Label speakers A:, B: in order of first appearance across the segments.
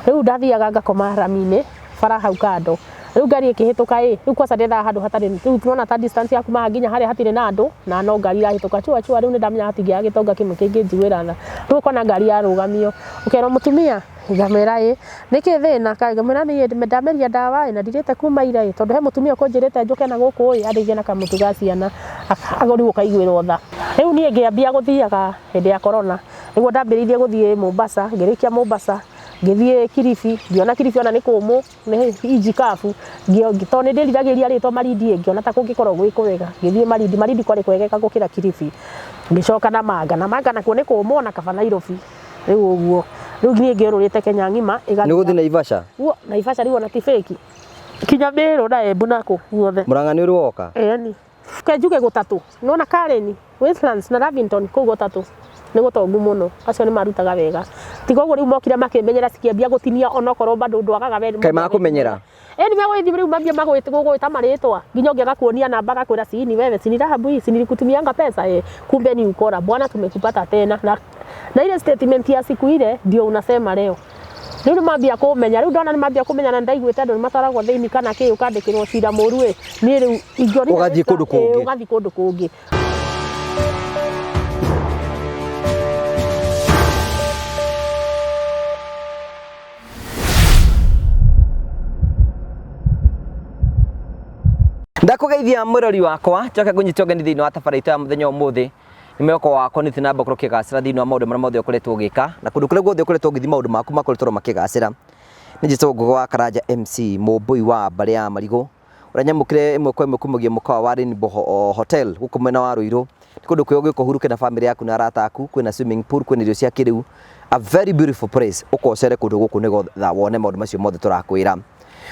A: riu ndathiaga ngakoma rami-ini bara hau kando riu ngari ikihituka riu kwa sadetha handu hatari riu tunaona ta distance yaku ma nginya haria hatire na andu na no ngari irahituka chua riu ni ndamenya hatingia gitonga kimwe kingi njuira na riu kona ngari yarugamio ukero mutumia ngamera niki thina ngamera ni ndameria ndawa na ndirite kuma ira tondu he mutumia kunjirite njuke na guku andeithie na kamutu ga ciana agori ukaiguirwo tha riu nie ngiambia guthiaga hindi ya corona niguo ndambiririe guthie Mombasa ngirikia Mombasa ngithie Kilifi ngiona Kilifi ona ni kumu ni ijikafu ngitone ndiriragiria ritwa Marindi ngiona ta kungikorwo gwikuwega ngithie Marindi kwari kwegeka gukira Kilifi ngicoka na Manga nakuo ni kumu ona kaba Nairobi riu uguo riu nie ngirurite Kenya ngima
B: ni guthi Naivasha
A: Naivasha riu ona ti fake kinya Meru na Embu nako guothe
B: Murang'a ni uri woka
A: ni kenjuge gutatu nona Karen Westlands na Lavington ku gutatu ni gutongu muno acio ni marutaga wega tigo uguo riu mokire makimenyera sikiambia gutinia onokorwo bado ndwagaga wega
B: kai makumenyera
A: ni megwithi riu mambia magwita maritwa nginya ungiaga kuonia namba gakwira sini wewe sini Rahabu hii sini nilikutumianga pesa kumbe ni ukora bwana tumekupata tena na ile statement ya siku ile ndio unasema leo riu mambia kumenya riu ndona ni mambia kumenya na ndaiguite andu ni mataragwo thiini kana ki ukandikirwo cira muru ni riu ingori
B: ugathi
A: kundu kungi
B: ndakugeithia murori wakwa njoke kunyita ũgeni thiini wa tabarĩra ya muthenya ũmũthĩ nĩ mwĩhoko wakwa nĩ tinamba korwo kĩgacĩra thiini wa maũndũ marĩa mothe ũkoretwo ũgĩka na kũndũ kũrĩa guothe ũkoretwo ũgĩthi maũndũ maku makoretwo makĩgacĩra nĩ njĩtagwo Ngũgĩ wa Karanja MC mũmbui wa mbarĩ ya Marigũ ũrĩa nyamũkĩre ĩmwe kwa ĩmwe kumagia mũkawa wa Rainbow Hotel gũkũ mwena wa Ruiru nĩ kũndũ kwĩyo gwĩka ũhurũke na famĩlĩ yaku na arata aku kwĩna swimming pool kwĩna irio cia kĩrĩu a very beautiful place ũkocere kũndũ gũkũ nĩgetha wone maũndũ macio mothe tũrakwĩra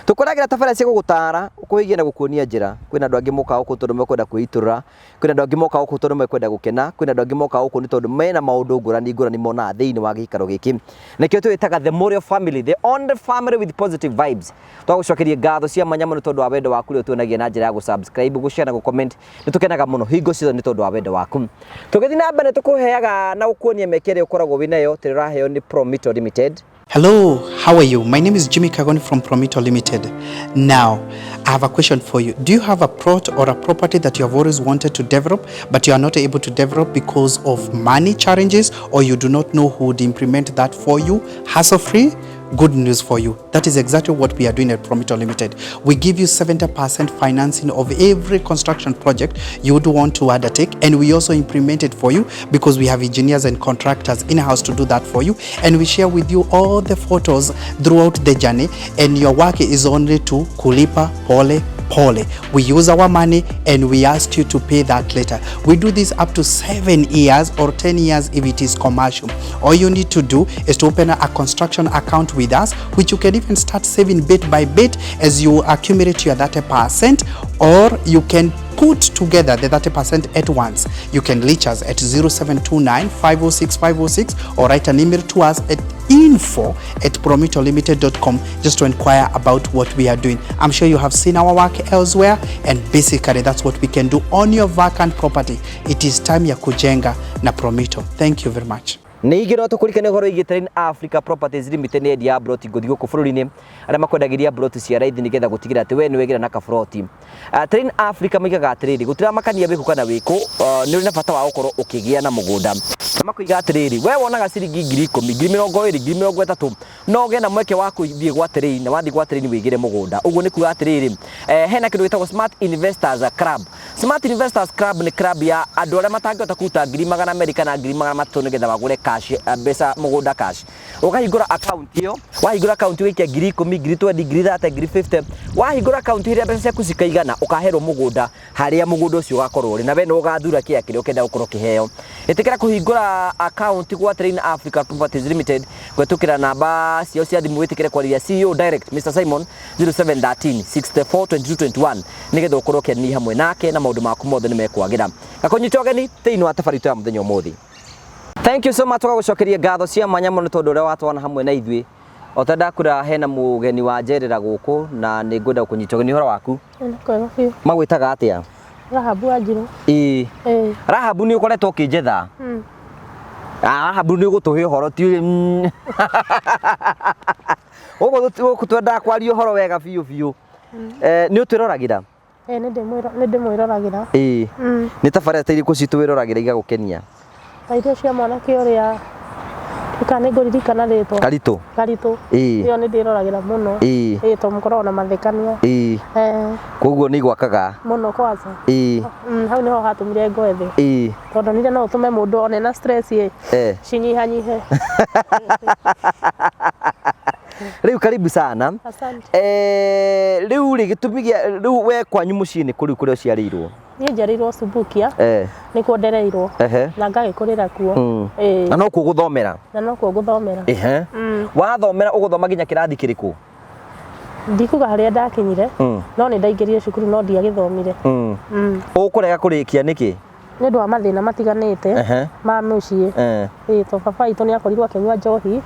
B: tukuragira tabarĩra cia gũgũtara ũkũhigia na gũkuonia njĩra kwĩna andũ angĩ moka gũkũ tondũ mekwenda kwĩitũrũra kwĩna andũ angĩ moka gũkũ tondũ mekwenda gũkena kwĩna andũ angĩ moka gũkũ nĩ tondũ mena maũndũ ngũrani monaga thĩinĩ wa gĩikaro gĩkĩ nĩkĩo twĩtaga the Morio family, the only family with positive vibes. Twagũcokeria ngatho cia mwanya mũno tondũ wa wendo waku rĩu tuonagia na njĩra ya gũ-subscribe gũshare na gũ-comment nĩ tũkenaga mũno hingo ciothe nĩ tondũ wa wendo waku. Tũgĩthiĩ na mbere tũkũheaga na gũkuonia mĩeke ĩrĩa ũkoragwo wĩnayo tũraheo nĩ Promito Limited.
C: Hello, how are you? My name is Jimmy Kagoni from Promito Limited. Now, I have a question for you. Do you have a plot or a property that you have always wanted to develop, but you are not able to develop because of money challenges, or you do not know who would implement that for you, hassle-free? Good news for you. That is exactly what we are doing at Promito Limited. We give you 70% financing of every construction project you would want to undertake, and we also implement it for you because we have engineers and contractors in-house to do that for you, and we share with you all the photos throughout the journey, and your work is only to kulipa pole pole. We use our money and we ask you to pay that later. We do this up to 7 years or 10 years if it is commercial. All you need to do is to open a construction account with us, which you can even start saving bit by bit as you accumulate your 30%, or you can put together the 30% at once. You can reach us at 0729 506 506 or write an email to us at info@promitolimited.com just to inquire about what we are doing. I'm sure you have seen our work elsewhere, and basically that's what we can do on your vacant property. It is time ya kujenga na Promito. Thank you very much.
B: Ningĩ no tũkũrikane ũhoro wĩgiĩ Train Africa Properties Limited nĩ endia broti ngũthi gũkũ bũrũri-inĩ arĩa makwendagĩria broti cia raithi nĩgetha gũtigĩrĩra atĩ we nĩ wegĩra na kabroti. Train Africa maigaga atĩrĩrĩ gũtiramakania wĩkũ kana wĩkũ nĩ ũrĩ na bata wa gũkorwo ũkĩgĩa na mũgũnda. Makoiga atĩrĩrĩ we wonaga ciringi 10,000, 20,000, 30,000 no ũgĩe na mweke wa gũthiĩ gwa Train na wathiĩ gwa Train wĩgĩre mũgũnda. Ũguo nĩ kuuga atĩrĩrĩ hena kĩndũ gĩtagwo Smart Investors Club. Smart Investors Club nĩ club ya andũ arĩa matangĩhota kũruta 200,000 Amerika na 300,000 nĩgetha magũre cash mbeca mũgũnda cash. Ũkahingũra account ĩyo, wahingũra account ũgaikia 10,000, 20,000, 30,000, 50,000. Wahingũra account ĩrĩa mbeca ciaku cikaigana ũkaherwo mũgũnda harĩa mũgũnda ũcio ũgakorwo ũrĩ na we no ũgathura kĩrĩa ũkenda gũkorwo kĩheo. Ĩtĩkĩra kũhingũra account gwa Train Africa Properties Limited gwetũkĩra namba ciao cia thimũ wĩtĩkĩre kwarĩria CEO direct Mr. Simon 0713 64 22 21 nĩgetha ũkorwo ũkĩaranĩria hamwe nake na maũndũ maku mothe nĩ mekwagĩra. Gakũnyita ũgeni thĩinĩ wa tabarĩra ya mũthenya ũmũthĩ. Thank you so much kwa gũcokeria ngatho cia mwanya mũno tondũ ũrĩa watwana hamwe na ithuĩ. Otenda kura hena mũgeni wa njerera gũkũ na nĩ ngwenda kũnyita ũgeni ũhoro waku.
A: Kwega biũ.
B: Magwĩtaga atĩa?
A: Rahabu Wanjirũ.
B: Rahabu nĩ ũkoretwo ũkĩnjetha. Habu nĩ gũtũhe ũhoro ti ũguo twenda kwaria ũhoro wega biũ biũ. Nĩ ũtwĩroragĩra?
A: Nĩ ndĩmwĩroragĩra.
B: Nĩ tabarĩra irĩkũ citwĩroragĩra igagũkenia?
A: Ta iria cia mwanake ũrĩa kana ngũririkana rĩtwa Karitũ. Ĩyo nĩ ndĩroragĩra mũno. To mũkoragwo na mathekania.
B: Koguo nĩ igwakaga
A: mũno kwanza. Hau nĩho hatũmire ngwethe. Tondũ nire no ũtũme mũndũ one na stress cinyihanyihe.
B: Rĩu karibu sana.
A: Asante.
B: Rĩu rĩ gĩtũmi gĩa rĩu we kwanyu mũciĩ nĩ kũrĩa ũciarĩirwo?
A: Niĩ njarĩirwo Subukia. Nĩkuo ndereirwo na ngagĩkũrĩra kuo.
B: Na no kuo gũthomera?
A: Na no kuo gũthomera.
B: Wathomera ũgũthoma nginya kĩrathi kĩrĩkũ?
A: Ndikuga harĩa ndakinyire no nĩ ndaingĩrire cukuru no ndiagĩthomire.
B: Ũkũrega kũrĩkia nĩkĩ?
A: Nĩ ũndũ wa mathĩna matiganĩte ma mũciĩ. To baba witũ nĩ akorirwo akĩnyua njohi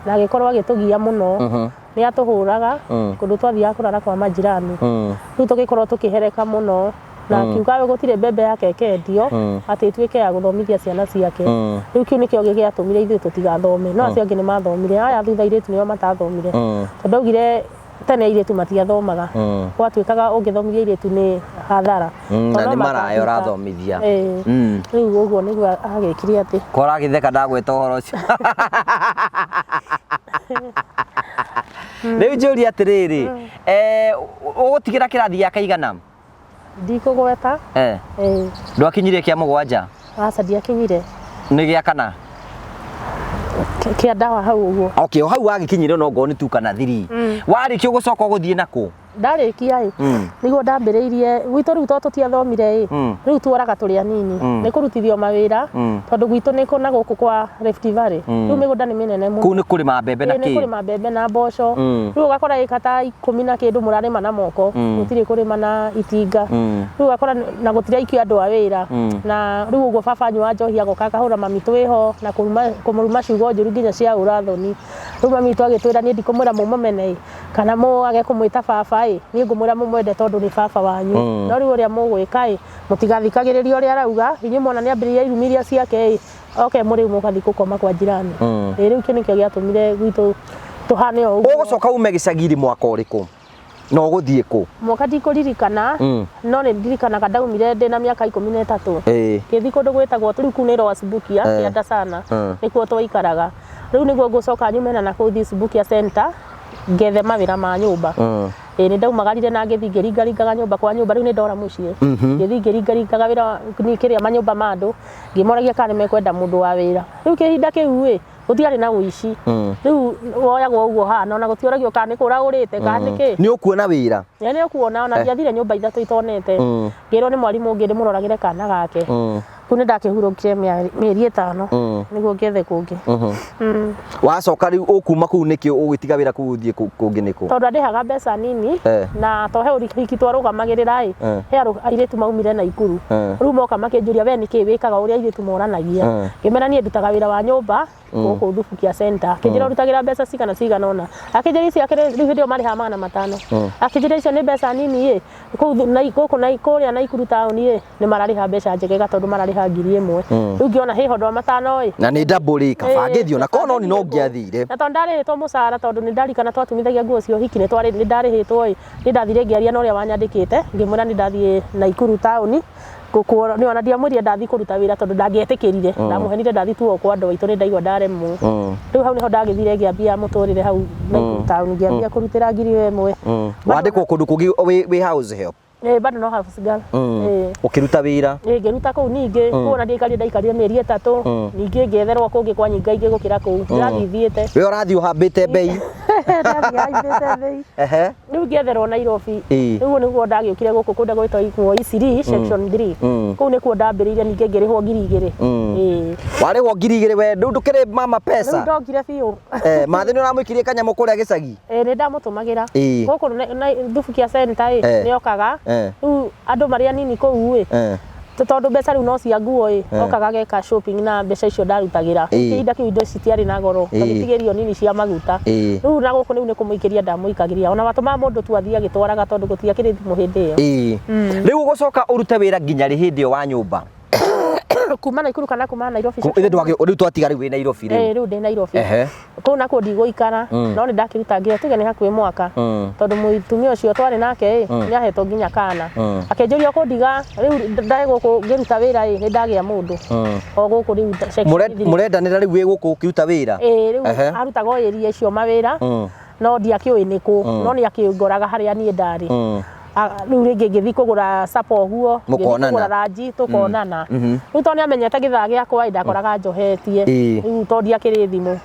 A: na agĩkorwo agĩtũgia mũno. Nĩ atũhũraga kũndũ twathiaga kũrara kwa majirani. Rĩu tũgĩkorwo tũkĩhereka mũno na akiuga gũtirĩ mbembe yake ĩkendio atĩ ĩtuĩke ya gũthomithia ciana ciake. Rĩu kĩu nĩkĩo gĩatũmire ithuĩ tũtigathome no acio angĩ nĩ mathomire. Aya thutha airĩtu nĩo matathomire tondũ augire tene airĩtu matiathomaga. Gwatuĩkaga ũngĩthomithia airĩtu nĩ hathara.
B: Na nĩ maraya ũrathomithia.
A: Rĩu ũguo nĩguo agĩkire atĩ
B: kora gĩtheka ndagweta ũhoro ũcio. Rĩu njũria atĩrĩrĩ, ũgũtigĩra kĩrathi gĩa kaigana?
A: Ndikũgweta.
B: Ndwakinyirie kĩa mũgwanja?
A: Aca ndiakinyire.
B: Nĩ gĩa kana?
A: Kĩa ndawa hau ũguo.
B: Okay, hau wagĩkinyire no ngoni tu kana 3. Warĩkio gũcoka ũgũthiĩ nakũ?
A: Ndarĩkia nĩguo ndambĩrĩirie gwitũ rĩu to tũtiathomire rĩu tuoraga tũrĩ anini nĩ kũrutithio mawĩra tondũ gwitũ nĩ kũ na gũkũ kwa Rift Valley rĩu mĩgũnda nĩ mĩnene mũno.
B: Kũu nĩ kũrĩma mbembe na kĩ?
A: Nĩ kũrĩma mbembe na mboco. Rĩu ũgakora ĩka ta 10 na kĩndũ mũrarĩma na moko gũtirĩ kũrĩma na itinga. Rĩu ũgakora na gũtirĩ aikio andũ a wĩra na rĩu ũguo baba anyua njohi agoka akahũra mami twĩho na kũmũruma ciugo njũru nginya cia ũrathoni. Rĩu mami twagĩtwĩra niĩ ndikũmwĩra mũmũmene kana mũage kũmwĩta baba niĩ ngũmwĩra mũmwende tondũ nĩ baba wanyu. No rĩu ũrĩa mũgwĩka mũtigathikagĩrĩria ũrĩa arauga inyuĩ mwana nĩ ambĩrĩria irumiria ciake mũrĩu mũgathiĩ gũkoma kwa jirani. Rĩu kĩu nĩkĩo gĩatũmire gwitũ tũhane o ũguo. Ũgũcoka
B: ume gĩcagi-inĩ mwaka ũrĩkũ na ũgũthiĩ kũ?
A: Mwaka ndikũririkana no nĩ ndirikanaga ndaumire ndĩna mĩaka 13. Ngĩthiĩ kũndũ gwĩtagwo rĩu kũu nĩ rwa Subukia kĩanda sana nĩkuo twaikaraga. Rĩu nĩguo ngũcoka nyume na kũu Subukia Center ngethe mawĩra ma nyũmba. Nĩ ndaumagarire na ngĩthiĩ ngĩringaringaga nyũmba kwa nyũmba. Rĩu nĩ ndora mũciĩ ngĩthiĩ ngĩringaringaga wĩra kĩrĩa manyũmba ma andũ ngĩmoragia kana nĩmekwenda mũndũ wa wĩra. Rĩu kĩhinda kĩu gũtiarĩ na ũici. Rĩu woyagwo ũguo hana ona gũtioragio kana nĩ kũra ũrĩte kana nĩkĩ.
B: Nĩ ũkuona wĩra? Nĩ
A: ũkuona ona ndiathire nyũmba 3 itonete. Ngĩrwo nĩ mwarimũ ũngĩ ndĩmũroragĩre kana gake. Kũu nĩ ndakĩhurũkire mĩeri 5 nĩguo ngethe kũngĩ.
B: Wacoka rĩu ũkuma kũu nĩkĩ ũgĩtiga wĩra kũu ũthiĩ kũngĩ nĩkũ? Tondũ
A: ndĩhaga mbeca nini na to he ũriki twarũgamagĩrĩra he airĩtu maumire Naikuru. Rĩu moka makĩnjũria we nĩkĩ wĩkaga ũrĩa airĩtu moranagia. Ngĩmera niĩ ndutaga wĩra wa nyũmba gũkũ Subukia Center. Akĩnjĩra ũrutagĩra mbeca cigana ũna. Akĩnjĩra icio rĩu hĩndĩ ĩyo marĩhaga 500. Akĩnjĩra icio nĩ mbeca nini gũkũ kũrĩa Naikuru taũni nĩ mararĩha mbeca njegega tondũ mararĩha 1000. Rĩu ngĩona he hodwa 500
B: na nĩ double kaba ngĩthio na kono no ngĩathire.
A: Na tondũ ndarĩhĩtwo mũcara tondũ nĩ ndarikana twatumithagia nguo cia ũhiki nĩ ndarĩhĩtwo nĩ ndathire ngĩaria na ũrĩa wanyandĩkĩte ngĩmwĩra nĩ ndathiĩ Naikuru taũni nĩ ona ndiamwĩrire ndathiĩ kũruta wĩra tondũ ndangĩetĩkĩrire. Ndamũhenire ndathiĩ tu kwa andũ aitũ nĩ ndaigua ndaremwo. Rĩu hau nĩho ndagĩthire ngĩambia mũtũrĩre hau Naikuru taũni ngĩambia kũrutĩra 1000.
B: Wandĩkwo kũndũ kũngĩ wĩ house help?
A: Bado no house girl.
B: Ũkĩruta wĩra?
A: Ngĩruta kũu ningĩ kũu na ndaikarire mĩeri 3 ningĩ ngĩetherwo kũngĩ kwa nyinga ingĩ gũkĩra kũu ndathiĩte.
B: We ũrathiĩ ũhambĩte mbei?
A: Rĩu ngĩetherwo Nairobi. Rĩu nĩguo ndagĩũkire gũkũ kũndũ gwĩtagwo Isiri section 3. Kũu nĩkuo ndambĩrĩirie ningĩ ngĩrĩhwo 2000.
B: Warĩhwo 2000 we ndũkĩrĩ mama pesa?
A: Rĩu ndokire biũ.
B: Mathĩ nĩ ũramwĩkirie kanyamũ kũrĩa gĩcagi?
A: Nĩ ndamũtũmagĩra gũkũ Subukia Center nĩ okaga rĩu andũ marĩ anini kũu tondũ mbeca rĩu no cia nguo okaga geka shopping na mbeca icio ndarutagĩra. Kĩhinda kĩu indo citiarĩ na goro tũgĩtigĩrio nini cia maguta. Rĩu na gũkũ nĩ kũmũikĩria ndamũikagĩria ona watũma mũndũ tu athiĩ agĩtwaraga tondũ gũtiakĩrĩ thimũ hĩndĩ ĩyo.
B: Rĩu ũgũcoka ũrute wĩra nginya rĩ hĩndĩ ĩyo wa nyũmba?
A: kuma Naikuru kana kuma Nairobi
B: ithe ndwagä rä u twatiga rä u wä Nairobi rä
A: rä u ndä Nairobi kå nakuo ndigåikara no nä ndakä ruta ngä tuge nä hakuä mwaka tondå mũtumia å cio twarä nake nä ahetwo nginya kana akenjå ria kå ndiga rä u ndarä gå kå ngä ruta wä ra nä ndagä a må ndå o gå kå rä u
B: må rendanä ra rä u wä gå kå å kä ruta wä ra
A: rä u arutaga o area icio mawä ra no ndiakä å ä nä kå no nä akä ngoraga harä a niä ndarä rä u rä ngä ngä thiä kå gå ra sapa å guo kå gå ra ranji tå konana rä u tondå nä amenyete gä thaa gä akwa ndakoraga njohetie rä u tondå ndiakä rä thimå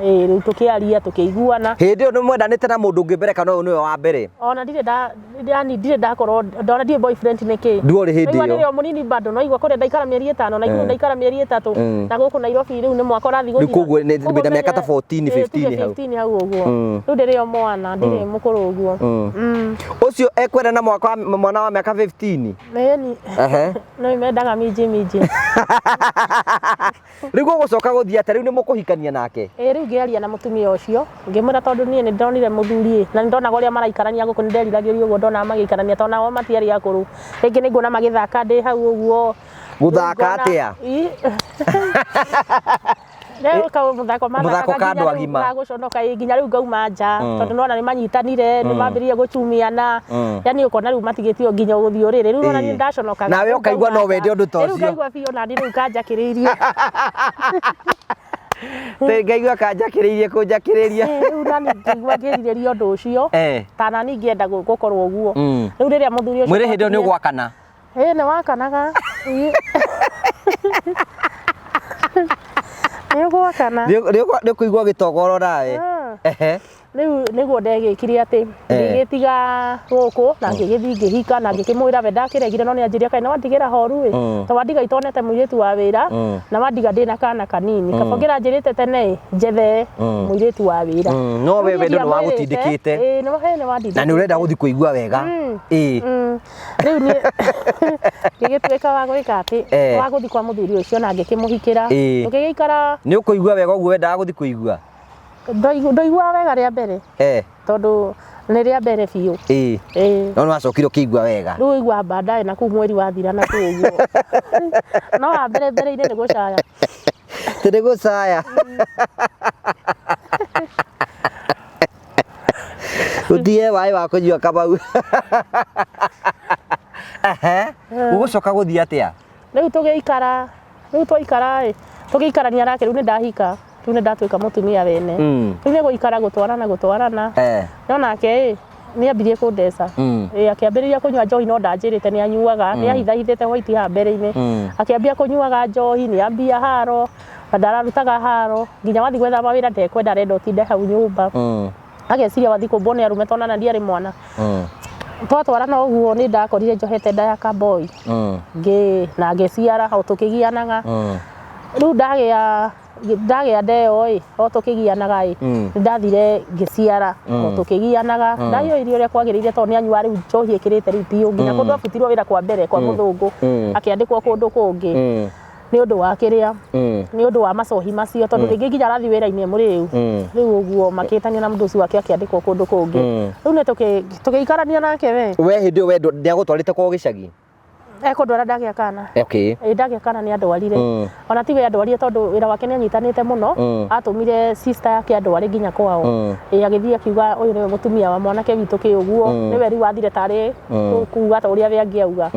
A: rä u tå kä aria tå kä iguana
B: hä ndä ä yo nä mwendanä te na må ndå å ngä mbere kana å yå nä we wa mbere
A: ona ndirä ndakorwo ndona ndirä boyfriend nä kä
B: nduo rä hä ndä ä yo
A: å må nini bado no igua kå rä a ndaikara mä eri ä tano Naikuru ndaikara mä eri ä tatå na gå kå Nairobi rä u nä mwaka å rathiä gå
B: rä koguo wä na mä aka ta 14
A: hau å guo rä u ndä rä o mwana ndä rä må kå rå å guo
B: å cio ekwenda na mwana wa mä aka 15
A: no imendaga minji
B: rä u gå gå coka gå thiä atä rä u nä må kå hikania nake
A: rä u ngä aria na må tumia å cio ngä mwä ra tondå niä nä ndonire må thuri na nä ndonaga å rä a maraikarania gå kå nä nderiragä ria å guo ndonaga magä ikarania tondå nao matiarä akå rå rä ngä nä nguona magä thaka ndä hau å guo
B: gå thaka atä a
A: muthako
B: kandu agima
A: guconoka nginya riu ngauma nja tondu nona ni manyitanire ni mambirie gucumiana yani ukona riu matigitio nginya guthio riri riu nona ni ndaconoka
B: nawe ukaigua no wende undu ta ucio
A: riu ngaigua biu na riu kanjakiriirie
B: ngaigua kanjakiriirie kunjakiriria
A: riu nani ngaigua ngiriria undu ucio tana ni ngienda gukorwo uguo riu riria muthuri ucio
B: mwire hindi ni ugwakana
A: ni wakanaga
B: nä kå igua gä togoro nawe
A: rä u nä guo ndegä kire atä ngä tiga gå kå na ngä gä thiä ngä hika na ngä kä mwä ra we ndakä regire no nä anjä ria kaä na wandigä ra horu to wandiga itonete må irä tu wa wä ra na wandiga ndä na kana kanini kaba ngä ra njä rä te tene njethe må irä tu wa wä ra
B: no we wendo nä wagå tindä kä te na nä å renda gå thiä kå igua wega
A: rä u ngä gä tuä ka wa gwä ka atä wa gå thiä kwa må thuri å cio na ngä kä må hikä ra tå kä gä ikara
B: nä å kå igua wega å guo wendaga gå thiä kå igua
A: ndoigua wega rä a mbere tondå nä rä a mbere biå
B: no nä wacokire å kä igua wega
A: rä u igua bandae na kuu mweri wathira na tå guo no wa mbere mbere-inä nä gå caya
B: tä nä gå caya gå tie waä wa kå nyua kamau gå gå coka gå thiä atä a
A: rä u tå gä ikara rä u twaikara tå gä ikarania nake rä u nä ndahika rä u nä ndatuä ka må tumia wene rä u nä gå ikara gå twarana no nake nä ambirie kå ndeca akä ambä rä ria kå nyua njohi no ndanjä rä te nä anyuaga nä ahithahithä te hwaiti ha mbere-inä akä ambia kå nyuaga njohi nä ambia haro na ndararutaga haro nginya wathi gwetha mawä ra ndekwenda arenda å tinde hau nyå mba ageciria wathi kå mbwo nä arume tonana ndiarä mwana twatwarana å guo nä ndakorire njohete nda ya kaboi na ngeciara o tå kä gianaga rä u ndagä a ndeo o tå kä gianaga nä ndathire ngä ciara o tå kä gianaga ndaio irio å rä a kwagä rä ire tondå nä anyua rä u njohi ä kä rä te rä u biå nginya kå ndå abutirwo wä ra kwa mbere kwa må thå ngå akä andä kwo kå ndå kå ngä nä å ndå wa kä rä a nä å ndå wa macohi macio tondå rä ngä nginya arathi wä ra-inä må rä u rä u å guo makä tania na må ndå å cio wake akä andä kwo kå ndå kå ngä rä u nä tå kä ikarania nake
B: we hä ndä ä yo we nä agå twarä te kwao gä cagi
A: ekå ndwara ndagä a kana ndagä a kana nä andwarire ona tiwe andwarire tondå wä ra wake nä anyitanä te må no atå mire sister yake andwarä nginya kwao agä thiä akiuga å yå nä we må tumia wa mwanake witå kä å guo nä we rä u wathire tarä kuga ta å rä a we angä auga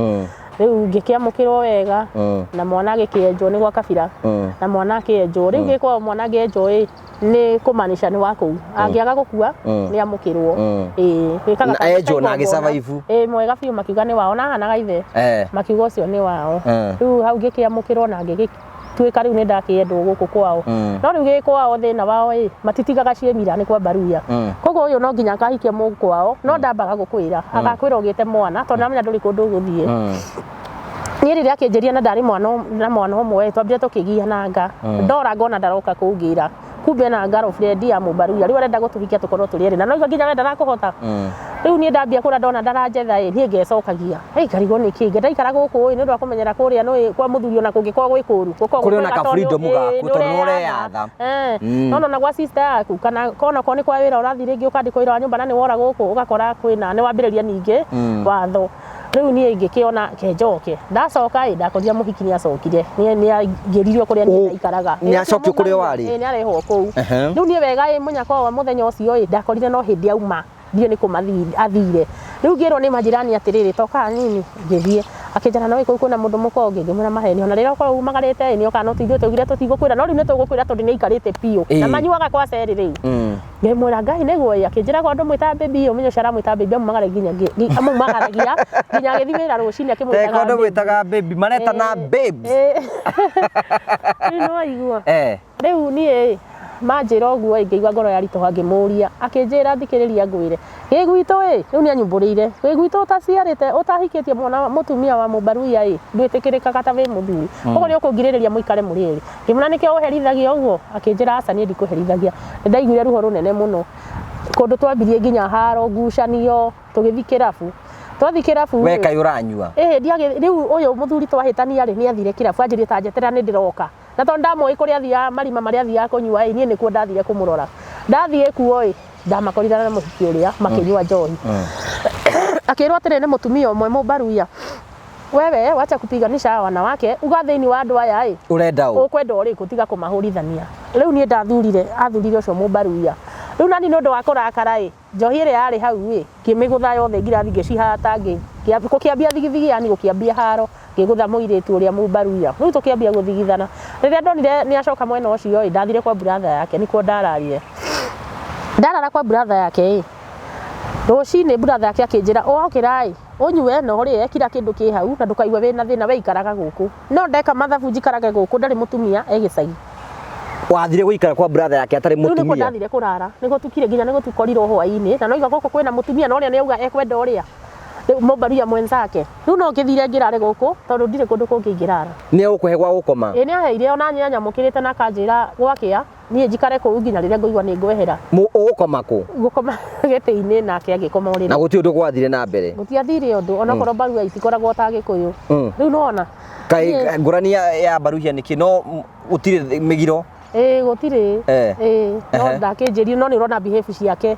A: rä u ngä kä amå kä rwo wega na mwana agä kä enjwo nä gwa kabira na mwana akä enjwo rä u gä kwao mwana angä enjwo nä kå manisha nä wa kå u angä aga gå kua nä amå kä rwo
B: enjwo na agä survive
A: mwega biå makiuga nä wao na hanaga ithe makiuga å cio nä wao rä u hau ngä kä amå kä rwo na ngä tuä ka rä u nä ndakä endwo gå kå kwao no rä u gä kwao thä na wao matitigaga ciämira nä kwamba ruia koguo å yå no nginya akahikia må kwao no ndambaga gå kwä ra agakwä ra å gä te mwana tondå namenya ndå rä kå ndå gå thiä niä rä rä a akä njä ria na ndarä na mwana å mwe twambire tå kä giananga ndora ngona ndaroka kå ngä ra kumbe na ngaro friend ya må mbaruia rä u arenda gå tå hikia tå korwo tå rä erä na no nginya we ndarakå hota rä u niä ndambia kå ra ndona ndaranjetha niä ngecokagia ngarigwo nä kä nge ndaikara gå kå nä å ndå wa kå menyera kå rä a kwa må thuri ona kå ngä korwo gwä kå ru
B: kå rä ona ka freedom gaku tondå nä å reyatha
A: no na gwa sister yaku kana kona ko nä kwa wä ra å rathiä rä ngä å kandä kå wä ra wa nyå mba na nä wora gå kå å gakora kwä na nä wambä rä ria ningä watho riu nie ngikiona kenjoke ndacoka ndakorire muhiki ni acokire ni angiririo kuria ni ikaraga
B: ni acokio kuria wari
A: ni areho kuu riu nie wega munyako wa muthenya ucio ndakorire no hindi auma dio ni kumathi athire riu ngirwo ni majirani atiriri toka nini ngithie akinjana nawe kuu kuna mundu mukonge ngimura maheni ona rira kwa umagarite ni okana tithio tugire tutigukwira no riu nitugukwira tondu ni ikarite pio na manyuaga kwa ceri riu ngemura ngai niguo akinjira kwa ndu mwita baby umenyo shara mwita baby amumagare nginya amumagaragia nginya agithimira rucini akimwitaga
B: kwa ndu mwitaga baby mareta na babes
A: ni no igua riu nie manjira uguo ngigwa ngoro yaritoha ngimuria akinjira thikiriria ngwire gigwitu riu ni anyumburiire gigwitu utaciarite utahikitie mwana mutumia wa mubaruia ndwitikirika kata we muthuri uguo ni ukungiririria muikare murieri ngimuna nikio uherithagia uguo akinjira aca ni ndikuherithagia ndaiguire ruho runene muno kundu twambirie nginya haro ngucanio tugithi kirabu twathi kirabu
B: we kai uranyua
A: riu uyu muthuri twahitania ri ni athire kirabu anjirie ta njetera ni ndiroka na tondu ndamoi kuria athia marima maria athia kunyua nie nikuo ndathire kumurora ndathie kuo ndamakorithana na muhiki uria makinyua njohi akirwo atire ni mutumia umwe mubaruia wewe wacha kupiganisha wanawake ugathiini wa andu aya
B: urenda
A: ukwenda uriku tiga kumahurithania riu nie ndathurire athurire ucio mubaruia riu nani no ndo wakurakara njohi ire yari hau kimigutha yothe ngirathi ngicihata gukiambia thigithigi yani gukiambia haro ngigutha muiritu uria mubaruia riu tukiambia guthigithana riria ndonire ni acoka mwena ucio ndathire kwa brother yake nikuo ndararire ndarara kwa brother yake rucini brother yake akinjira okira unyue no rie kila kindu ki hau na ndukaiwe wina thina we ikaraga guku no ndeka mathabu njikarage guku ndari mutumia egicagi
B: wathire guikara kwa brother yake atari mutumia
A: niko ndathire kurara niko tukire nginya niko tukorirwo hwaini na no iga goko kwina mutumia no ria ni auga ekwenda uria mubaruia mwenzake riu no ngithire ngirare guku tondu ndire kundu kungi ngirara
B: ni ukuhe gwa gukoma
A: ni aheire ona nyanya mukirite na kanjira gwakia nie njikare kuu nginya riria ngoigwa ni ngwehera
B: ugukoma ku
A: gukoma gitiini nake agikoma urira
B: na guti undu gwathire na mbere
A: gutiathire undu ona korwo barua itikoragwo ta gikuyu riu nona
B: kai ngurani ya baruia niki no utire migiro
A: gutire no ndakinjirio no ni urona behave ciake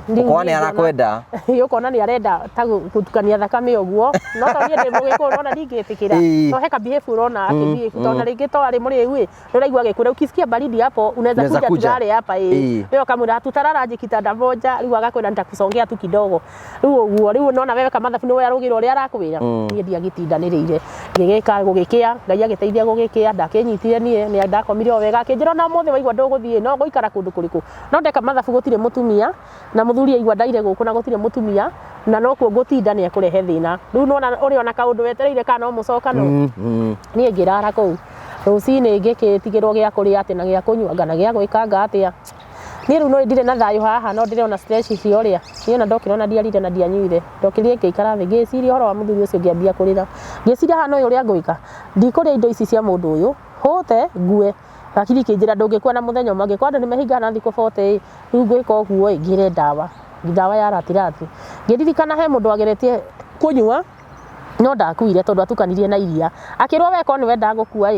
B: ukona ni arakwenda
A: ukona ni arenda ta gutukania thakame uguo no tonye ndi mugiku urona ndingitikira no heka behave urona akibehave tona ringi to ari muri wi uraigwa gikure ukisikia baridi hapo unaweza kuja tulale hapa leo kama tutarara kitanda moja riu agakwenda nitakusongea tu kidogo riu uguo riu nona wewe kama thabu ni we arugirwo ri arakwira nie ndiagitindaniriire ngigika gugikia ngai agiteithia gugikia ndakinyitire nie ni ndakomire wega akinjira na mothe waigwa nduguthie no guikara kundu kuriku no ndeka mathabu gutire mutumia na muthuri aigwa ndaire guku na gutire mutumia na no kuo gutinda ni akurehe thina riu nona uri ona kaundu wetereire kana no mucoka no nie ngirara kuu rucini ngikitigirwo gia kuria ati na gia kunyuanga na gia gwikanga atia ni riu no ndire na thayu haha no ndire ona stress cio ria ni ona ndokira ona ndiarire na ndianyuire ndokire ngikara thi ngiciria horo wa muthuri ucio ngiambia kurira ngiciria haha no uria nguika ndikuria indo ici cia mundu uyu hote ngue lakini kinjira ndungikuwa na muthenya umwe ngikwa andu ni mehingana na thiko 40 riu ngwika uguo ngire ndawa ya ratirati ngiririkana he mundu ageretie kunyua no ndakuire tondu atukanirie na iria akirwo weko ni wenda gukua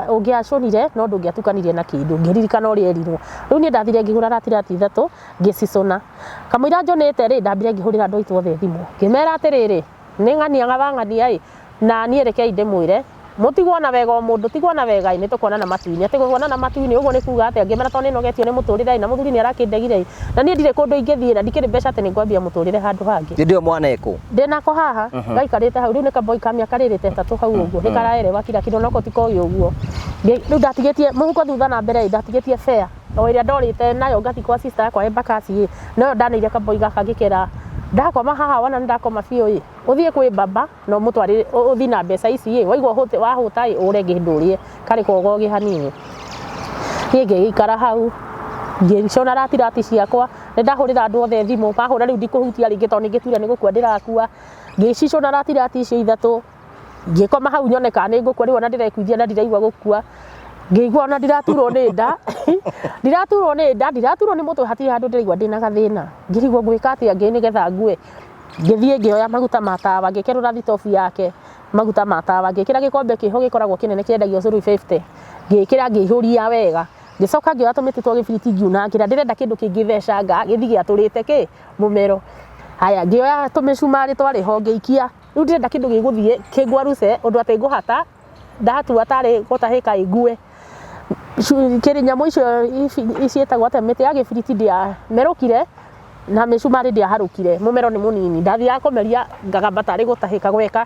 A: ungiaconire no ndungiatukanirie na kindu ngiririkana uri erirwo riu ni ndathire ngigura ratirati 3 ngicicona kamwira njonete ri ndambire ngihurira andu aitu othe thimu ngimera atiriri ni ng'ania ng'athang'ania na nie rekei ndimwire mutigwo na wega mundu tigwo na wega ni tukuona na matuini atigwo na matuini uguo ni kuga ati ngimera toni nogetio ni muturire na muthuri ni arakindegire na ni ndire kundu ingithie na ndikiri mbeca ati ni ngwambia muturire handu hangi
B: ndio mwana eko
A: ndinako haha ngaikarite hau riu ni kaboi kamia karirite 3 hau uguo ni karaerewa kira kindo noko tiko uguo riu ndatigetie muhuko thutha na mbere ndatigetie fair o iria ndorite nayo ngati kwa sister yakwa embakasi no ndaniire kaboi gaka ngikira ndakoma haha wana ndakoma biu uthie kwi baba no mutwari uthi na mbeca ici waigwa hote wahuta urenge ndurie kari kogogi hanini ngigikara hau ngicona ratirati ciakwa ndahurira andu othe thimu mahura riu ndikuhutia ringi tondu ngituira ni gukua ndirakua ngicicona ratirati icio 3 ngikoma hau nyone kana ni ngukua riu ona ndirekuithia na ndiraigua gukua ngigwa ona ndiraturwo ni nda ndiraturwo ni mutu hatiri handu ndiraigua ndina gathina ngirigwo ngwika atia ngi nigetha ngue ngithie ngioya maguta matawa ngikerura thitofu yake maguta matawa ngikira gikombe kiho gikoragwo kinene kiendagio curu 50 ngikira ngihuria wega ngicoka ngioya tumiti twa gibiriti ngiuna ngira ndirenda kindu kingithecanga githi giaturite ki mumero haya ngioya tumicumari twari ho ngiikia riu ndirenda kindu giguthie kingwaruce undu ati nguhata ndatua tari gutahika igue kiri nyamu icio icietagwo ate miti ya gibiriti ndia merukire na micumari ndia harukire mumero ni munini ndathia kumeria ngagamba tari gutahika gweka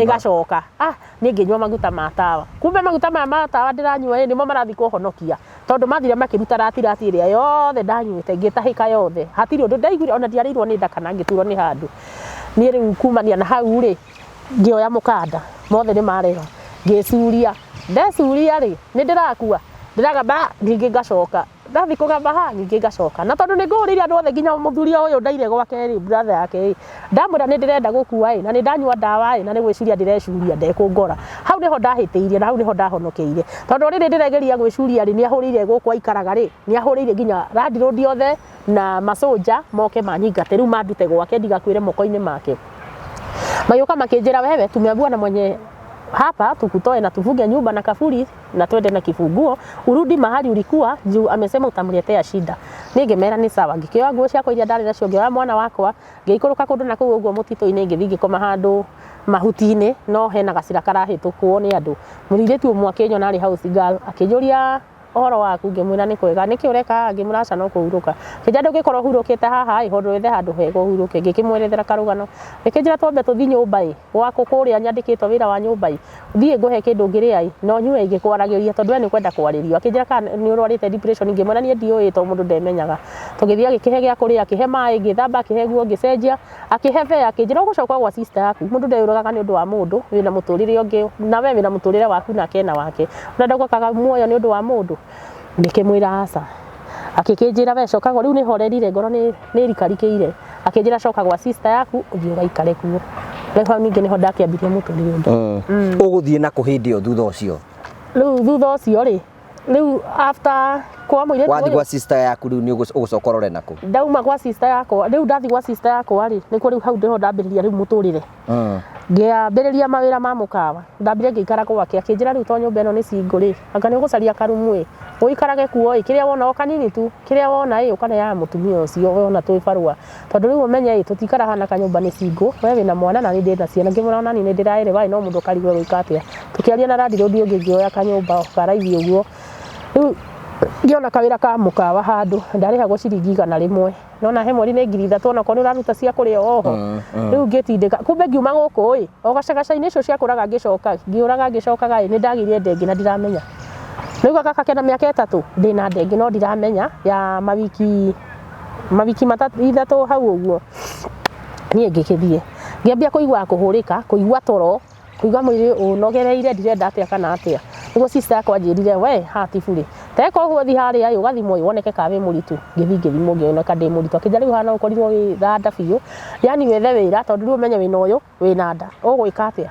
A: igacoka ni nginywa maguta ma tawa kumbe maguta ma tawa ndiranyua nimo marathi kuhonokia tondu mathire makiruta ratirati iria yothe ndanyuite ngitahika yothe hatiri undu ndaiguire ona ndiarirwo ni nda kana ngiturwo ni handu ni riu kumania na hau ri ngioya mukanda mothe ni mareha ngicuria ndecuria ri ni ndirakua ndiragamba ningi ngacoka ndathi kugamba ningi ngacoka na tondu ni nguriire andu othe nginya muthuria uyu ndaire gwake ri brother yake ndamwira ni ndirenda gukua na ni ndanyua ndawa na ni gwiciria ndirecuria ndekungora hau niho ndahitiirie na hau niho ndahonokeire tondu riri ndiregeria gwiciria ri ni ahurire guku aikaraga ri ni ahurire nginya Land Road yothe na masoja moke manyingate riu mandute gwake ndigakwire moko-ini make mayuka makinjira wewe tumeambiwa na mwenye hapa tukutoe na tuvuge nyumba na kafuri na twende na kifunguo urudi mahali ulikuwa juu amesema utamletea shida ningemera ni sawa ngikioya nguo ciakwa iria ndari nacio ngioya mwana wakwa ngeikuruka kundu na kuu uguo mutito-ini ngithi ngikoma handu mahuti-ini no hena gacira karahitukwo ni andu muriretu umwe akinyona ari house girl akinjuria ohoro waku ngimwira ni kwega niki ureka ngimuraca no kuhuruka kija ndugikorwo hurukite haha hondu wethe handu hego huruke ngikimwerethera karugano ikinjira twambe tuthi nyumba waku kuria nyandikitwo wira wa nyumba thie nguhe kindu ngiria no nyue igikwaragiria tondu we ni kwenda kwaririo akinjira kana ni urwarite depression ngimwira ni ndioi to mundu ndemenyaga tugithia gikihe gia kuria akihe mai ngithamba akihe guo ngicenjia akihe fe akinjira gucoka gwa sister yaku mundu ndeyuraga ni undu wa mundu wina muturire ungi na we wina muturire waku na kena wake urenda gwakaga muoyo ni undu wa mundu ndikimwira aca akikinjira we coka riu ni horerire ngoro ni rikarikire akinjira coka gwa sister yaku uthie ugaikare kuo reho ningi niho ndakiambirie muturire undu
B: uguthie na kuhindi o thutha ucio
A: riu thutha ucio ri riu after kwa mwire
B: wathi gwa sister yaku riu ni ugucoka urore naku
A: ndauma gwa sister yakwa riu ndathi gwa sister yakwa ri niko riu hau ndiho ndambiriria riu muturire ngiambiriria mawira ma mukawa ndambire ngikara gwake akinjira riu to nyumba ino ni single ri anga ni ugucaria karumu uikarage kuo kiria wona okanini tu kiria wona ukane ya mutumia ucio wona twi barua tondu riu umenye tutikara hana kanyumba ni single we wina mwana na ni ndina ciana ngimurona ni ndiraire bai no mundu karigwe gwikatia tukiaria na Land Road ungi ngioya kanyumba karaithi uguo riu ngiona kawira ka mukawa handu ndarihagwo ciringi 100 nona he mweri ni 3,000 ona ko ni uraruta cia kuria oho riu ngitindika kumbe ngiuma guku o gacagaca-ini icio cia kuraga ngicoka ngiuraga ngicokaga ni ndagirie ndengi na ndiramenya riu gaka kena miaka 3 ndina ndengi no ndiramenya ya mawiki 3 hau uguo nie ngikithie ngiambia kuigua kuhurika kuigua toro kuigua mwiri unogereire ndirenda atia kana atia niguo sister yakwa njirire we hatifuri teko guthi haria ugathimo woneke kawe muritu ngithimo ngioneka ndi muritu akija riu hana ukorirwo thanda biu yani wethe wira tondu riu umenye wina uyu wina nda ugwika atia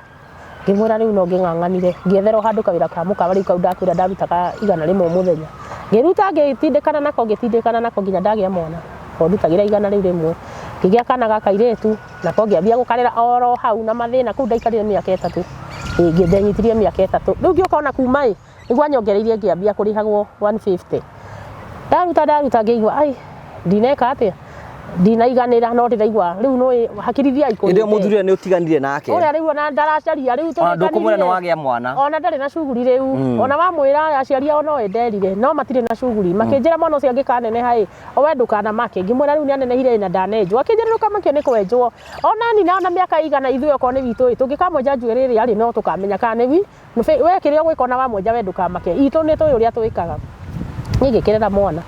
A: ngimwira riu no nging'ang'anire ngietherwo handu kawira ka mukawa riu kau ndakwira ndarutaga 100 muthenya ngiruta ngitindikana nako nginya ndagia mwana ndutagira 100 ngigia kana gaka iretu nako ngiambia gukarira oro hau na mathina kuu ndaikarire miaka 3 nginyitirie miaka 3 riu ngioka ona kuma igwa nyongereirie ngiambia kurihagwo 150 ndaruta ngiigua ai ndineka atia ndinaiganira no ndiraigua riu no hakirithia iko
B: ndio muthuri ni utiganire nake
A: oria riu ona ndaracaria riu
B: ndukumwira no wagia mwana
A: ona ndari na cuguri riu ona wamwira aciaria ono enderire no matire na cuguri makinjira mwana ucio angikanene hai owe ndukana make ngimwira riu ni anenehire na ndanenjwo akinjira make ni kwenjwo ona ni na miaka igana ithuĩ oko ni witu tungikamonja njuĩrĩ ari no tukamenya kana wi we kiria gwikona wamwenja we ndukamake itu ni tuĩ uria twikaga ngikirera mwana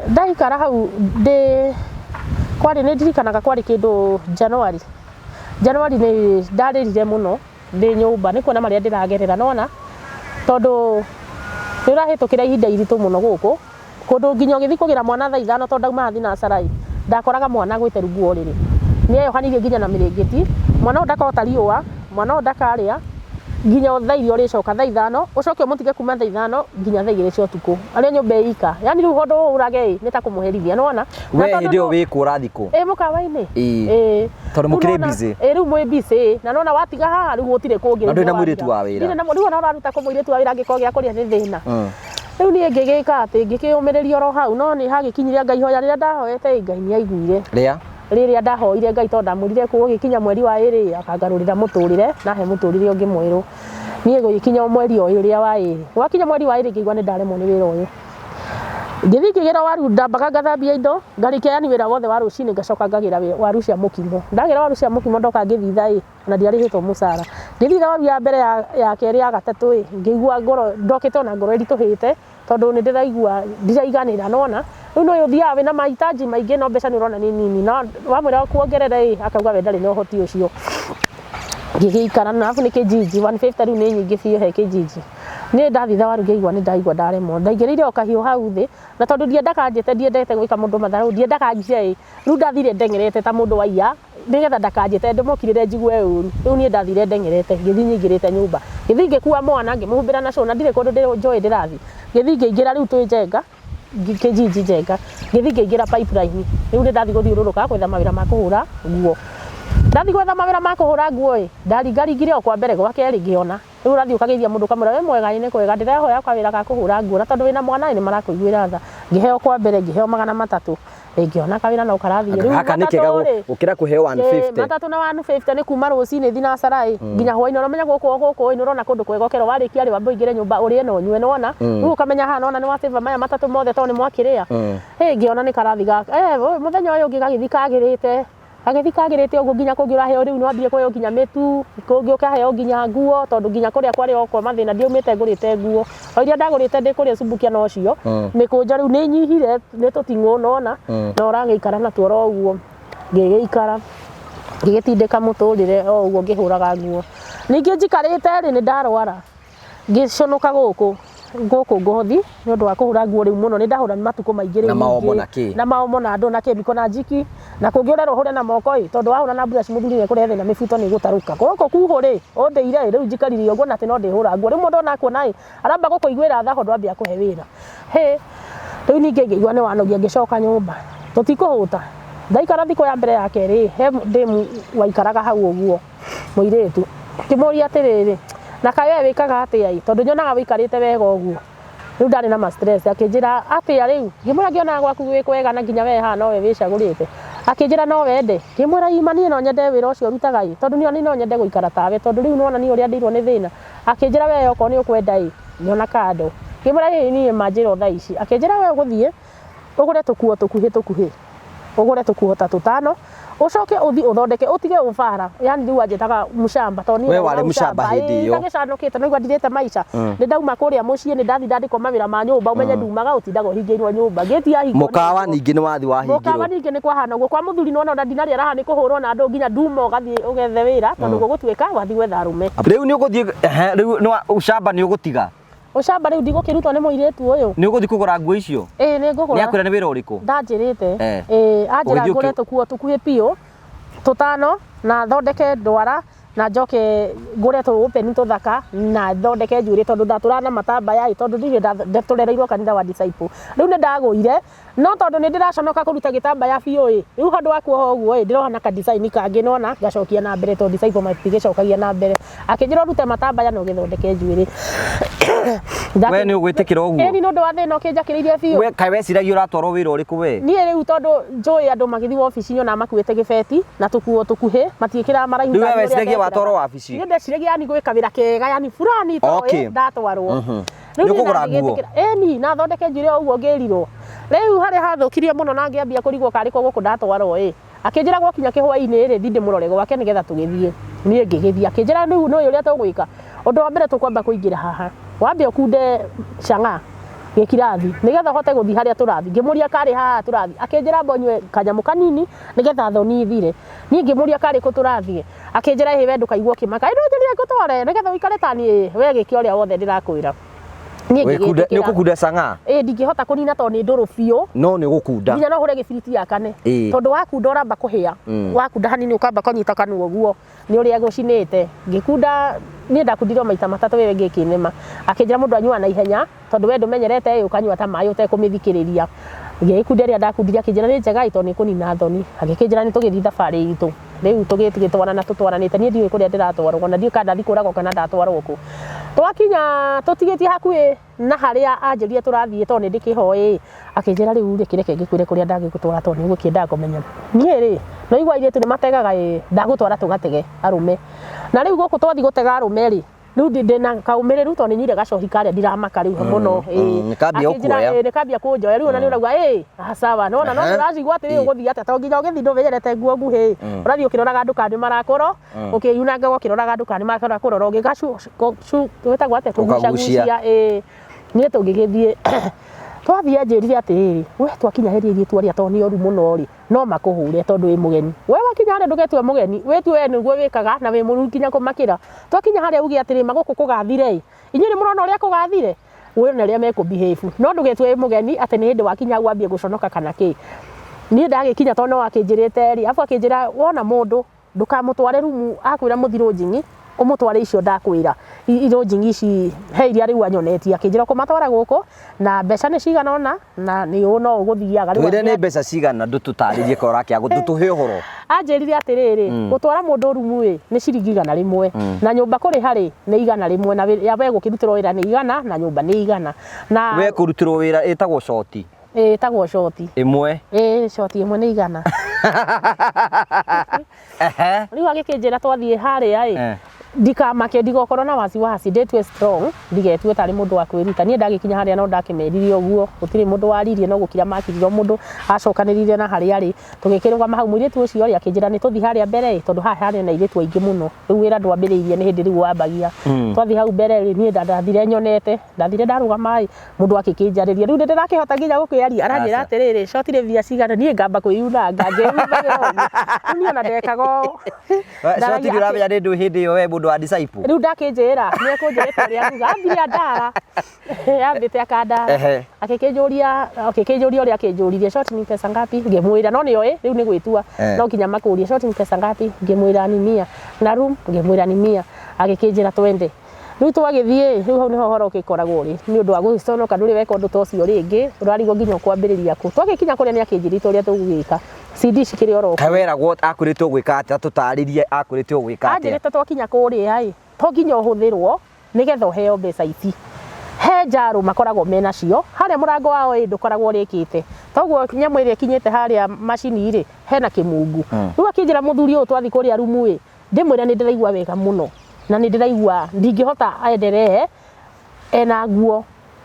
A: ndaikara hau kwari ni ndirikanaga kwari kindu January ni ndaririre muno ndi nyumba ni kuona maria ndiragerera nona tondu ni urahitukira ihinda iritu muno guku kundu nginya ngithi kugira mwana thaa 5 tondu ndauma thinacara ndakoraga mwana gwite rungu oriri ni eyohanirie nginya na mirengeti mwana ndakota riua mwana ndakaria nginya thaa irio ricoka thaa 5 ucoke mutige kuma thaa 5 nginya thaa 2 cia utuku aria nyumba ika yani riu hondo urage ni ta kumuherithia nona
B: we ndio wikura thiko
A: mukawa-ini
B: tondu mukire busy
A: riu mwi busy na nona watiga haha riu gutire kungi
B: na ndina mwiritu wa wira
A: riu ona uraruta ku mwiritu wa wira ngiko gia kuria ni thina riu ni ngigika ati ngikiyumiriria ro hau no ni hagikinyiria Ngai hoya riria ndahoete Ngai ni aiguire
B: ria
A: riria ndahoire Ngai tondu ndamwirire gugikinya mweri wa 2 akangarurira muturire nahe muturire ungi mweru nie gugikinya mweri o uria wa 2 wakinya mweri wa 2 ngigwa ni ndaremwo ni wira uyu ngithi ngigira waru ndambaga ngathambia indo ngarikia yani wira wothe wa rucini ngacoka ngagira waru cia mukimo ndagira waru cia mukimo ndoka ngithitha na ndiarihitwo mucara ngithitha waru ya mbere ya keri ya gatatu ngigua ngoro ndokite na ngoro irituhite tondu ni ndiraigua ndiraigana nona riu no yuthia we na mahitaji maingi no mbeca ni urona ni nini no wamwira kuongerere akauga we ndari no hoti ucio ngigikara na afu ni kijiji 150 riu ni nyingi biu he kijiji ni ndathitha waru ngeigua ni ndaigua ndaremwo ndaigirire okahiu hau thi na tondu ndiendaga njete ndiendete gwika mundu matharu ndiendaga njire riu ndathire ndengerete ta mundu waia nigetha ndakanjete ndimokirire njigue uru riu ni ndathire ndengerete ngithi nyingirite nyumba ngithi ngikuwa mwana ngimuhumbira na cona ndire kundu njoe ndirathi ngithi ngingira riu twi njenga kijiji njenga ngithi ngingira pipeline riu ni ndathi guthiururuka kwetha mawira ma kuhura nguo ndathi gwetha mawira ma kuhura nguo ndaringaringire o kwa mbere gwa keri ngiona riu rathi ukageithia mundu kamura we mwega ni kwega ndirehoya kwa wira ka kuhura nguo na tondu wina mwana ni marakuiguira tha ngiheo kwa mbere ngiheo 300 ngiona kawira na ukarathi riu
B: haka ni kega ukira kuheo 150
A: matatu na 150 ni kuma rucini thinacarai nginya hwaini no menya guku ni urona kundu kwega ukero warikia ri wambo igire nyumba urie no nywe nona riu ukamenya ha nona ni wa favor maya matatu mothe to ni mwakiria ngiona ni karathi ga muthenya uyu ngigagithikagirite agithikagirite uguo nginya kungira heo riu no ambie kuheo nginya mitu kungi ukaheo nginya nguo tondu nginya kuria kwari okwa mathina ndiumite ngurite nguo o iria ndagurite ndikuria subukia no cio ni kunja riu ni nyihire ni tuting'u nona na uragikara na tuoro uguo ngigikara ngigitindika muturire o uguo ngihuraga nguo ningi njikarite ri ni ndarwara ngiconoka guku ngothi ni undu wa kuhura nguo riu muno ni ndahura matuko maingi riu na maomo na ndo na kemiko na njiki na kungiurera uhure na moko tondu wahura na brush muthuri ni kurethe na mibuto ni gutaruka goko kuhuri undeire riu njikarire uguo na tino ndihura nguo riu mundu na kuona aramba gukuiguira tha tondu ambia kuhe wira riu ningi ngigua ni wanogia ngicoka nyumba tutikuhuta ndaikara thiko ya mbere ya keri he ndemu waikaraga hau uguo muiretu kimuria atiriri na kawe wikaga atia tondu nyonaga wikarite wega uguo riu ndari na stress akinjira atia riu ngimura ngiona gwaku wikwega na nginya we ha no we wicagurite akinjira no wende ngimura imani no nyende wira ucio rutaga tondu ni no nyende guikara tawe tondu riu nona ni uria ndirwo ni thina akinjira we oko ni ukwenda nyona kado ngimura ni majiro tha ici akinjira we guthie ugure tukuo tukuhi ugure tukuo ta tutano ucoke uthi uthondeke utige ufara yani riu anjetaga mushamba to ni
B: we wale mushamba hindi yo
A: ndagicanukite no igwathirite maica ni ndauma kuria mucii ni ndathi ndandiko mawira ma nyumba umenye ndumaga utindaga hingirwo nyumba geti ya hingo
B: mukawa ningi ni wathi wa hingirwo
A: mukawa ningi ni kwahana uguo kwa muthuri no na ndinari araha ni kuhurwo na andu nginya nduma ugathi ugethe wira tondu gugutwika wathi gwetha arume
B: riu ni uguthie riu no ushamba ni ugutiga
A: ushamba riu ndigukirutwo ni muiretu uyu
B: ni uguthi kugura nguo icio
A: ni ngugura
B: ni akwira ni wira uriku
A: ndanjirite anjira ngure tukuo tukuhi pio tutano na thondeke ndwara na njoke ngure tu open tuthaka na thondeke njuri tondu ndaturana matambaya tondu ndire ndaturereirwo kanitha wa disciple riu ni ndaguire no tondu ni ndiraconoka kuruta gitambaya biu riu handu wa kuoha uguo ndirohana ka design kangi nona ngacokia na mbere tondu disciple matigicokagia na mbere akinjira rute matambaya no githondeke njuri
B: we ni ugwitikira uguo
A: ni ndu wa thina ukinjakiririe biu
B: we kai weciragia uratwarwo wira uriku we
A: ni riu tondu njui andu magithi ofici nyona makuite gibeti na tukuo tukuhi matiikira maraihu
B: riu we weciragia watwarwo wabici
A: ni ndeciragia yani gwika wira kega yani fulani to ndatwarwo
B: riu kugura nguo
A: ni na thondeke njuri uguo ngirirwo riu hari hathukirie muno na ngiambia kurigwo kariko guku ndatwarwo akinjira gwakinya kihwa-ini ri thinde murore gwake nigetha tugithie nie ngigithia akinjira riu no uria tugwika undu wa mbere tukwamba kuingira haha wambe ukunde canga gikirathi nigetha hote guthi haria turathi ngimuria kari haha turathi akinjira mbonywe kanyamu kanini nigetha thoni ithire nie ngimuria kari ku turathi akinjira hi wendu kaigwo kimaka ino njiri ngutware nigetha uikare tani we giki uria wothe ndirakwira
B: ni ukukunda canga
A: ndingihota kunina to ni nduru biu
B: no ni gukunda
A: nginya no hure gibiriti ya kane tondu wakunda uramba kuhia wakunda hanini ukamba kanyita kanu uguo ni uria gucinite ngikunda ni ndakundirwo maita matatu wewe ngikinema akinjira mundu anyua na ihenya tondu we ndumenyerete ukanyua ta mai utekumithikiriria ngikunda ria ndakundiria akinjira ni njega ito ni kunina thoni agikinjira ni tugithi thabari itu riu tugitwarana tutwaranite ni ndiwe kuria ndiratwarwo na ndiwe kada thikuragwo kana ndatwarwo ku twakinya tutigitie hakuhi na haria anjirie turathie to ni ndikihoi akinjira riu rekireke ngikwire kuria ndagigutwara to ni gukienda kumenya nie ri no igwa ire tu nĩ mategaga ndagũtwara tũgatege arume na rĩu gũkũ twathi gũtega arume rĩ rĩu ndĩna kaumĩrĩru tondũ nĩnyuire gacohi karĩa ndiramaka rĩu mũno nĩkambia kũnjoya rĩu ona nĩ ũrauga sawa nona no ũracigua atĩ ũgũthiĩ atĩa to nginya ũgĩthiĩ ndũmenyerete nguo nguhĩ ũrathiĩ ũkĩroraga andũ kana nĩ marakũro ũkĩyunanga ũkĩroraga andũ kana nĩ marakũrora ũgĩgwĩtagwo atĩa kũgucagucia niĩ tũngĩgĩthiĩ twathiĩ anjĩrire atĩrĩrĩ we twakinya hĩrĩ twaria tondũ nĩ oru mũno rĩ no makũhũre tondũ wĩ mũgeni we wakinya harĩa ndũgetue mũgeni wĩtue we nĩguo wĩkaga na wĩ mũruru nginya kũmakĩra twakinya harĩa uge atĩrĩ magũkũ kũgathire inyuĩ nĩ mũrona ũrĩa kũgathire wĩone arĩa mekũbehave no ndũgetue wĩ mũgeni atĩ nĩ hĩndĩ wakinya wambie gũconoka kana kĩ niĩ ndagĩkinya tondũ no akĩnjĩrĩte rĩ afu akĩnjĩra wona mũndũ ndũkamũtware rumu akwĩra mũthirũ njingi ũmũtware icio ndakwĩra irũnjingi ici he iria rĩu anyonetie akĩnjĩra kũmatwara gũkũ na mbeca nĩ cigana ona na nĩ no ũgũthiaga
B: twĩre nĩ mbeca cigana ndũtũtarĩrie korwo akĩaga tũtũhe ũhoro
A: anjĩrire atĩrĩrĩ gũtwara mũndũ rumu nĩ ciringi 100 na nyũmba kũrĩha rĩ nĩ 100 na we gũkĩrutĩrwo wĩra nĩ 100 na nyũmba nĩ 100 na
B: we kũrutĩrwo wĩra ĩtagwo shoti
A: ĩtagwo shoti
B: ĩmwe
A: shoti ĩmwe nĩ 100 rĩu agĩkĩnjĩra twathiĩ harĩa ndikamake ndigokorwo na wasiwasi ndetwe strong ndigetwe tari mundu wa kwĩruta niĩ ndagĩkinya harĩa no ndakĩmeririe ũguo gũtirĩ mũndũ waririe no gũkira makirio mũndũ acokanĩrĩire na harĩa arĩ tũgĩkĩrũgama hau mũirĩtu ũcio ũrĩa akĩnjĩra nĩ tũthi harĩa mbere tondũ harĩa na irĩtu aingĩ mũno rĩu wĩra ndwambĩrĩirie nĩ hĩndĩ rĩu wambagia twathi hau mbere niĩ ndathire nyonete ndathire ndarũgama mũndũ akĩkĩnjarĩria rĩu ndĩrakĩhota nginya gũkĩaria aranjĩra atĩrĩrĩ cotire mbia cigana niĩ ngamba kwĩyunanga ngĩyunagĩra niĩ ona ndekaga
B: cotire ũramenya nĩ ndũ hĩndĩ ĩyo we mũndũ wa disciple
A: rĩu ndakĩnjĩra nĩ ekũnjĩrĩte ũrĩa nguga ambire ndara ambĩte akandara akĩkĩnjũria ũrĩa akĩnjũririe short ni pesa ngapi ngĩmwĩra no nĩoĩ rĩu nĩ gwĩtua no nginya makũrie short ni pesa ngapi ngĩmwĩra ni 100 na room ngĩmwĩra ni 100 agĩkĩnjĩra twende rĩu twagĩthiĩ rĩu hau nĩho horo ũkĩkoragwo rĩ nĩ ũndũ wa gũconoka ndũrĩ weka ũndũ tocio rĩngĩ ũrarigwo nginya kwambĩrĩria kũ twagĩkinya kũrĩa nĩ akĩnjĩrĩte ũrĩa tũgũgĩka CD cikĩrĩ oro
B: kaweragwo akũrĩtwo gwĩka atĩa tũtarĩrie akũrĩtwo gwĩka atĩa
A: anjĩrĩte twakinya kũrĩa to nginya ũhũthĩrwo nĩgetha ũheo mbeca ici he njarũ makoragwo menacio harĩa mũrango wao ndũkoragwo ũrĩkĩte toguo nyamũ ĩrĩa ĩkinyĩte harĩa macini rĩ hena kĩmungu rĩu akĩnjĩra mũthuri ũyũ twathi kũrĩa rumu ndĩmwĩra nĩ ndĩraigua wega mũno na nĩ ndĩraigua ndingĩhota endelee ena nguo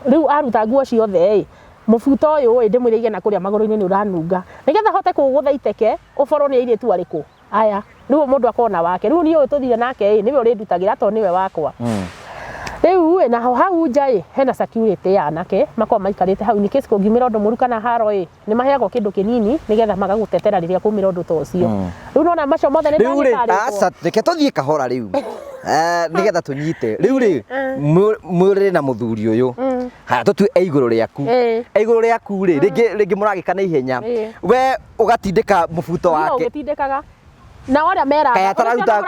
A: rĩu aruta nguo ciothe mũbuto ũyũ ndĩmwĩra ige na kũrĩa magũrũ-inĩ nĩ ũranunga nĩgetha hote kũgũtha iteke ũborwo nĩ airĩtu arĩkũ aya rĩu mũndũ akona wake rĩu niĩ ũyũ tũthire nake nĩwe ũrĩndutagĩra tondũ nĩwe wakwa rĩu na hau nja hena security ya anake makorwo maikarĩte hau nĩ case kũngiumĩra ũndũ mũru kana haro nĩ maheagwo kĩndũ kĩnini nĩgetha magagũtetera rĩrĩa kumĩra ũndũ ta ũcio rĩu nona macio mothe nĩ
B: ndagĩtarĩtwo aca reke tũthiĩ kahora rĩu nĩgetha tũnyite rĩu rĩ mwĩrĩ na mũthuri ũyũ haya tũtue igũrũ rĩaku rĩ rĩngĩ mũragĩka na ihenya we ũgatindĩka mũbuto wake
A: ũgĩtindĩkaga na wala mera
B: kaya tararuta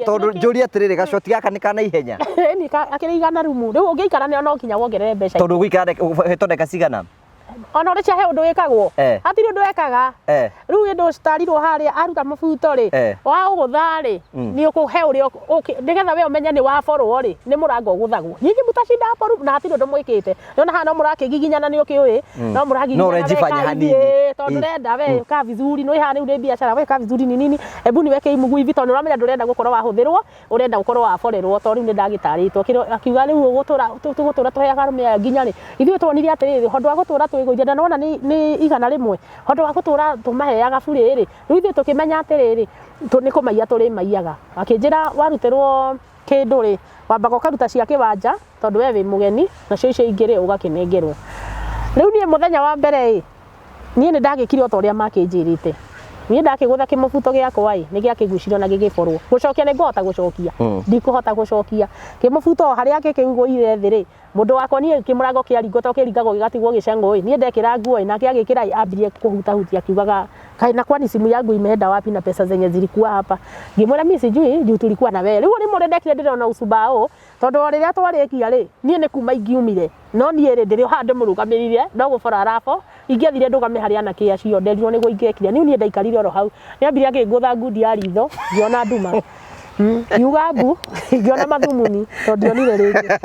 B: tondu njuri atiriri gacoti gaka ni kana ihenya
A: ni akirigana rumu riu ungiikara ne no kinya wongerere mbeca
B: tondu gwikara hetondeka cigana
A: ona uri cia he undu wikagwo hatiri undu wekaga riu indu citarirwo haria aruta mabuto ri wa ugutha ri ni ukuhe uri nigetha we umenye ni wa borwo ri ni murango uguthagwo nyinyi mutacinda boru na hatiri undu mwikite nona hano murakigiginyana ni ukiui no muragiginyana
B: no rejifanya hanini
A: tondu renda we ka vizuri no ihana uri biashara we ka vizuri ni nini ebu ni weke imugu hivi tondu uramenya ndurenda gukorwo wahuthirwo urenda gukorwo waborerwo tondu ni ndagitaritwo akiuga riu gutura tuheaga rume nginya ri ithuĩ twonire atiriri hondu wa gutura twigũithia nona ni igana rimwe hondu wa gutura tumaheaga bure ri riu ithuĩ tukimenya atiriri ni kumaiya turi maiyaga akinjira warutirwo kindu ri wambaga ukaruta cia kiwanja tondu we wi mugeni na cio icio ingĩ ugakinengerwo riu ni muthenya wa mbere niĩ nĩ ndagĩkire o ta ũrĩa makĩnjĩrĩte niĩ ndakĩgũtha kĩmũbuto gĩakwa nĩ gĩakĩgucirio na gĩgĩborwo gũcokia nĩ ngũhota gũcokia ndikũhota gũcokia kĩmũbuto harĩa gĩkĩgũire thĩ rĩ mũndũ wakwa niĩ kĩmũrango kĩaringwo to kĩringagwo gĩgatigwo gĩcengwo niĩ ndekĩra nguo nake agĩkĩra ambirie kũhutahutia akiugaga kaina kwani simu yangu imeenda wapi na pesa zenye zilikuwa hapa ngimwĩra mimi sijui juu tulikuwa na wewe rĩu nĩ mũndũ ndekire ndĩrona ucubao tondu rĩrĩa twarĩkia rĩ niĩ nĩ kuma ingiumire no niĩ rĩ ndĩrĩ handũ mũrũgamĩrire no gũbora arabo ingĩathire ndũgame harĩa anake acio nderirwo nĩguo ingĩekire niĩ ndaikarire oro hau nĩ ambire akĩngũtha ngundi ya ritho ngiona nduma yuga mbu ngiona mathumuni tondu ndionire rĩngĩ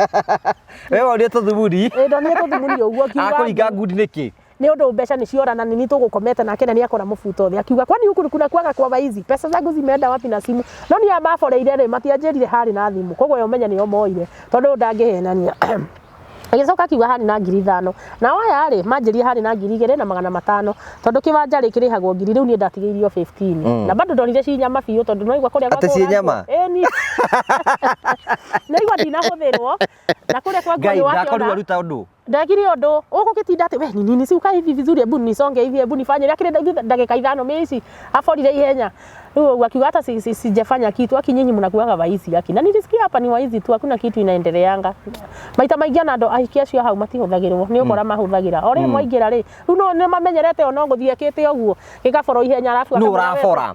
B: wewe wonire tũthumuni
A: ndonire tũthumuni ũguo kiuga
B: akũringa ngundi nĩkĩ
A: ni undu mbeca ni ciora na nini tugukomete nake na ni akora mubuto thi akiuga kwani huku kuna kwaga kwa hizi pesa zangu zimeenda wapi na simu no ni amaboreire ri matianjerire hari na thimu koguo yo menya ni yo moire tondu ndangihenania agicoka akiuga hari na 5,000 na oya ri manjirie hari na 2,500 tondu kiwanja ri kirihagwo 1,000 riu ni ndatigeirio 15 na bado ndonire ci nyama biu tondu no igwa kuria
B: ate ci nyama
A: ni na igwa ndinahuthirwo na kuria kwa
B: ngai ndakorwa ruta undu
A: ndagire undu ugugitinda ati we nini siuka hivi vizuri hebu nisonge hivi hebu nifanye lakini dakika 5 mimi aforire ihenya Ruo akiuga hata sijafanya kitu akinyinyi mnakuaga waizi yake. Na nilisikia hapa ni waizi tu hakuna kitu inaendeleanga. Maita maingĩ na andũ aikia cio hau matihũthagĩrwo nĩ ũkora mahũthagĩra. Ore mwaingĩra rĩ rĩu no nĩ mamenyerete ona ngũthiĩ kĩte ũguo gĩgaboro ihenya arabu
B: no urabora.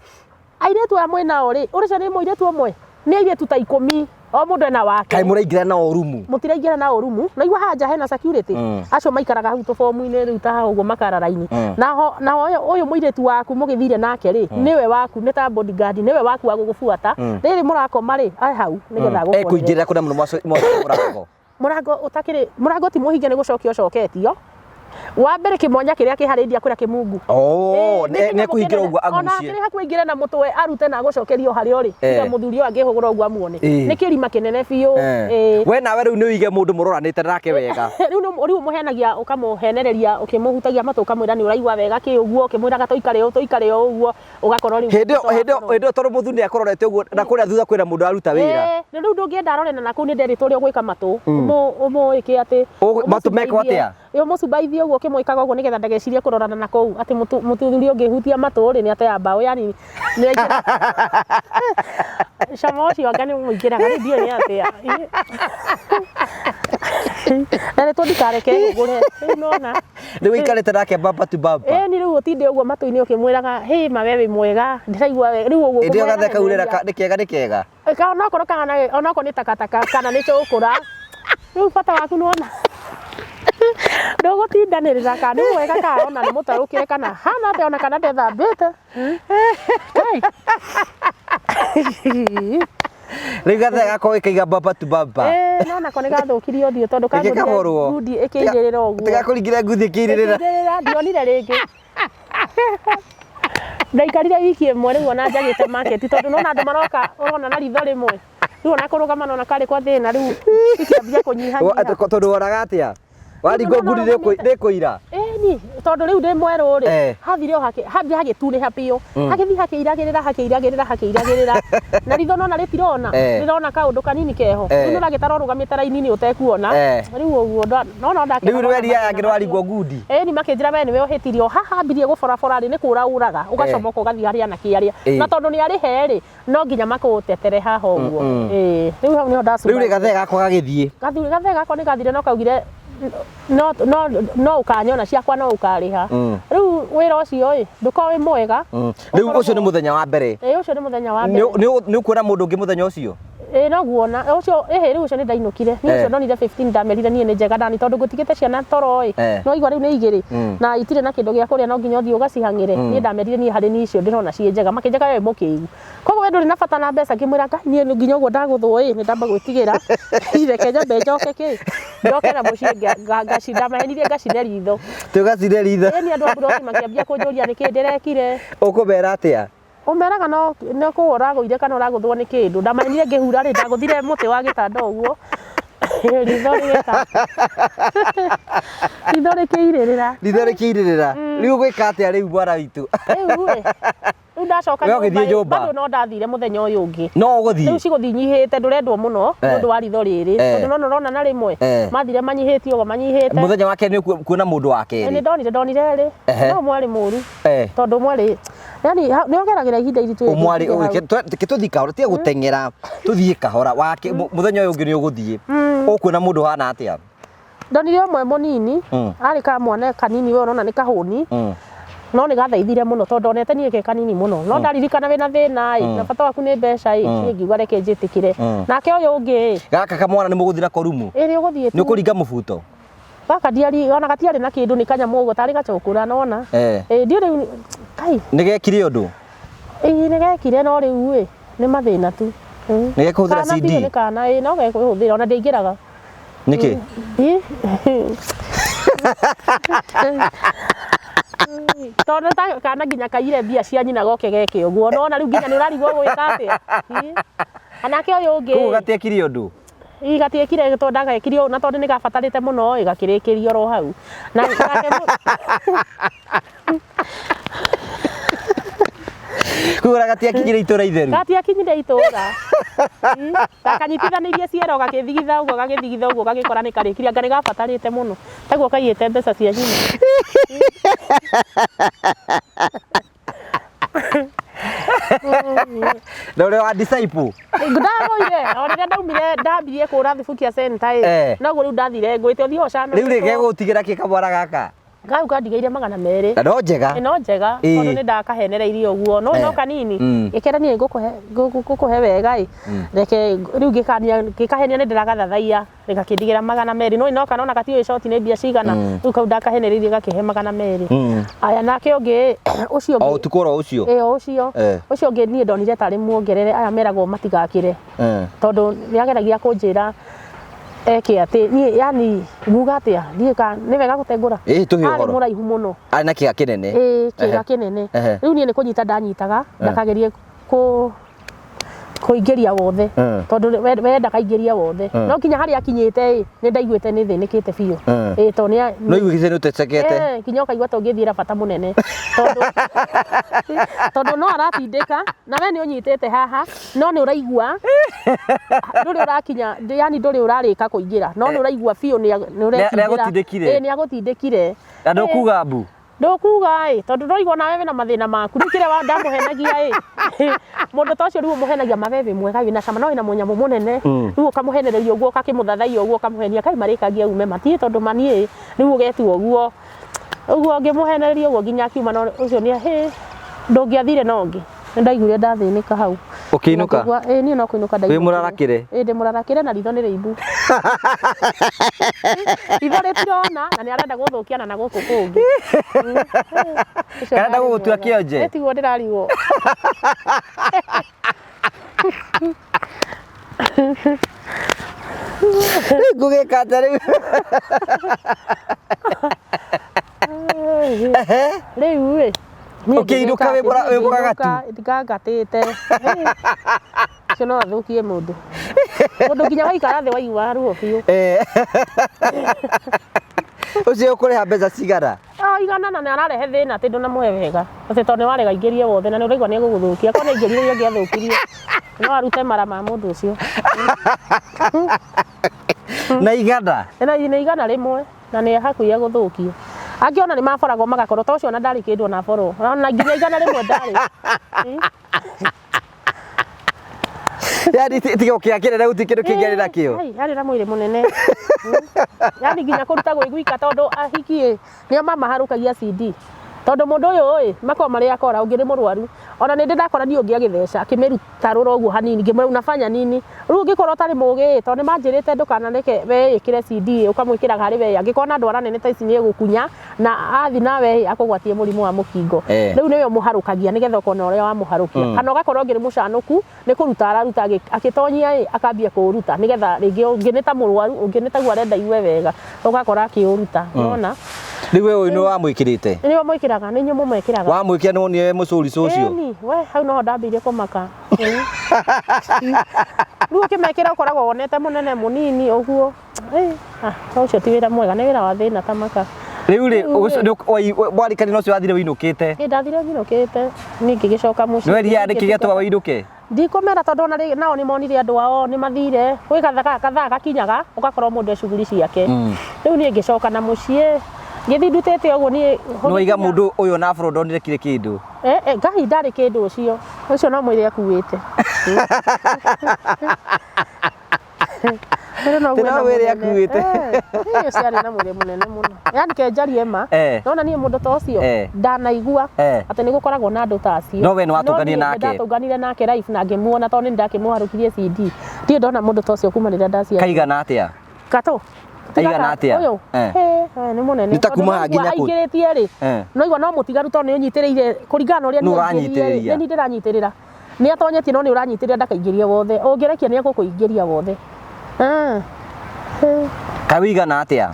A: Airĩtu amwe nao rĩ ũrĩcia nĩ mũirĩtu ũmwe nĩ airĩtu ta 10 o mũndũ ena wake.
B: Kai mũraingĩra na orumu.
A: Mũtiraingĩra na orumu. Na igua haja hena security. Acio maikaraga hau tobomu-inĩ rĩu ta ũguo makara raini. Na ũyũ mũirĩtu waku mũgĩthire nake rĩ nĩwe waku nĩ ta bodyguard nĩwe waku wa gũgũbuata. Rĩrĩ mũrakoma rĩ ai hau nĩgetha gũkora.
B: Ekũingĩra kuna mũrango.
A: Mũrango ti mũhinge nĩ gũcokio coketio. Wa mbere kĩmonya kĩrĩa kĩharĩria kũrĩa kĩmungu.
B: Nĩ kũingĩra ũguo agucie.
A: Ona kĩrĩ hakuingĩra na mũtwe arute na gũcokerio harĩa ũrĩ. Tiga mũthuri ũyũ angĩhũgũra ũguo amuone. Nĩ kĩrima kĩnene biũ.
B: We nawe rĩu nĩ ũige mũndũ mũroranĩte nake wega.
A: Rĩu mũhenagia ũkamũhenereria ũkĩmũhutagia matũ ũkamwĩra nĩ ũraigua wega kĩ ũguo ũkĩmwĩraga tũikare ũguo ũgakorwo rĩu.
B: Hĩndĩ tondũ mũthuri nĩ akororete ũguo na kũrĩa thutha kwĩna mũndũ aruta wĩra.
A: Rĩu ndũngĩenda arorena na kũu nĩ nderitwo ũrĩa ũgwĩka matũ. Ũmũĩke atĩ.
B: Matũ mekwo atĩa?
A: Mũcumbaithie ũguo ũkĩmũikaga ũguo nĩgetha ndagecirie kũrorana na kũu atĩ mũthuri ũngĩhutia matũ rĩ nĩ ateya mbaũ yani nĩ cama ũcio anga nĩ mũingĩraga nĩ ndiũĩ nĩ atĩa na nĩ tũndikareke ũgũre nona
B: rĩu ũikarĩte nake bamba tu bamba
A: nĩ rĩu ũtinde ũguo matũ-inĩ ũkĩmwĩraga hĩ ma we wĩ mwega ndĩraigua rĩu ũguo
B: ĩndĩ ũgatheka urĩra nĩ kĩega
A: onakorwo nĩ takataka kana nĩ tũkũra rĩu bata waku nĩwona ndũgũtindanĩrĩra kana nĩ mwega kana ona nĩ mũtarũkĩre kana hana atĩa ona kana ndethambĩte
B: rĩu gathe gakorwo ĩkaiga bamba tu bamba
A: no nako nĩ gathũkirie ũthiũ tondũ kagũrire ngundi ĩkĩirĩrĩra ũguo
B: tigakũringire ngundi ĩkĩirĩrĩra
A: ndionire rĩngĩ ndaikarire wiki ĩmwe rĩu ona njagĩte market tondũ nona andũ maroka ũrona na ritho rĩmwe rĩu ona kũrũgama nona karĩ kwa thĩna rĩu ikĩambia kũnyihanyiha
B: tondũ woraga atĩa waringo ngundi ndĩkũira
A: ni tondũ rĩu ndĩ mwerũ rĩ hathire hambia hagĩtunĩha biũ hagĩthiĩ hakĩiragĩrĩra na ritho nona rĩtirona rĩrona kaũndũ kanini keho rĩu nona gĩtarorũgamĩte raini-inĩ ũtekuona rĩu ũguo nona
B: rĩu nĩ weria yangĩ waringwo ngundi
A: ni makĩnjĩra we nĩwe ũhĩtirie hahambirie gũborabora rĩ nĩ kũra ũraga ũgacomoka ũgathiĩ harĩa nakĩarĩa na tondũ nĩ arĩhe rĩ no nginya makũtetere haha ũguo rĩu hau nĩho ndacuma
B: rĩu rĩ gathe gakwa gagĩthiĩ
A: gathe gakwa nĩ gathire no kaugire no ukanyona ciakwa no ukarĩha rĩu wĩra ũcio ĩ ndũkorwo wĩ mwega
B: rĩu ũcio nĩ mũthenya wa mbere
A: ũcio nĩ mũthenya wa mbere
B: nĩ ũkuona mũndũ ũngĩ mũthenya ũcio
A: no guona ũcio rĩu ũcio nĩ ndainũkire niĩ ũcio ndonire 15 ndamerire niĩ nĩ njega ndani tondũ ngũtigĩte ciana toro no igwa rĩu nĩ igĩrĩ na itirĩ na kĩndũ gĩa kũrĩa no nginya ũthiĩ ũgacihang'ĩre niĩ ndamerire niĩ harĩ niĩ icio ndĩrona ciĩ njega makĩnjĩka we mũkĩigu koguo we ndũrĩ na bata na mbeca ngĩmwĩra niĩ nginya ũguo ndagũthwo nĩ ndamba gwĩtigĩra ireke nyambe njoke njokera mũciĩ ngacindamahenirie ngacine ritho
B: tũgacine ritho
A: nĩ andũ a mburoti makĩambia kũnjũria nĩkĩ ndĩrekire
B: ũkũmera atĩa
A: ũmeraga no kũu ũragũire kana ũragũthwo nĩ kĩndũ ndamenyire ngĩhura rĩ ndagũthire mũtĩ wa gĩtanda ũguo ritho rĩkĩirĩrĩra
B: rĩu ũgwĩka atĩa rĩu mwana witũ
A: rĩu ndacoka bado no ndathire mũthenya ũyũ ũngĩ
B: no ũgũthiĩ
A: rĩu cigũthiĩ nyihĩte ndũrendwo mũno nĩ ũndũ wa ritho rĩrĩ tondũ no ũrona na rĩmwe mathire manyihĩtie ũguo manyihĩte
B: mũthenya wa kerĩ nĩ kuona mũndũ wa kerĩ
A: nĩ ndonire rĩ no mwarĩ mũru tondũ mwarĩ yani nĩ ongeragĩra ihinda iritũ
B: tũthiĩ kahora tiga gũteng'era tũthiĩ kahora mũthenya ũyũ ũngĩ nĩ ũgũthiĩ ũkuona mũndũ hana atĩa
A: ndonire ũmwe mũnini arĩ kamwana kanini we ũrona nĩ kahũni no nĩ gathaithire mũno tondũ onete niĩ ke kanini mũno no ndaririkana wĩna thĩna na bata waku nĩ mbeca niĩ ngiuga reke njĩtĩkĩre nake ũyũ ũngĩ
B: gaka kamwana nĩ mũgũthiĩ nako rumu
A: nĩ ũgũthiĩ
B: nĩ ũkũringa mũbuto
A: gaka ona gatiarĩ na kĩndũ nĩ kanyamũ ũguo tarĩ gacokũra nona ndiũ rĩu kai
B: nĩ gekire ũndũ
A: nĩ gekire no rĩu nĩ mathĩna tu
B: nĩ gekũhũthĩra CD
A: nĩ kana no gekũhũthĩra ona ndĩingĩraga
B: nĩkĩ
A: Tondũ ta kana nginya kaire mbia cia nyina goke geke ũguo nona rĩu nginya nĩ ũrarigwo gwĩka atĩa anake ũyũ ũngĩ
B: Koguo gatiekire ũndũ
A: gatiekire tondũ ndagekire ũũ na tondũ nĩ gabatarĩte mũno gakĩrĩkĩrio ro hau na
B: Kugura gatiakinyire itũra itheru
A: gatiakinyire itũra gakanyitithanĩirie ciero gakĩthigitha ũguo gagĩkora nĩ karĩkire anga nĩ gabatarĩte mũno taguo kaiyĩte mbeca cia nyina
B: na ũrĩa wa disciple
A: ndamoire o rĩrĩa ndaumire ndambirie kũra thubu kia center noguo rĩu ndathire ngwĩte ũthiĩ ũcana
B: rĩu rĩ gegũtigĩra kĩ kamwara gaka
A: gau kandigaire 200
B: na no njega
A: no njega tondũ nĩ ndakahenereirie ũguo no kanini ĩkĩrania ngũkũhe wega reke rĩu gĩkahenia nĩ ndĩragathathaia gakĩndigĩra 200 no inoka nona gatiũĩ short nĩ mbia cigana rĩu kau ndakahenereirie gakĩhe 200 aya nake ũngĩ ũcio
B: o ũtukũ ro ũcio
A: ũcio ũngĩ niĩ ndonire tarĩ muongerere aya meragwo matigakĩre tondũ nĩageragia kũnjĩra eke atĩ niĩ yani nguga atĩa nĩ wega gũtengũra arĩ mũraihu mũno
B: arĩ na kĩga kĩnene
A: kĩga kĩnene rĩu niĩ nĩ kũnyita ndanyitaga ndakagerie kũingĩria wothe tondũ we ndakaingĩria wothe no nginya harĩa akinyĩte nĩ ndaiguĩte nĩ thĩnĩkĩte biũ tondũ
B: no iguĩte nĩ ũtecekete
A: nginya ũkaigua ta ũngĩthiĩra bata mũnene tondũ no aratindĩka na we nĩ ũnyitĩte haha no nĩ ũraigua ndũrĩ ũrakinya yani ndũrĩ ũrarĩka kũingĩra no nĩ ũraigua biũ nĩ agũtindĩkire
B: na ndũkuga mbu
A: ndukuga tondu ndoigwo nawe wina mathina maku riu kire wa ndamuhenagia mundu ta ucio riu muhenagia mabebe mwega wina cama no wina munyamu munene riu ukamuhenereria uguo ukakimuthathaia uguo ukamuhenia kai marikagia ume matie tondu manie riu ugetu uguo ngimuhenereria uguo nginya akiuma no ucio ni ndungiathire nongi ndaiguire ndathinika hau
B: ukiinuka
A: ni no kuinuka
B: ndaiguire wi murarakire
A: ndi murarakire na ritho ni riimbu ritho ritirona na ni arenda guthukiana na guku kungi
B: kana ndagutua kionje
A: etiguo ndirarigwo
B: ngugika atari
A: riu
B: ukiinuka wi muragatu
A: ndikangatite cio no athukie mundu nginya waikara thĩ waigua ruo biũ
B: ucio ũkũrĩha mbeca cigana
A: igana na nĩ ararehe thĩna atĩ ndũnamũhe wega atĩ tondũ nĩ warega aingĩrie wothe na nĩ ũraigua nĩ egũgũthũkia korwo aingĩrire iria angĩathũkirie no arute mara ma mũndũ ũcio
B: na igana
A: nĩ igana rĩmwe na nĩ hakuhĩ gũthũkia angĩ ona nĩ maboragwo magakorwo ta ũcio ona ndarĩ kĩndũ na borwo na nginya igana rĩmwe ndarĩ
B: yani tiga kĩa kĩnene gũtirĩ kĩndũ kĩngĩ arĩ nakĩo
A: arĩ na mwĩrĩ mũnene yani nginya kũruta gwĩguika tondũ ahiki nĩo mamaharũkagia CD tondu mundu uyu makao maria akora ungi ni murwaru ona nindi ndakora ni ungi agitheca akimirutarura uguo hanini ngimwe unafanya nini riu ungikorwo tari mugi tondu manjirite ndukanareke we ikire CD ukamwikira hari we angikona andu aranene ta ici ni egukunya na athi nawe akugwatie murimu wa mukingo riu niwe muharukagia nigetha ukona uria wa muharukia kana ugakorwo ngiri mucanuku ni kuruta araruta agitonyia akambia kuruta nigetha ringi unginita murwaru unginita gwa renda iwe wega ugakora akiuruta unaona
B: riwe uyu ni wa mwikirite
A: ni wa mwikiraga ni nyumu mwikiraga
B: wa mwikia no ni mucuri ucio
A: ni we hau no ndambirie kumaka riu ukimekira ukoragwo wonete munene munini uguo ucio ti wira mwega ni wira wa thina tamaka
B: riu ri mwarikani no cio wathire winukite
A: ni ndathire winukite ni ngigicoka muci
B: no ria rikigetwa winuke
A: ndikomera tondu nao ni monire andu ao ni mathire kwi kathaa gakinyaga ugakorwo mundu ecuguri ciake riu ni ngicoka na mucie ngithi ndutete uguo ni
B: no iga mundu uyu na afro ndonire kire kindu
A: ngai ndari kindu ucio no mwire akuite
B: tena were akuite
A: iyo ciari na mwire munene muno yani kenjarie ma nona nie mundu ta ucio ndanaigua ati ni gukoragwo na andu ta acio
B: no we ni watunganie nake
A: ndatunganire nake life na ngimuona tondu ndakimuharukirie CD ndio ndona mundu ta ucio kuma rira ndacia
B: kaigana atia
A: kato
B: aigana atia
A: ni munene
B: nitakuma nginya ku
A: aingiritie ri no igwa no mutigaru tondu ni unyitiriire kuringana uria ni ndiranyitirira ni atonyetie no ni uranyitirira ndakaingĩrie wothe ungirekia ni agũkũingĩria wothe
B: kawigana atia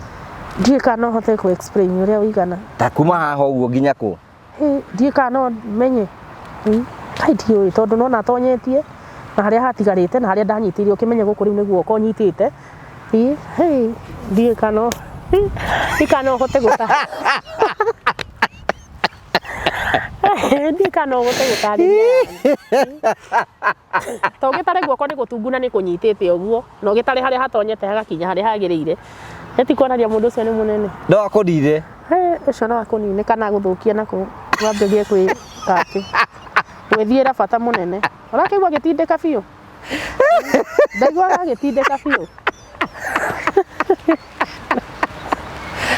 A: ndiĩ kana no hote ku explain uria wigana
B: ta kuma haha uguo nginya ku
A: ndiĩ kana no menye kaitiũĩ tondũ nona tonyetie na harĩa hatigarĩte na harĩa ndanyitĩire ũkĩmenye gũkũ rĩu nĩguo ũko nyitĩte ndiĩ kana ũhote gũta ndiĩ kana ũhote gũtarĩria to ũgĩtare guoko nĩ gũtunguna nĩ kũnyitĩte ũguo na ũgĩtare harĩa hatonyete hagakinya harĩa hagĩrĩire ĩtikuonaria mũndũ ũcio nĩ mũnene
B: no akũnine
A: ũcio no akũnine kana gũthũkia nako wambĩrie kwĩkatĩ gwĩthiĩra bata mũnene ũrakĩigua gĩtindĩka biũ ndaiguaga gĩtindĩka biũ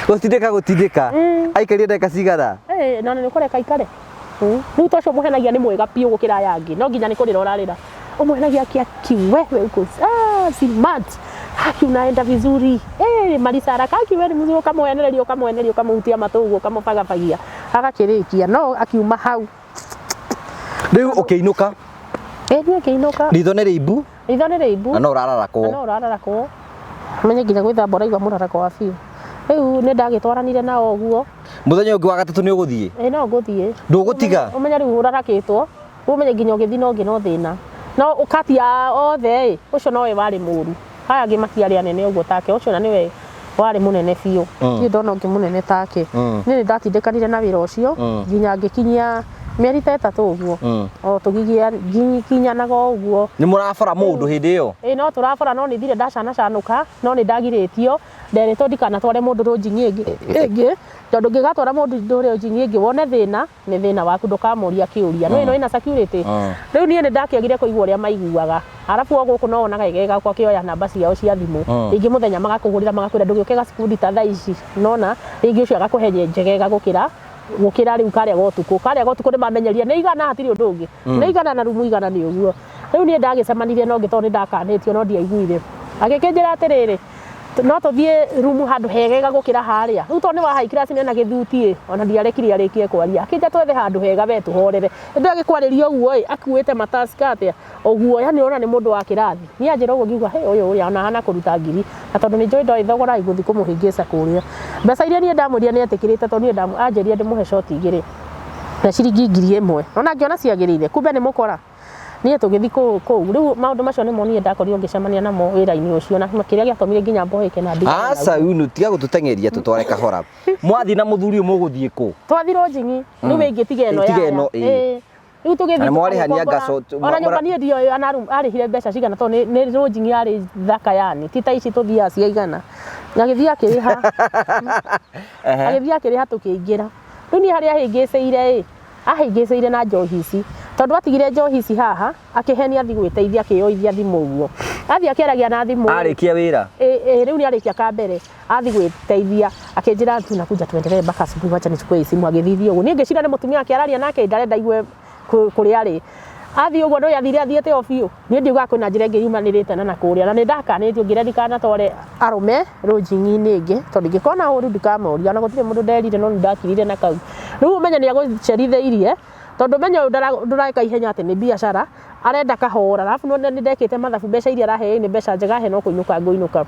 B: gũtindĩka aikarie ndagĩka cigana
A: na nĩ kũreka ikare rĩu ta ũcio mũhenagia nĩ mwega biũ gũkĩra aya angĩ no nginya nĩ kũrĩra ũrarĩra ũmũhenagia kiwewe uko smart haki unaenda vizuri Marisara kaki wewe mzuri ukamwenereria ukamuhutia matũguo ukamũbagabagia agakĩrĩkia no akiuma hau
B: rĩu ũkĩinũka
A: niĩ ngĩinũka
B: ritho nĩ rĩimbu na no ũrararakwo menye nginya gwĩthamba ũraigua mũrarako wa biũ rĩu nĩ ndagĩtwaranire nao ũguo mũthenya ũngĩ wa gatatũ nĩ ũgũthiĩ
A: no ngũthiĩ
B: ndũgũtiga
A: ũmenye rĩu ũrarakĩtwo ũmenye nginya ũgĩthiĩ no ũngĩ no thĩna no ũkatia othe ũcio nowe warĩ mũru aya angĩ matiarĩ anene ũguo take ũcio na nĩwe warĩ mũnene biũ niĩ ndona ũngĩ mũnene take niĩ nĩ ndatindĩkanire na wĩra ũcio nginya ngĩkinyia mĩeri ta 3 ũguo o tũgikinyanaga ũguo
B: nĩ mũrabara mũndũ hĩndĩ ĩyo
A: no tũrabara no nĩ thire ndacanacanũka no nĩ ndagirĩtio nderetwo ndikanatware mũndũ rũnjingi ĩngĩ tondũ ngĩgatwara mũndũ rũnjingi ĩngĩ wone thĩna nĩ thĩna waku ndũkamũria kĩũria no ĩno ĩna security rĩu niĩ nĩ ndakĩagire kũigua ũrĩa maiguaga arabu o gũkũ no wonaga gegega kwa kĩoya namba ciao cia thimũ rĩngĩ mũthenya magakũhũrĩra magakwĩra ndũgĩũke gacukundi ta thaa ici nona rĩngĩ ũcio agakũhe njegega gũkĩra rĩu karĩa gotukũ nĩ mamenyeria nĩ igana hatirĩ ũndũ ũngĩ nĩ igana na rumu igana nĩ ũguo rĩu niĩ ndagĩcemanirie no ngĩtondũ nĩ ndakanĩtio no ndiaiguire agĩkĩnjĩra atĩrĩrĩ no tũthiĩ rumu handũ hegega gũkĩra harĩa rĩu tondũ nĩ wahaikira cine na gĩthuti ona ndiarekire arĩkie kwaria akĩnja twethe handũ hega we tũhorere ndagĩkwarĩria ũguo akuĩte mataska atĩa ũguo yani ona nĩ mũndũ wa kĩrathi niĩ anjĩra ũguo ngiuga ũyũ ũrĩa ona hana kũruta ngiri na tondũ nĩ njũĩ ndoĩ thogora igũthi kũmũhĩngĩca kũrĩa mbeca iria niĩ ndamwĩrire nĩ etĩkĩrĩte tondũ niĩ anjĩrire ndĩmũhe shoti igĩrĩ na ciringi 1000 ona ngĩona ciagĩrĩire kumbe nĩ mũkora niĩ tũgĩthi kũu rĩu maũndũ macio nĩmo niĩ ndakorirwo ngĩcemania namo wĩra-inĩ ũcio na kĩrĩa gĩatũmire nginya mbohĩke na ndiga
B: aca unu tiga gũtũteng'eria tũtware kahora mwathi na mũthuri mũgũthiĩ kũ
A: twathi Rũnjing'i rĩu ĩngĩtiga ĩno rĩu tũgĩthi
B: mwarĩhania ngaco
A: ona nyũmba niĩ ndiũĩ arĩhire mbeca cigana tondũ nĩ Rũnjing'i yarĩ thaka yani ti ta ici tũthiaga ciaigana agĩthiĩ akĩrĩha tũkĩingĩra rĩu niĩ harĩa ahĩngĩcĩire na njohi ici tondũ atigire njohi ici haha akĩhenia athi gwĩteithia akĩyoithia thimũ ũguo athi akĩaragia na thimũ
B: arĩkia wĩra
A: rĩu nĩ arĩkia kambere athi gwĩteithia akĩnjĩra tunakuja tuendelee mpaka asubuhi wacha nichukue simu agĩthithia ũguo niĩ ngĩcira nĩ mũtumia akĩararia nake ndarenda igue kũrĩa arĩ athi ũguo no yathire athiĩte o biũ niĩ ndiugaga kwĩna njĩra ĩngĩ yumanĩrĩte na kũrĩa na nĩ ndakanĩtio ngĩrĩa ndikanatware arũme Rũnjing'i-inĩ ĩngĩ tondũ ingĩkona ũru ndikamoria ona gũtirĩ mũndũ nderire no nĩ ndakirire na kau rĩu ũmenye nĩ agũcerithĩirie tondũ menye ndũreka ihenya atĩ nĩ biacara arenda kahora arabu no nĩ ndekĩte mathabu mbeca iria araheo nĩ mbeca njega he no kũinũka ngũinũka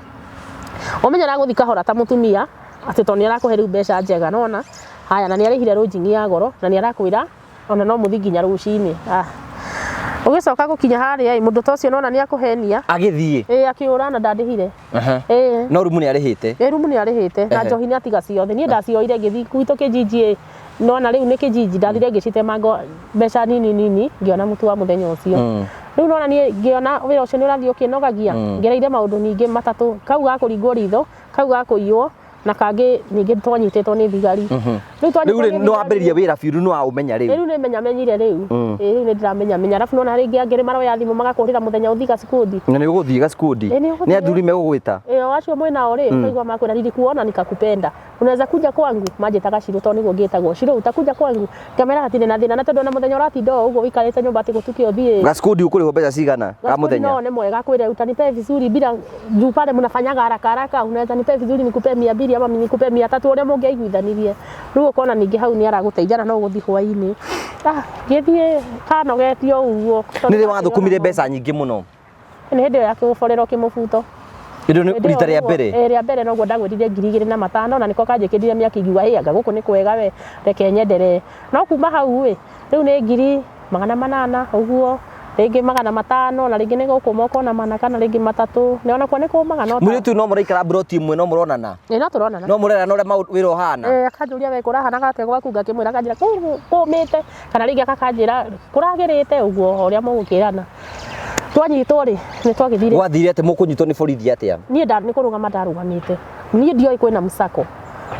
A: ũmenye aragũthi kahora ta mũtumia atĩ tondũ nĩ arakũhe rĩu mbeca njega nona haya na nĩ arĩhire Rũnjing'i ya goro na nĩ arakwĩra ona no mũthi nginya rũcinĩ ũgĩcoka gũkinya harĩa mũndũ ta ũcio nona nĩ akũhenia
B: agĩthiĩ
A: akĩũra na ndandĩhire
B: no rumu nĩ arĩhĩte
A: rumu nĩ arĩhĩte na njohi nĩ atiga ciothe niĩ ndacioire ngĩthi gwitũ Kĩnjinji nona rĩu nĩ Kĩnjinji ndathire ngĩcitemanga mbeca nini ngĩona mũtu wa mũthenya ũcio rĩu nona niĩ ngĩona wĩra ũcio nĩ ũrathiĩ ũkĩnogagia ngereire maũndũ ningĩ matatũ kau ga kũringwo ritho kau ga kũiywo na kangĩ ningĩ twanyitĩtwo nĩ thigari
B: rĩu nĩ wambĩrĩria wĩra biũ nĩ waũmenya rĩu
A: nĩ menyire rĩu rĩu nĩ ndĩramenya arabu nona rĩngĩ angĩrĩ maroya thimũ magakũhũrĩra mũthenya ũthiĩ gacukundi
B: na nĩ ũgũthiĩ gacukundi nĩ athuri megũgwĩta
A: wacio mwĩnao kaigua makwĩra nilikuona nikakupenda unaweza kuja kwangu manjĩtaga Shirũ tondũ nĩguo ngĩtagwo Shirũ utakuja kwangu ngamera hatirĩ na thĩna na tondũ na mũthenya ũratinda ũguo wĩikarĩte nyũmba atĩ gũtuke ũthiĩ
B: gacukundi ũkũrĩhwo mbeca cigana ka mũthenya
A: no nĩ mwega kwĩra utanipe vizuri bila juu pale mnafanyaga haraka unaweza nipe vizuri nikupe 200 ama nikupe 300 ũrĩa mũngĩaiguithanirie rĩu ũkona ningĩ hau nĩ aragũteithia na no gũthiĩ hwaĩ-inĩ gĩthiĩ kanogetio ũguo
B: nĩ rĩ wathũkũmire mbeca nyingĩ mũno
A: nĩ hĩndĩ ĩyo ya kũborera kĩmũbuto
B: Ndio ni rita rĩa mbere.
A: Rĩa mbere noguo ndagwĩrire 2005 na niko kanjĩkĩrire mĩaki ngiuga anga gũkũ nĩ kwega we reke nyendere. No kuma hau rĩu nĩ 800 ũguo rĩngĩ 500 na rĩngĩ nĩ gũkũ moko na mana kana rĩngĩ 3 nĩ ona kwa nĩ kũmaga no.
B: Mũirĩtu no mũraikara broti imwe no mũronana.
A: No tũronana.
B: No mũrerana ũrĩa wĩra ũhana.
A: Akanjũria we kũrahana gake gwaku ngakĩmwĩra kanjĩra kũmĩte kana rĩngĩ akakanjĩra kũragĩrĩte ũguo ũrĩa mũgũkĩrana. Twanyitwo rĩ nĩ twagĩthire.
B: Gwathire atĩ mũkũnyitwo nĩ borithi atĩa?
A: Niĩ nĩ kũrũgama ndarũgamĩte. Niĩ ndioĩ kwĩna mũcako.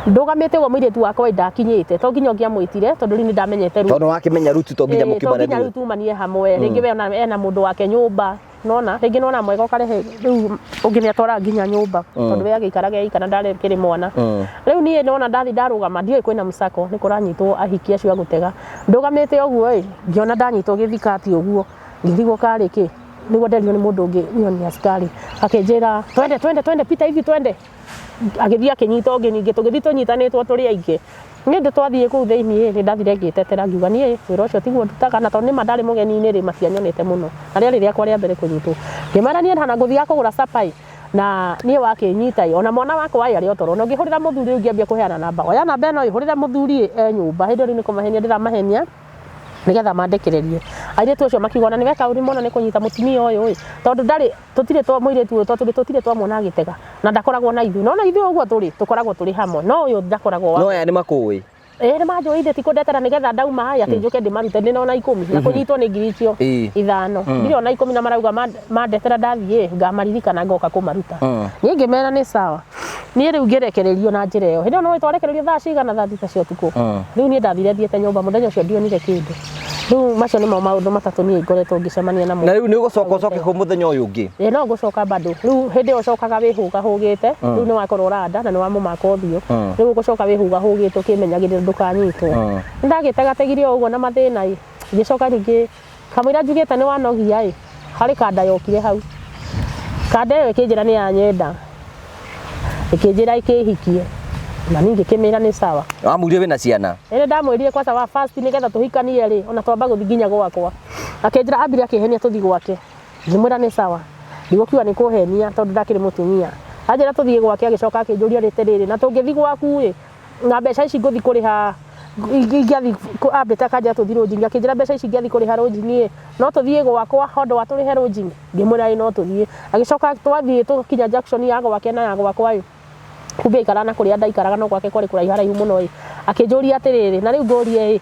A: Ndũgamĩte ũguo mũirĩtu wakwa ndakinyĩte to nginya ũngĩamwĩtire tondũ rĩu nĩ ndamenyete rĩu.
B: Tondũ wakĩmenya rĩu to nginya mũkĩmane.
A: To nginya rĩu tumanie hamwe. Rĩngĩ we ena mũndũ wake nyũmba. Nona rĩngĩ nona mwega ũkarehe rĩu ũngĩ nĩatwara nginya nyũmba tondũ we agĩikaraga eika na ndarĩ kĩrĩ mwana. Rĩu niĩ nona ndathi ndarũgama ndioĩ kwĩna mũcako nĩ kũranyitwo ahiki acio agũtega. Ndũgamĩte ũguo ngĩona ndanyitwo gĩthikati ũguo ngĩthigwo karĩ kĩ nĩguo nderio nĩ mũndũ ũngĩ nĩ askari akĩnjĩra twende pita hivi twende agĩthiĩ akĩnyita ũngĩ ningĩ tũgĩthiĩ tũnyitanĩtwo tũrĩ aingĩ nĩ ndĩ twathiĩ kũu thĩinĩ nĩ ndathire ngĩtetera ngiuga niĩ wĩra ũcio tiguo ndutaga na tondũ nĩ mandarĩ mũgeni-inĩ rĩ matianyonete mũno na rĩarĩ rĩakwa rĩa mbere kũnyitwo ngĩmara niĩ hana ngũthiaga kũgũra capai na niĩ wakĩnyita ona mwana wakwa arĩ o toro na ũngĩhũrĩra mũthuri ũngĩambia kũheana namba oya namba ĩno ĩhũrĩre mũthuri nyũmba hĩndĩ ĩyo nĩ kũmahenia ndĩramahenia nigetha mandekererie airĩtu acio makiuga na nĩ weka ũri mũno nĩ kũnyita mũtumia ũyũ tondũ ndarĩ tũtirĩ twa mũirĩtu ũyũ tondũ tũtirĩ twamwona agĩtega na ndakoragwo na ithuĩ no na ithuĩ ũguo tũkoragwo tũrĩ hamwe no ũyũ ndakoragwo
B: no aya nĩ makũĩ
A: nĩ manjũĩte ti kũndetera nĩgetha ndauma haya atĩ njũke ndĩmarute ndĩna ona 10 na kũnyitwo nĩ ngiri icio 5 ngiri ona 10 na marauga mandetera ndathiĩ ngamaririkana ngoka kũmaruta niĩ ngĩmera nĩ sawa niĩ rĩu ngĩrekererio na njĩra ĩyo hĩndĩ ĩyo no twarekererio thaa cigana thaa 6 cia ũtukũ rĩu niĩ ndathire thiĩte nyũmba mũthenya ũcio ndionire kĩndũ rĩu macio nĩmo maũndũ matatũ niĩ ngoretwo ngĩcemania namo
B: na rĩu nĩ ũgũcoka ũcoke kũ mũthenya ũyũ ũngĩ
A: no ngũcoka bado rĩu hĩndĩ ĩyo ũcokaga wĩhũgahũgĩte rĩu nĩ wakorwo randa na nĩ wamũmaka ũthiũ rĩu ũgũcoka wĩhũgahũgĩte ũkĩmenyagĩrĩra ndũkanyitwo nĩ ndagĩtegategire ũguo na mathĩna ngĩcoka rĩngĩ kamũira njugĩte nĩ wanogia harĩ kanda yokire hau kanda ĩyo ĩkĩnjĩra nĩ yanyenda ĩkĩnjĩra ĩkĩhikie na niĩ ngĩkĩmĩra nĩ sawa
B: wamwĩrire wĩna ciana
A: ndamwĩrire kwanza wa first nĩgetha tũhikanie rĩ ona twamba gũthiĩ nginya gwakwa akĩnjĩra ambire akĩhenia tũthiĩ gwake ngĩmwĩra nĩ sawa ndigũkiuga nĩ kũhenia tondũ ndakĩrĩ mũtumia anjĩra tũthiĩ gwake agĩcoka akĩnjũria rĩrĩ na tũngĩthiĩ gwaku na mbeca ici ngũthiĩ kũrĩha ingĩathiĩ ambĩte akanjĩra tũthiĩ rũnjini akĩnjĩra mbeca ici ingĩathiĩ kũrĩha rũnjini no tũthiĩ gwakwa hondo wa tũrĩhe rũnjini ngĩmwĩra no tũthiĩ agĩcoka twathiĩ tũkinya junction ya gwake na ya gwakwa kumbe ikara na kũrĩa ndaikaraga no gwake kwarĩ kũraiha raihu mũno akĩnjũria atĩrĩrĩ na rĩu ngũrie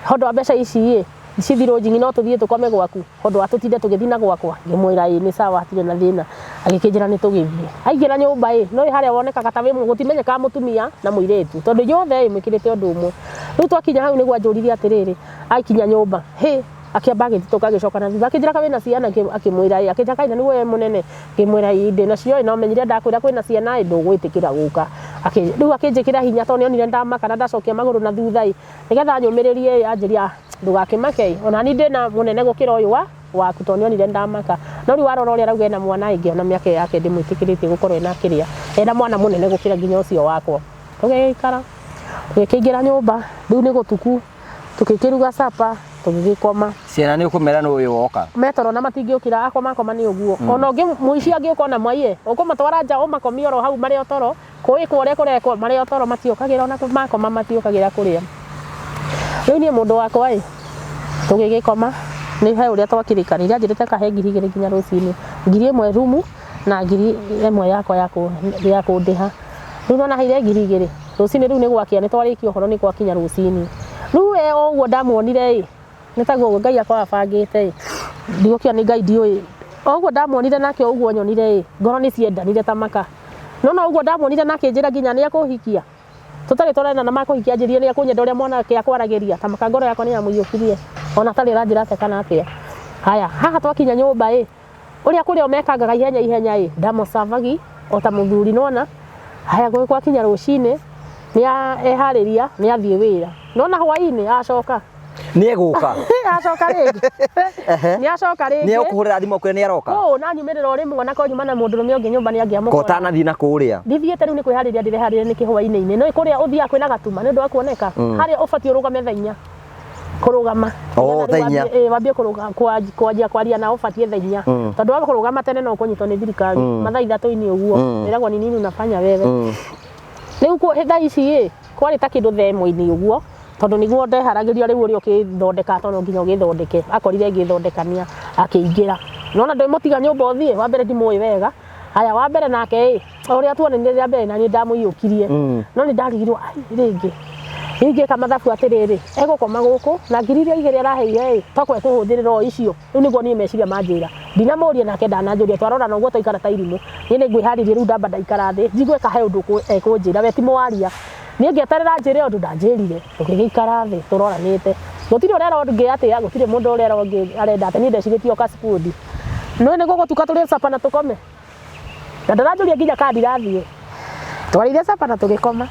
A: hondo wa mbeca ici cithi rũnjini no tũthiĩ tũkome gwaku hondo wa tũtinde tũgĩthiĩ na gwakwa ngĩmwĩra nĩ sawa hatirĩ na thĩna agĩkĩnjĩra nĩ tũgĩthiĩ aingĩra nyũmba no harĩa wonekaga ta wĩ gũtimenyekaga mũtumia na mũirĩtu tondũ yothe mwĩkĩrĩte ũndũ ũmwe rĩu twakinya hau nĩguo anjũririe atĩrĩrĩ aikinya nyũmba akĩamba agĩthitũka agĩcoka na thutha akĩnjĩra wĩna ciana akĩmwĩra akĩnjĩra kaina nĩguo we mũnene ngĩmwĩra ndĩ nacio no menyire ndakwĩra kwĩna ciana ndũgwĩtĩkĩra gũka rĩu akĩnjĩkĩra hinya tondũ nĩonire ndamaka na ndacokia magũrũ na thutha nĩgetha nyũmĩrĩrie anjĩria ndũgakĩmake ona niĩ ndĩna mũnene gũkĩra ũyũ waku tondũ nĩonire ndamaka no rĩu warora ũrĩa arauga ena mwana ĩngĩ ona mĩaka yake ndĩmwĩtĩkĩrĩtie gũkorwo ena kĩrĩa ena mwana mũnene gũkĩra nginya ũcio wakwa tũgĩikara tũgĩkĩingĩra nyũmba rĩu nĩ gũtuku tũgĩkĩruga capa tũgĩgĩkoma
B: ciana nĩ ũkũmera nĩ ũyũ woka
A: metoro na matingĩũkĩra akoma nĩ ũguo ona ũngĩ mũici angĩũka na maiye ũkũmatwara nja ũmakomia oro hau marĩ otoro kũĩ kũrĩa kũrekwo marĩ otoro matiũkagĩra ona makoma matiũkagĩra kũrĩa rĩu niĩ mũndũ wakwa tũgĩgĩkoma nĩ he ũrĩa twakĩrĩkanĩire anjĩrĩte kahe 2,000 nginya rũcinĩ 1,000 rumu na 1,000 yakwa ya kũndĩha rĩu nona haire 2,000 rũcinĩ rĩu nĩ gwakĩa nĩ twarĩkia ũhoro nĩ gwakinya rũcinĩ rĩu ũguo ndamuonire nĩ taguo Ngai akwa abangĩte ndigũkĩra nĩ Ngai ndiũĩ ũguo ndamuonire nake ũguo nyonire ngoro nĩ ciendanire ta maka no ũguo ndamuonire nake njĩra nginya nĩ akũhikia tũtarĩ tũrena na makũhikia njĩrie nĩ akũnyenda ũrĩa mwanake akwaragĩria ta maka ngoro yakwa nĩ yamũiyũkirie ona tarĩ ranjĩra tekana atĩa haya haha twakinya nyũmba ũrĩa kũrĩa mekangaga ihenya ndamũcavagi o ta mũthuri nona haya gwakinya rũcinĩ nĩ eharĩria nĩ athiĩ wĩra nona hwainĩ acoka
B: nĩ egũka
A: acoka rĩngĩ nĩ acoka rĩngĩ
B: nĩ ekũhũrĩra thimũ kwĩra nĩ aroka
A: na nyumĩrĩra ũrĩ mwana ko nyuma na mũndũrũme ũngĩ nyũmba nĩ angĩamũkora
B: kotanathiĩ na kũrĩa
A: ndithiĩte rĩu nĩ kwĩharĩria ndĩreharĩria nĩ kĩhwainĩ no kũrĩa ũthiaga kwĩna gatuma nĩ ũndũ wa kuoneka harĩa ũbatiĩ ũrũgame thaa 4 kurugama
B: thainya
A: wambie kurugama kwanjia kwaria nao batie thainya tondu wa kurugama tene no kunyitwo ni thirikari mathaa 3 uguo niragwa ni nini unafanya wewe riu ku hitha ici kwari ta kindu themo-ini uguo tondu niguo ndeharagiria riu uri ukithondeka tondu nginya ugithondeke akorire ngithondekania akiingira nona ndimutiga nyumba uthie wa mbere ndimui wega haya wa mbere nake uria tuonenire ria mbere na ni ndamuyukirie no ni ndarigirwo ringi ingi kamathabu atiriri egukoma guku na ngiriria igere araheire tokwe kuhuthirira icio riu niguo ni meciria manjira ndinamuria nake ndananjuria twarora no guo toikara ta irimu ni ngwiharirie riu ndamba ndaikara thi njigue kahe undu ekunjira we ti mwaria ni ngeterera njire undu ndanjirire tukigikara thi turoranite gutire urera ungi atia gutire mundu urera ungi arenda ati ni ndeciritie oka spudi no ni gugutuka turi sapa na tukome na ndaranjuria nginya kandi rathie twarire sapa na tugikoma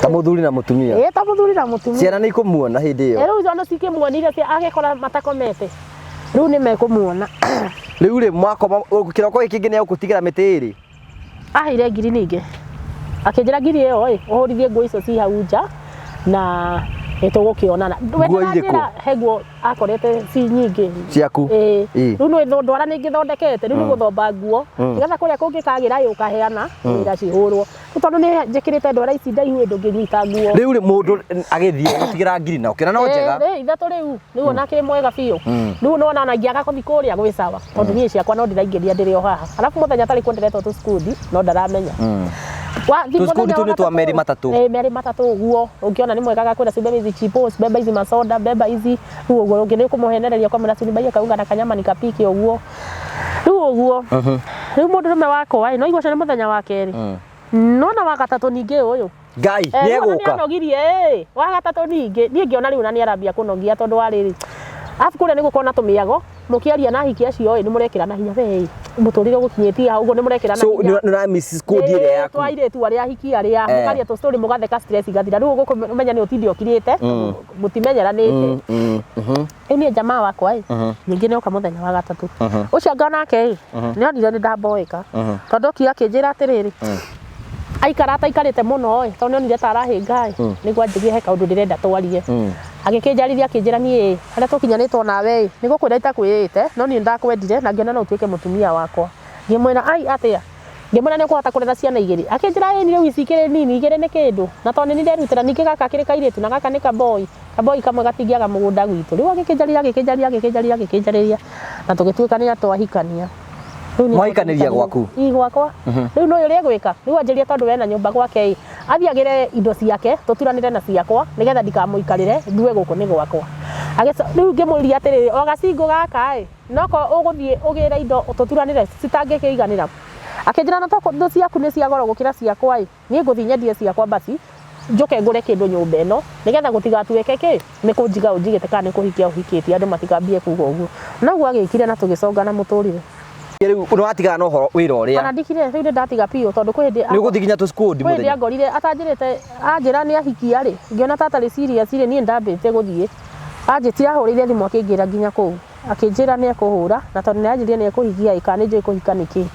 B: ta muthuri na mutumia
A: ta muthuri na mutumia
B: ciana ni ikumuona hindi iyo
A: riu zono cikimuonire cia agekora matakomete riu ni mekumuona
B: riu ri mwako kiroko iki ngi ni ukutigira miti iri
A: ahire ngiri ningi akinjira ngiri iyo uhurithie nguo icio ci hau nja na nitugukionana wetera heguo akorete ci nyingi
B: ciaku
A: riu no ndwara ningithondekete riu ni guthomba nguo nigetha kuria kungikagira yukaheana wira cihurwo tondu ni njikirite ndwara ici ndaihu ndunginyita nguo
B: riu ri mundu agithie gutigira ngiri na ukina no njega
A: ithatu riu riu onake mwega biu riu nona nagiaga kuthi kuria gwi sawa tondu nie ciakwa no ndiraingiria ndiri o haha alafu muthenya tari kwenderetwo tu skudi no ndaramenya
B: tuskudi tu ni twa meri matatu
A: meri matatu uguo ungiona ni mwega gakwira cibe hizi chipos beba hizi masoda beba hizi riu uguo ngine kumuhenereria kwa mracini baia kaunga na kanyama nikapiki uguo riu uguo riu mundurume wakwa no igwa cana muthenya wa keri nona wa gatatu ningi uyu
B: ngai nieguka
A: nogirie wa gatatu ningi nie ngiona riu na ni arambia kunogia tondu wa riri afu kule ni gukona tumiago mukiaria na hiki acio ni murekira na hinya we muturire gukinyitie hau uguo ni murekira na hinya
B: so na Mrs Cody ile yaku
A: twaire tu aria hiki aria mukaria to story mugatheka stress igathira riu gukumenya ni utindi okirite mutimenyeranite ni jamaa wakwa ningi ni oka muthenya wa gatatu ucio nganake ni onire ni ndamboeka tondu kia kinjira atiriri aikara taikarite muno tondu onire tarahinga niguo anjigie he kaundu ndirenda twarie agikinjarithia akinjira nie aria tukinyanitwo nawe ni gukwira itakwiyite no ni ndakwendire na ngiona no utuike mutumia wakwa ngimwira ai atia ngimwira ni kuhota kurera ciana igiri akinjira ni riu icikire nini igiri ni kindu na tondu ni nderutira ningi gaka kiri kairitu na gaka ni kaboi kamwe gatingiaga mugunda gwitu riu agikinjariria na tugituikania twahikania
B: mwahikaniria gwaku
A: gwakwa riu no yuri gwika riu anjiria tondu we na nyumba gwake athiagire indo ciake tuturanire na ciakwa nigetha ndikamuikarire ndue guku ni gwakwa riu ngimuriria atiriri o gacingo gaka noko uguthie ugira indo tuturanire citangikiiganira akinjira na toko ndo ciaku ni cia goro gukira ciakwa ni nguthi nyendie ciakwa basi njuke ngure kindu nyumba ino nigetha gutigatuike ki ni kunjiga unjigite kana ni kuhikia uhikitie andu matikambie kuga uguo noguo agikire na tugiconga na muturire
B: riu unatiga no horo wira uria
A: ana ndikire riu ndatiga pio tondu kwindi
B: ni guthiginya tu skudi
A: muthenya kwindi angorire atanjirite anjira ni ahikia ri ngiona tata ri serious ri ni ndambite guthie anjitira hurire thimu akingira nginya kuu akinjira ni ekuhura na tondu ni anjirie ni ekuhikia ikani nje kuhika niki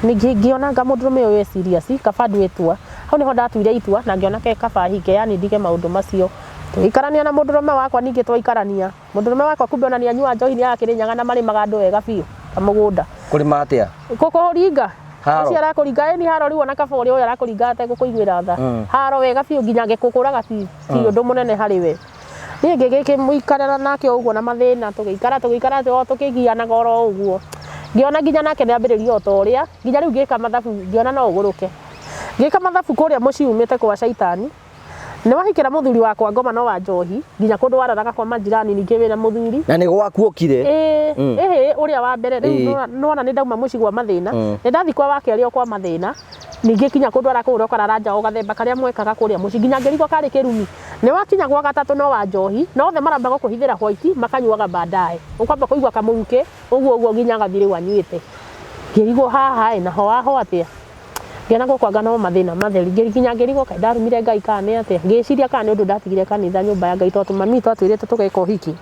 A: ngiona nga mundurume uyu serious kabadu etua hau niho ndatuire itua na ngiona ke kabahike yani ndige maundu macio tuikarania na mundurume wakwa ningi twaikarania mundurume wakwa kumbe ona ni anyua njohi ni akirinyaga na mari magandu wega bio kamugunda
B: kurima atia
A: kukuringa acio arakuringa ni haro riu ona kabori uyu arakuringa ate gukuiguira tha haro wega bio nginya ngikukuraga ti undu munene hari we ni ngigiki muikarana nake uguo na mathina tugikara tukigiana goro uguo ngiona nginya nake ni ambiririo otoria nginya riu ngika mathabu ngiona no uguruke ngika mathabu kuria muci umite kwa shaitani ni wahikira muthuri wakwa ngoma no wa njohi nginya kundu wararaga kwa majirani ningi wina muthuri
B: na ni gwaku okire
A: uria wa mbere riu nona ni ndauma muci gwa mathina ni ndathi kwa wake ario kwa mathina ningi kinya kundu arakuura karanja o gathemba karia mwekaga kuria muci nginya ngirigwo kari kirumi ni wakinya gwa gatatu no wa njohi no the maramba gukuhithira white makanyuaga baadaye ukwamba kuigwa kamuruke uguo nginya gathire wanyuite ngirigwo haha na ho atia ngena gukwaga no mathina matheri nginya ngirigwo kai ndarumire ngai kana atia ngiciria kana undu ndatigire kanitha nyumba ya ngai tondu mami twatwirite tugeka uhiki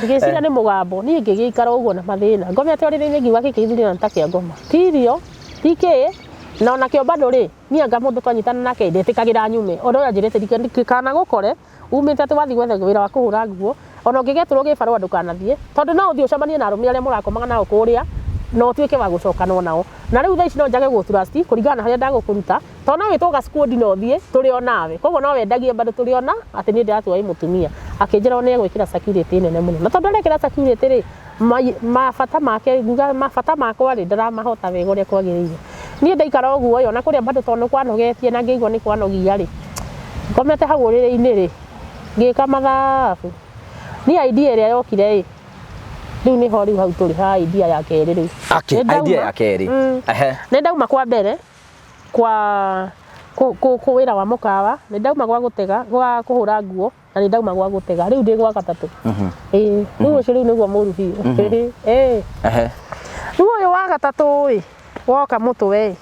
A: ngiciria ni mugambo ni ngigikara uguo na mathina ngome ati ori ngiuga gikithuri na ntakia ngoma tirio tiki na ona kĩo bado rĩ niĩ anga mũndũ twanyitana nake ndetĩkagĩra nyume ona ũrĩa njĩrĩte ndikana gũkore umĩte atĩ wathiĩ gwetha wĩra wa kũhũra nguo ona ũngĩgetũrwo gĩbarũa ndũkanathiĩ tondũ no ũthiĩ ũcemanie na arũme arĩa mũrakomaga nao kũrĩa no ũtuĩke wa gũcokana nao na rĩu thaa ici no njage gũtrust kũringana na harĩa ndagũkũruta tondũ no wĩtwo gaskudi no ũthiĩ tũrĩ o nawe koguo no wendagie bado tũrĩ ona atĩ niĩ ndĩratua mũtumia akĩnjĩra nĩ egwĩkĩra security nene mũno na tondũ arekĩra security rĩ mabata make nguga mabata makwa rĩ ndaramahota wega ũrĩa kwagĩrĩire niĩ ndaikara ũguo ona kũrĩa bado tondũ kwanogetie na ngĩigua nĩ kwanogia rĩ ngomete hau ũrĩrĩ-inĩ rĩ ngĩka mathabu niĩ idea ĩrĩa yokire rĩ rĩu nĩ ho rĩu hau tũrĩ ha idea ya kerĩ rĩu
B: idea ya kerĩ
A: nĩ ndauma kwa mbere kwa wĩra wa mũkawa nĩ ndauma gwa gũtega gwa kũhũra nguo na nĩ ndauma gwa gũtega rĩu ndĩ gwa gatatũ rĩu ũcio rĩu nĩguo mũru biũ rĩu ũyũ wa gatatũ ĩ woka mũtwe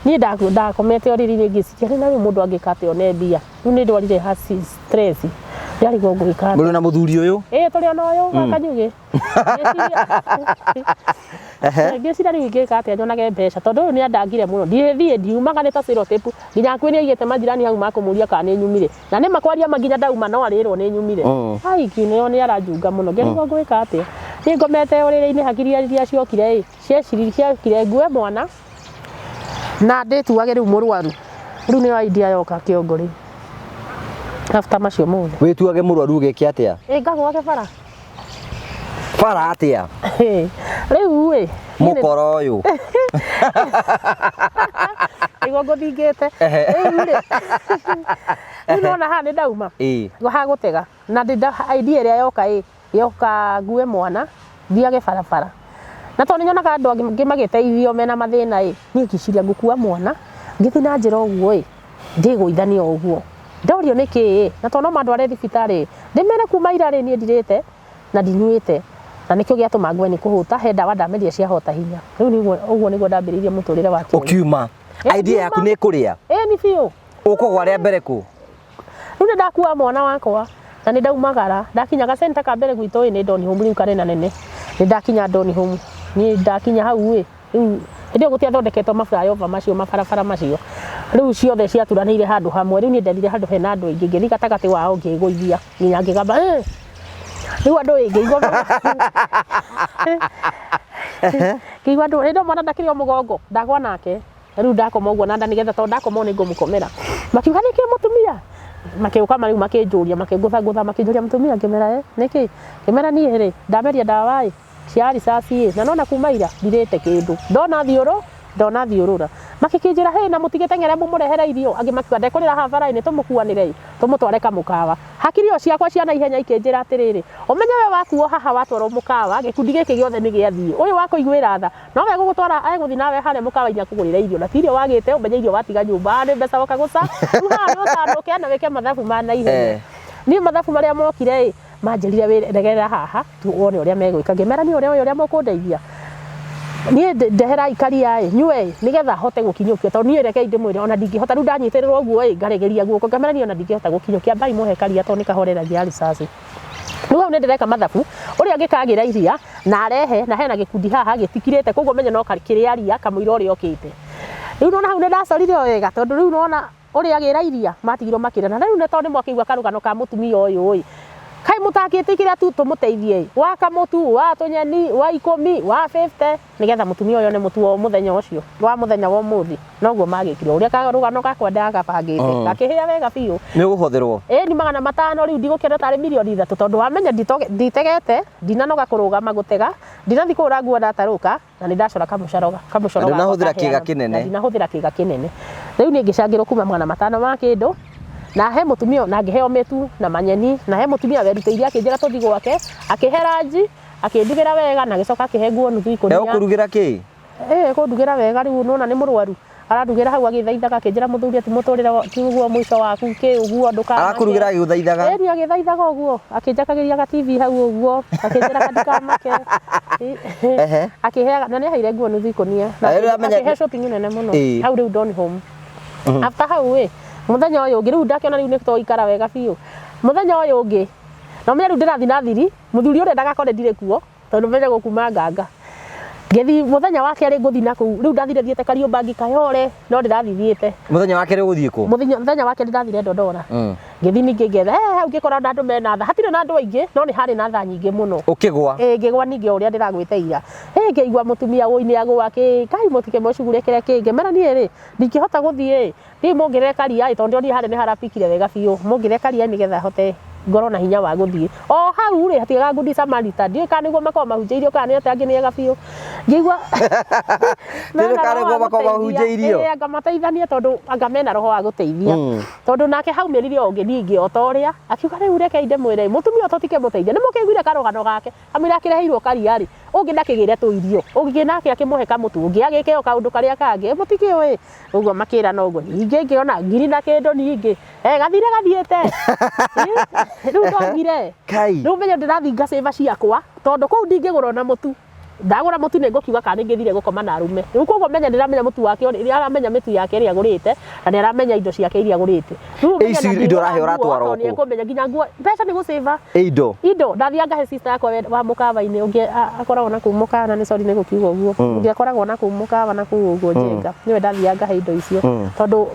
A: niĩ ndakomete ũrĩrĩ-inĩ ngĩciria na rĩu mũndũ angĩka one mbia rĩu nĩ ndwarire stress yarigwo ngwĩka
B: mũrĩ na mũthuri ũyũ
A: tũrĩ ona ũyũ wa Kanyuge ngĩciria rĩu ingĩka atĩa nyonage mbeca tondũ ũyũ nĩ andangire mũno ndithiĩ ndiumaga nĩ ta stereotype nginya kwĩ nĩ aigĩte manjirani hau makũmũria kana nĩ nyumire na nĩ makwaria nginya ndauma no arĩrwo nĩ nyumire kiunĩo nĩ aranjunga mũno ngĩrigwo ngwĩka atĩa niĩ ngomete ũrĩrĩ-inĩ hakiri iria ciokire ciokire ngue mwana na ndĩtuage rĩu mũrwaru rĩu nĩ idea yoka kĩongo rĩu after macio mothe
B: wĩtuage mũrwaru ũgĩke atĩa
A: ngagwake
B: bara atĩa
A: rĩu ĩ
B: mũkoro ũyũ
A: nĩguo ngũthingĩte rĩu rĩ rĩu nona haha nĩ ndauma ha gũtega na idea ĩrĩa yoka ngue mwana thiage barabara na tondũ nyonaga andũ angĩ magĩteithio mena mathĩna niĩ ngĩciria ngũkua mwana ngĩthiĩ na njĩra ũguo ndĩgũithania ũguo ndorio nĩkĩ na tondũ no mandware thibitarĩ ndĩmere kuma ira rĩ niĩ ndirĩte na ndinyuĩte na nĩkĩo gĩatũma ngue nĩ kũhũta he ndawa ndameria ciahota hinya rĩu ũguo nĩguo ndambĩrĩirie mũtũrĩre wa kerĩ
B: ũkiuma idea yaku nĩ kũrĩa
A: nĩ biũ
B: ũkũgwa rĩa mbere kũ
A: rĩu nĩ ndakua mwana wakwa na nĩ ndaumagara ndakinya gacenta ka mbere gwitũ nĩ Doni Home rĩu karĩ na nene nĩ ndakinya Doni Home niĩ ndakinya hau rĩu hĩndĩ ĩyo gũtiathondeketwo maflyover macio mabarabara macio rĩu ciothe ciaturanĩire handũ hamwe rĩu niĩ nderire handũ hena andũ aingĩ ngĩthiĩ gatagatĩ wao ngĩgũithia nginya ngĩgamba rĩu andũ ngĩigua andũ hĩndĩ mwana ndakĩrĩ o mũgongo ndagwa nake rĩu ndakoma ũguo na nda nĩgetha tondũ ndakoma nĩ ngũmũkomera makiuga nĩkĩ mũtumia makĩũka rĩu makĩnjũria makĩngũthangũtha makĩnjũria mũtumia ngĩmera nĩkĩ ngĩmera niĩ rĩ ndameria ndawa cia risaci na nona kuma ira ndirĩte kĩndũ ndona thiũrũra makĩkĩnjĩra na mũtigĩteng'ere mũmũrehere irio angĩ makiuga ndekũrĩra haha bara-inĩ tũmũkuanĩre tũmũtware kamũkawa hakiri o ciakwa cia naihenya ikĩnjĩra atĩrĩrĩ ũmenye we wakuo haha watwarwo mũkawa gĩkundi gĩkĩ gĩothe nĩ gĩathiĩ ũyũ wakũiguĩra tha no we gũgũtwara egũthiĩ nawe harĩa mũkawa-inĩ akũgũrĩre irio na tirio wagĩte ũmenye irio watiga nyũmba nĩ mbeca woka gũca rĩu haha nĩ ũtandũke na wĩke mathabu ma naihenya niĩ mathabu marĩa mokire manjĩrire wĩregera haha tuone ũrĩa megwĩka ngĩmera niĩ ũrĩa mũkũndeithia niĩ ndehera ikaria nyue nĩgetha hote gũkinyũkia tondũ niĩ rekei ndĩmwĩre ona ndingĩhota rĩu ndanyitĩrĩrwo ũguo ngaregeria guoko ngamera niĩ ona ndingĩhota gũkinyũkia mbai mũhe karia tondũ nĩ kahoreragia risaci rĩu hau nĩ ndĩreka mathabu ũrĩa angĩkagĩra iria na arehe na hena gĩkundi haha gĩtikirĩte koguo menye no kĩrĩa ria kamũira ũrĩa ũkĩte rĩu nona hau nĩ ndacorire wega tondũ rĩu nona ũrĩa agĩra iria matigirwo makĩrĩa na rĩu nĩ tondũ nĩmwakĩigua karũgano ka mũtumia ũyũ kai mũtakĩtĩkĩra tu tũmũteithie wa kamũtu wa tũnyeni wa 10 wa 50 nĩgetha mũtumia ũyũ nĩ mũtu wa mũthenya ũcio wa mũthenya wa ũmũthĩ noguo magĩkirwo ũrĩa karũgano gakwa ndagabangĩte gakĩhĩa wega biũ
B: nĩ ũgũhũthĩrwo
A: ni 500 rĩu ndigũkĩra tarĩ mirioni 3 tondũ wamenya nditegete ndinanoga kũrũgama gũtega ndinathiĩ kũhũra nguo ndatarũka na nĩ ndacora kamũcoro
B: ndinahũthĩra kĩga kĩnene
A: ndinahũthĩra kĩga kĩnene rĩu niĩ ngĩcangĩrwo kuma 500 ma kĩndũ na he mũtumia na ngĩheo mĩtu na manyeni na he mũtumia werutĩire akĩnjĩra tũthi gwake akĩhe ranji akĩndugĩra wega na agĩcoka akĩhe nguo nuthu ikũnia
B: kũrugĩra kĩ
A: kũndugĩra wega rĩu nona nĩ mũrwaru arandugĩra hau agĩthaithaga akĩnjĩra mũthuri atĩ mũtũrĩre tiguo mũico waku kĩ ũguo ndũkana
B: arakũrugĩra agĩthaithaga
A: agĩthaithaga ũguo akĩnjakagĩria ga TV hau ũguo akĩnjĩra kandikamake akĩhe na nĩ aheire nguo nuthu ikũnia na akĩhe shopping nene mũno hau rĩu Doni Home after hau muthenya ũyũ ũngĩ rĩu ndakĩona rĩu nĩ tũikara wega biũ muthenya ũyũ ũngĩ na ũmenya rĩu ndĩrathiĩ na thiri mũthuri ũrĩa ndagakore ndirĩ kuo tondũ menye gũkuma nganga Ngethi muthenya wa keri nguthi na kuu riu ndathire thiete Kariombangi Kayole no ndirathithiete
B: muthenya wa keri guthii ku
A: muthenya wa keri ndathire Dodora ngethi ningi ngetha hau ngikora andu mena tha hatire na andu aingi no ni hari na tha nyingi muno
B: ukigwa
A: ngigwa ningi uria ndiragwite ira ngeigua mutumia uini agwa ki kai mutike mucugure kire kingi mera nie ri ndingihota guthii ri mungire karia tondu ni hari ni harapikire wega biu mungire karia ni getha hote ngoro na hinya wa guthii o hau ri hatiga ngundi Samarita ndi kana niguo makoma mahunjeirio kana ni atangi ni ega biu ngigua
B: ndio kana niguo makoma mahunjeirio
A: anga mateithanie tondu anga mena roho wa guteithia tondu nake hau merire onge ningi otoria akiuga riu reke inde mwire mutumia ototike muteithia ni mukiguire karogano gake amira akireheirwo karia ri ungi ndakigire tu irio ungi nake akimuhe kamutu ungi agike o kaundu karia kangi mutiki oi uguo makira no uguo ningi ngiona ngiri na kindu ningi gathire gathiete riu ndongire riu menye ndirathi ngaceva ciakwa tondu kuu ndingigura na mutu ndagura mutu ni ngukiuga kana ngithire gukoma na arume riu koguo menya ndiramenya mutu wake ni aramenya mitu yake ri agurite na ni aramenya indo ciake iria agurite
B: riu menya indo rahe uratwara
A: ni kumenya nginya nguo mbeca ni guceva
B: indo
A: ndathia ngahe sister yakwa wa mukava-ini ungi akoragwo na kuu mukava ni sorry ni gukiuga uguo ungi akoragwo na kuu mukava na kuu uguo njenga niwe ndathia ngahe indo icio tondu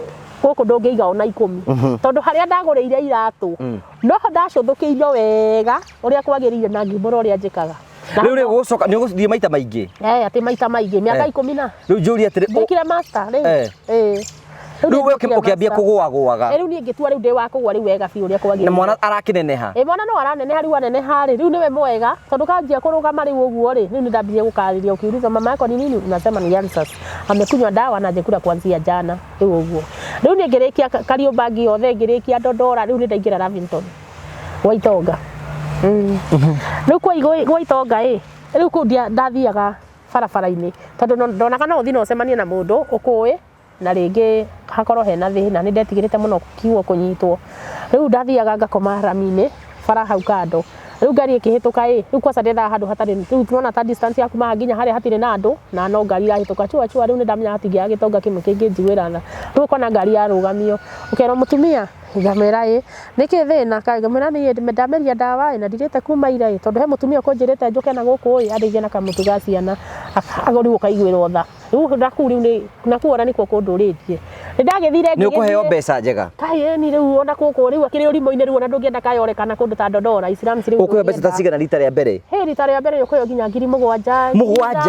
A: guku ndungiiga ona 10 tondu haria ndaguriire iratu noho ndacuthukiirio wega uria kwagirire na ngimbura uria njikaga
B: riu ri gucoka ni guthie maita maingi
A: ati maita maingi miaka 10 na
B: riu njuri atiri
A: ndikire master riu
B: riu we ukiambia kugwaga
A: riu ni ngitua riu ndi wa kugwa riu wega biu uria kwagirire
B: na mwana arakineneha
A: mwana no araneneha riu aneneha riu niwe mwega tondu kanjia kurugama riu uguo ri riu ndambirie gukariria ukiuliza mama yako ni nini unasema ni Yansas amekunywa dawa na jekura kuanzia jana riu uguo riu ni ngirikia Kariombangi yothe ngirikia Dodora riu ni ndaingira Lavington Waitonga riu kwa Waitonga riu ku ndathiaga barabara-ini tondu ndonaga no uthi no ucemanie na mundu ukui na ringi hakorwo hena thina ni ndetigirite muno kiugo kunyitwo riu ndathiaga ngakoma rami-ini bara hau kando riu ngari ikihituka riu kwa sadetha handu hatari riu tunaona ta distance yaku ma nginya hari hatire na andu na no ngari irahituka chua riu ni ndamenya hatingia gitonga kimwe kingi njiguira tha riu kona ngari yarugamio ukero mutumia ngamera niki thina ngamera ni ndameria dawa na ndirite kuma ira tondu he mutumia kunjirite njuke na guku andeithie na kamutu ga ciana agori ukaiguirwo tha riu ndaku riu ni nakuona nikuo kunduritie ndagithire
B: ni ukuheo mbeca njega
A: kai ni riu ona kuku riu akiri urimo-ini riu ona ndungienda kayorekana kundu ta Dodora Islam riu
B: ukuheo mbeca ta cigana rita ria mbere
A: rita ria mbere ukuheo nginya 7,000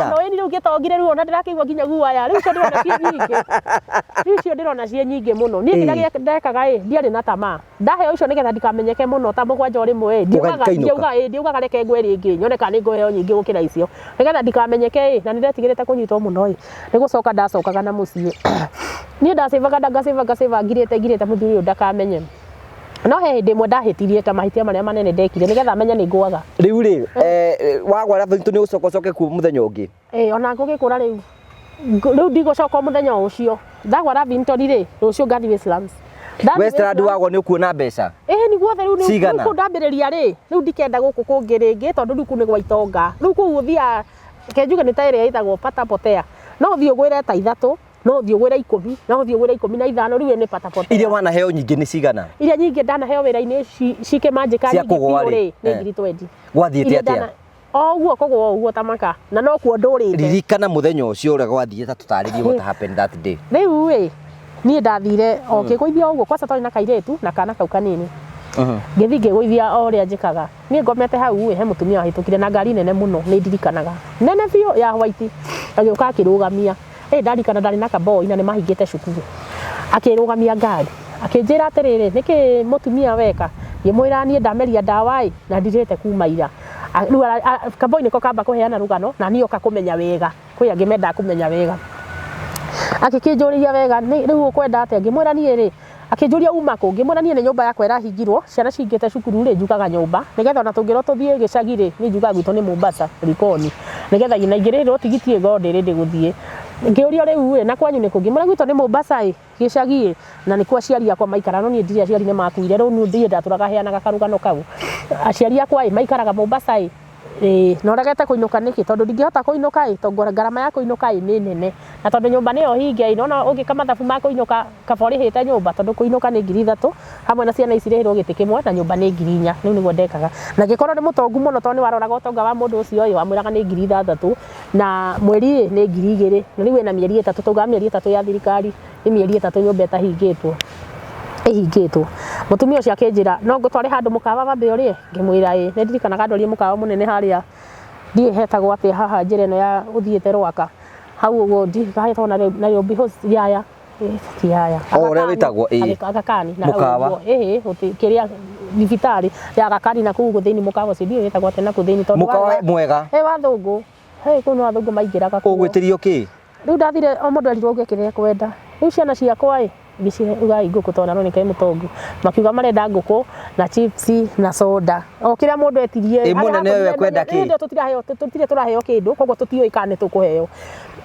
A: no ni riu ngitongire riu ona ndirakigwa nginya guaya riu cio ndirona cie nyingi riu cio ndirona cie nyingi muno ni ngira ndekaga ndiari na tamaa ndaheo icio nigetha ndikamenyeke muno ta 7 rimwe ndiugaga reke ngwe ringi nyone kana ni nguheo nyingi gukira icio nigetha ndikamenyeke na nindetigirite kunyitwo muno ni gucoka ndacokaga na mucii ni ndacevaga ngirite muthuri uyu ndakamenye no he hindi mwe ndahitirie ta mahitia maria manene ndekire nigetha menye ni ngwaga
B: riu ri wagwa Lavington ni ucoke ku muthenya ungi
A: ona ngugikura riu ndigucoka muthenya ucio ndagwa Lavington ri rucio ngathie Slums
B: Westland wagwa ni ukuona mbeca
A: ni guothe riu ku ndambiriria ri riu ndikenda guku kungi ringi tondu riu ku ni Gwaitonga riu ku uthia kenjuga ni ta iria itagwo pata potea no uthie gwire ta 3 no uthie gwire 10 no uthie gwire 15 riu ni pata potea
B: iria wana heo nyingi ni cigana
A: iria nyingi ndana heo wira-ini cike manjika nyingi ri ni 20
B: gwathiete atia
A: oguo kogwo oguo tamaka na no kuo ndurite
B: ririkana muthenya ucio uria gwathiete tutaririe what happened that day
A: riu ni ndathire okigwithia oguo kwa satori na kairetu na kana kau kanini ngithi ngigwithia o ria njikaga ni ngomete hau he mutumia wahitukire na ngari nene muno ni ndirikanaga nene biu ya white agiuka akirugamia ndarikana ndari na kaboy na ni mahingite cukuru akirugamia ngari akinjira atiriri niki mutumia weka ngimwira nie ndameria dawa na ndirite kuma ira riu kaboy niko kamba kuheana rugano na ni oka kumenya wega kwi angi menda kumenya wega akikinjuriria wega riu ukwenda atia ngimwira nie ri akinjuria uma ku ngimwira nie ni nyumba yakwa irahingirwo ciana cingite cukuru ri njukaga nyumba nigetha ona tungirwo tuthie gicagi ri ni njukaga gwitũ ni Mombasa Likoni nigetha nyina ingĩrĩrwo tigiti ĩgo ndĩrĩndĩ gũthiĩ ngĩũria rĩu na kwanyu nĩ kũngĩ gwitũ nĩ Mombasa gĩcagi na nĩkuo aciari akwa maikara no niĩ ndirĩ aciari nĩ makuire rĩu niĩ ndatũraga heanaga karũgano kau aciari akwa maikaraga Mombasa no regete kuinuka niki tondu ndingihota kuinuka tondu garama ya kuinuka ni nene na tondu nyumba niyo hinge nona ungika mathabu ma kuinuka kabori hite nyumba tondu kuinuka ni 3,000 hamwe na ciana ici rehirwo giti kimwe na nyumba ni 4,000 riu niguo ndekaga na gikorwo ni mutongu muno tondu waroraga utonga wa mundu ucio wamwiraga ni 6,000 na mweri ni 2,000 na riu ena mieri 3 tugaga mieri 3 ya thirikari ni mieri 3 nyumba etahingitwo ihingitwo mutumia ucio akinjira no ngutware handu mukawa wambe urie ngimwira ni ndirikanaga ndorie mukawa munene haria ndie hetagwo atia haha njira ino ya uthiete Rwaka hau uguo ndikahetwo na Nairobi yaya yaya
B: ore witagwo
A: Agakani na hau kiria thibitari ya Agakani na kuu guthini mukawa ucio ndie hetagwo tena kuthini tondu
B: mukawa mwega
A: wathungu kuno wathungu maingiraga
B: ku gwitirio ki
A: riu ndathire o mundu arirwo ngekire kwenda riu ciana ciakwa ngicihe ugai nguku tona no nikai mutongu makiuga marenda nguku na chips na soda o kira mundu etirie
B: munene wewe kwenda ki
A: ndio tutire turaheo kindu koguo tutioi kana tukuheo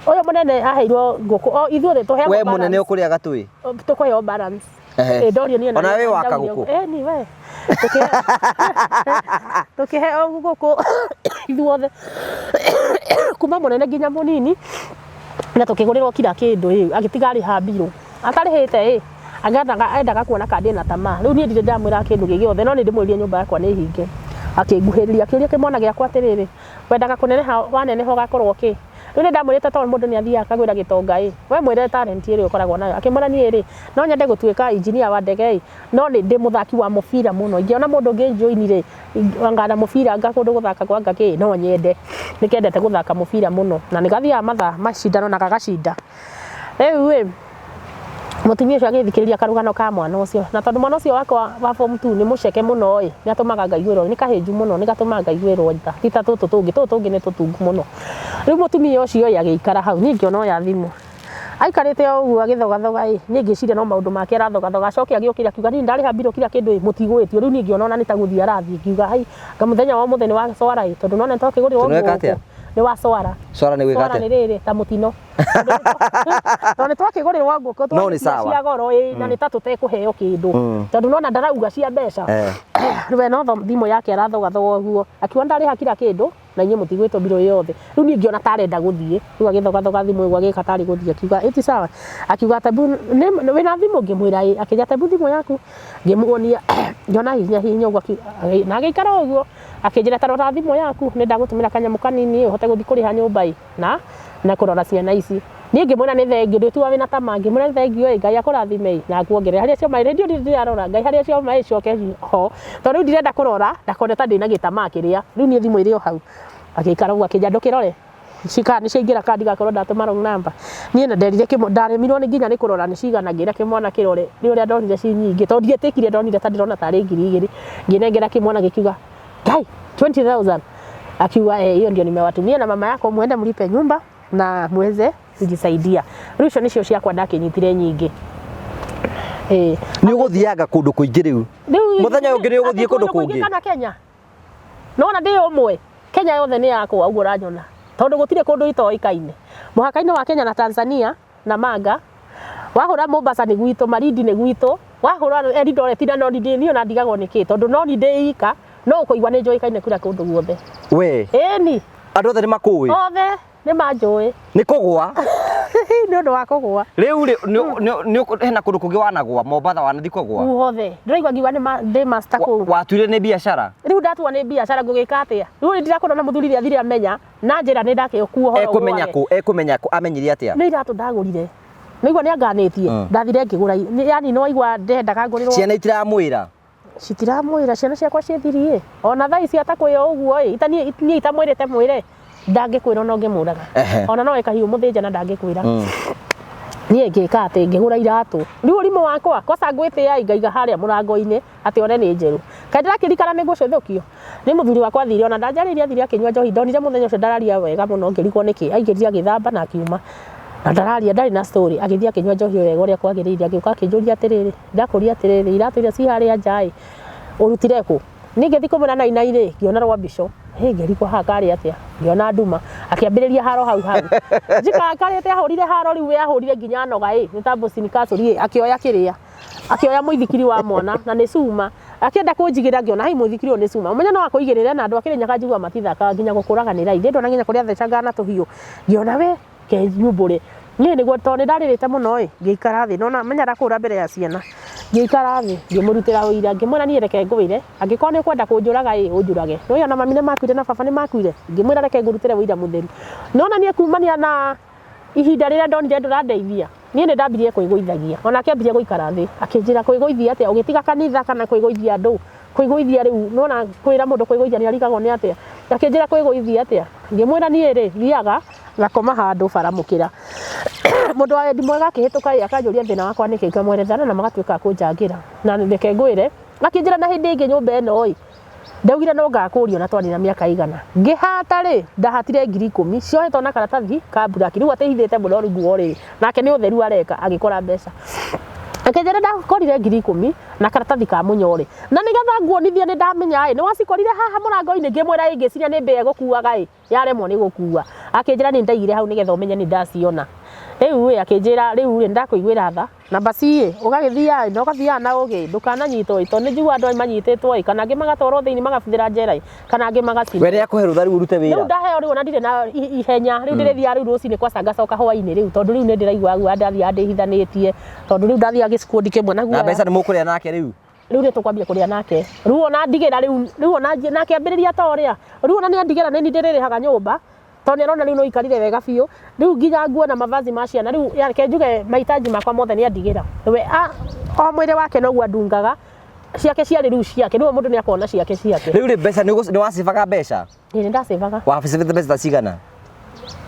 A: uyu munene aheirwo nguku o ithuothe tuheo
B: we munene ukuriaga tui
A: tukuheo balance ndorio ni
B: ona we waka nguku
A: ni we tukiheo nguku ithuothe kuma munene nginya munini na tukigurirwo kila kindu agitiga ari ha biru atarihite endaga kuona kandi na tamaa riu nie ndire ndamwira kindu gigiothe no ni ndimwirie nyumba yakwa ni hinge akiguhiriria kiuria kimwana giakwa atiriri wendaga kuneneha waneneha gakorwo ki riu ni ndamwirite tondu mundu ni athia akagwira gitonga we mwire talent iri ukoragwo nayo akimwira nie ri no nyende gutuika engineer wa ndege no ni ndi muthaki wa mubira muno ingiona mundu ngijoinire ngana mubira ngakundu guthaka kwa ngaki no nyende nikendete guthaka mubira muno na nigathia matha macindano na gagacinda riu mutumia ucio agithikiriria karugano ka mwana ucio na tondu mwana ucio wakwa wa form 2 ni muceke muno ni atumaga ngaiguirwo ni kahinju muno ni gatumaga ngaiguirwo tita tutu tungi ni tutungu muno riu mutumia ucio agiikara hau ni ngiona ya thimu aikarite uguo agithogathoga ni ngiciria no maundu make arathogathoga acoke agiukira akiuga ni ndari habiro kila kindu mutigwitio riu ni ngiona ona ni taguthia arathi ngiuga hai ngamuthenya wa muthenya wa swara tondu nona ntokigorirwo ni wa swara
B: ni wigate
A: ni riri ta mutino no ni twakigurirwo nguku cia goro na ni tatu tekuheo kindu tondu nona ndarauga cia mbeca riu no thimu yake arathogathoga uguo akiuga ndari hakira kindu na inye mutigwitwo biro yothe riu ni ngiona tarenda guthie riu agithogathoga thimu iguo agika tari guthie akiuga eti sawa akiuga tabu wina thimu ngimwira akija tabu thimu yaku ngimuonia ngiona hinya uguo na agikara uguo akinjira tarora thimu yaku ni ndagutumira kanyamu kanini uhote guthii kuriha nyumba na kurora ciana ici ni ngimwira ni thengio nditua wina tama ngimwira ni thengio ngai akurathime na kuongerera haria cio mai radio ndirarora ngai haria cio mai coke ho tondu ndirenda kurora ndakone ta ndina gitama kiria riu ni thimu irio hau agikara uguo akinja ndukirore cika ni ciingira kandi gakorwo ndatuma wrong number nie na nderire ndaremirwo ni nginya ni kurora ni cigana ngira kimwana kirore ni uria ndonire ci nyingi tondu ndietikire ndonire ta ndirona tari 2,000 nginengera kimwana gikiuga ngai 20,000 akiuga hiyo ndio nimewatumia na mama yako muende mlipe nyumba na muweze kujisaidia riu icio nicio ciakwa ndakinyitire nyingi
B: ni uguthiaga kundu kuingi riu muthenya ungi ni uguthie kundu kungi
A: kana Kenya nona ndi umwe Kenya yothe ni yakwa uguo ranyona tondu gutire kundu itoikaine muhaka-ini wa Kenya na Tanzania na Manga wahura Mombasa ni gwitu Marindi ni gwitu wahura Eldoret na no ni ona ndigagwo niki tondu no ni ndika no kuigwa ni njoikaine kura kundu guothe
B: we
A: ni
B: andu othe ni makui
A: othe ni manjui
B: ni kugwa
A: ni undu wa kugwa
B: riu ni hena kundu kungi wanagwa Mombasa wanathi kugwa
A: uothe ndiraigwa ngiuga ni ndi master ku
B: watuire ni biashara
A: riu ndatua ni biashara ngugika atia riu ndirakona na muthuri athire amenya na njira ni ndakiokuo horo
B: ekumenya ku amenyire atia
A: ni iratu ndagurire nigwa ni anganitie ndathire ngigura yani no igwa ndendaga ngurirwo
B: ciana itiramwira
A: citiramwira ciana ciakwa ciethirie ona thaa ici atakwiyo uguo itanie itamwirite mwire ndangikwira no ngimuraga ona no ekahiu muthinja na ndangikwira nie ngika ati ngigura iratu riu rimu wakwa kosa ngwite ya ngaiga haria murango-ini ati one ni njeru kai ndirakirikana ni ngucuthukio ni muthuri wakwa thire ona ndanjariria thire akinywa njohi ndonire muthenya ucio ndararia wega muno ngirikwo niki aingiriria githamba na akiuma na ndararia ndari na story agithia akinywa njohi wega uria kwagiriire agiuka akinjuria atiriri ndakuria atiriri iratu iria ci haria njai urutire ku ningithi kumuna na inaire ngiona rwambico ngerikwo hakari atia ngiona nduma akiambiriria haro hau njikakari atia ahurire haro riu ahurire nginya anoga ni tambo sinikacuri akioya kiria akioya muithikiri wa mwana na ni cuma Akienda kunjigira ngiona hai muthikiri oni cuma umenya no akuigirira na andu akirinya njigua matithaka nginya gukuraganira ithe ndona nginya kuria thecanga na tuhiu ngiona we ke nyumbure nie niguo to ni ndaririte muno ngiikara thi nona menya ndakura mbere ya ciana ngiikara thi ngimurutira uira ngimwira nie reke ngwire angikoo ni kwenda kunjuraga unjurage no yana mami ni makuire na baba ni makuire ngimwira reke ngurutire uira mutheru nona nie kumania na ihinda riria ndonire ndurandeithia nie ni ndambirie kuiguithagia ona akiambirie guikara thi akinjira kuiguithia atia ugitiga kanitha kana kuiguithia andu kuiguithia riu nona kwira mundu kuiguithia ni arigagwo ni atia akinjira kuiguithia atia ngimwira nie ri thiaga ngakoma handu baramukira mundu wa ndimwega akihituka akanjuria thina wakwa niki ngamwerethana na magatuika kunjangira na reke ngwire akinjira na hindi ingi nyumba eno ndaugire no ngakurio na twani na miaka igana ngihata ri ndahatire 10,000 ciohetwo na karatathi ka buraki riu atihithite muno rungu ri nake ni utheru areka agikora mbeca akinjira ndakorire 10,000 na karatathi ka munyore na nigetha nguonithie ni ndamenya ni wacikorire haha murango-ini ngimwira ingiciria ni mbia gukuaga yaremwo ni gukua akinjira ni ndaigire hau nigetha umenye ni ndaciona riu akinjira riu ri ndakuiguira tha na basi ugagithia no gathia na ugi ndukananyitwo ito ni njigua andu manyititwo kana angi magatwarwo thiini magabuthira njera kana angi magacina
B: were akuhe rutha riu urute wira
A: riu ndaheo riu na ndire na ihenya riu ndirithia riu rucini kwa canga coka hwaini riu tondu riu ni ndiraigua gua ndathia ndihithanitie tondu riu ndathia gicikundi kimwe naguo
B: na mbeca ni mukuria nake riu
A: riu ni tukwambia kuria nake riu ona ndigira riu ona nake ambiriria toria riu ona ni andigira ni ndiririhaga nyumba toni arona riu no ikarire wega biu riu nginya nguo na mavazi ma ciana riu yake njuge mahitaji makwa mothe ni andigira we o mwire wake no gua ndungaga ciake ciari riu ciake niwe mundu ni akona ciake
B: riu ri mbeca ni wacibaga mbeca
A: ni ndacibaga
B: wacibite mbeca cigana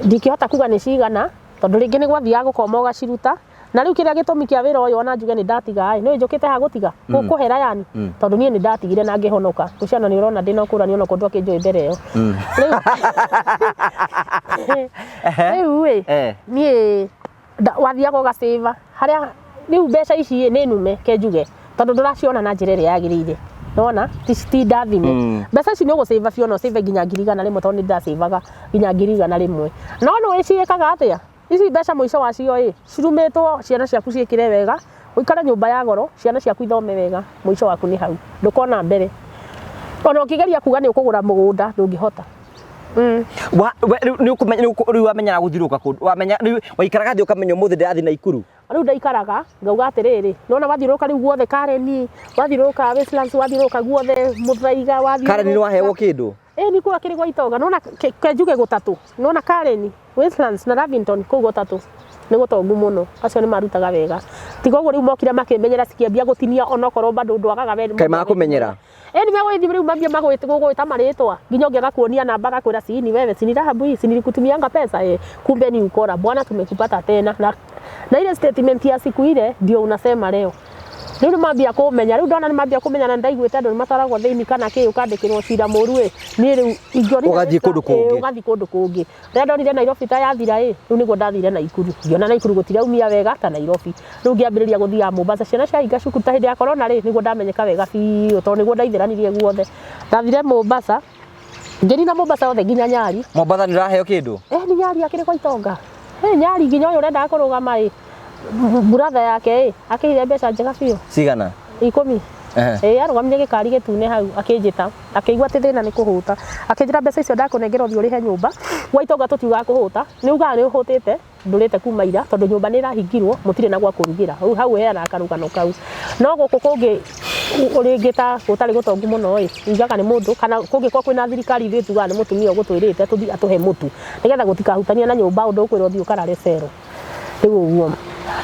A: ndikihota kuga ni cigana tondu ringi ni gwathiaga gukoma ugaciruta na riu kiria gitumi kia wira uyu ona njuge ni ndatiga no njukite ha gutiga kuhera yani tondu nie ni ndatigire na ngihonoka uciana ni urona ndina kurani ona kundu akinjui mbere iyo riu nie wathiaga ugaceva haria riu mbeca ici ni nume ke njuge tondu nduraciona na njira iria yagirire nona ti ndathime mbeca ici ni uguceva biu no ceve nginya 100 rimwe tondu ndacevaga nginya 100 rimwe no ni wiciikaga atia ici mbeca muico wacio cirumitwo ciana ciaku ciikire wega uikara nyumba ya goro ciana ciaku ithome wega muico waku ni hau ndukona mbere ona ukigeria kuga ni ukugura mugunda ndungihota
B: ni ukumenya riu wamenya guthiruka kundu wamenya waikaraga thi ukamenya umuthi ndirathi na ikuru
A: riu ndaikaraga ngauga atiriri nona wathiruka riu guothe Kareni wathiruka Westlands wathiruka guothe Muthaiga wathiruka
B: Kareni ni wahewo kindu
A: ni kuga kiri gwa itonga nona kenjuge gutatu nona Kareni Westlands na Lavington kuu gutatu ni gutongu muno acio ni marutaga wega tiga uguo riu mokire makimenyera cikiambia gutinia onokorwo bado ndwagaga weri
B: kai makumenyera
A: ni megwithi riu mambia magwita maritwa nginya ungiaga kuonia namba gakwira sini wewe sini dhahabu hii sini nilikutumianga pesa kumbe ni ukora bwana tumekupata tena na ile statement ya siku ile ndio unasema leo riu mambia kumenya riu ndona ni mambia kumenya na ndaiguite andu ni mataragwo thiini kana ki ukandikirwo cira muru ni riu ingoni
B: ugathi kundu kungi
A: ugathi kundu kungi ria ndonire Nairobi ta yathira riu niguo ndathire Naikuru ngiona Naikuru gutiraumia wega ta Nairobi riu ngiambiriria guthia Mombasa ciana ciainga cukuru ta hindi ya corona niguo ndamenyeka wega biu tondu niguo ndaithiranirie guothe ndathire Mombasa ngirina Mombasa othe nginya Nyari
B: Mombasa ni raheo kindu
A: ni Nyari akiri kwa itonga Nyari nginya uyu urenda kurugama brother yake akihire mbeca njega biu
B: cigana
A: 10 arugamire gikari gitune hau akinjita akigua ti thina ni kuhuta akinjira mbeca icio ndakunengera thi urihe nyumba gwa itonga tutiuga kuhuta ni ugaga ni uhutite ndurite kuma ira tondu nyumba ni irahingirwo mutire na gwa kurugira hau heana akarugano kau no guku kungi uringita gutari gutongu muno igaga ni mundu kana kungi kwa kwina thirikari ithu tuga ni mutumia gutwirite tuthi atuhe mutu nigetha gutikahutania na nyumba undu ukwirwo thi ukarare cero riu uguo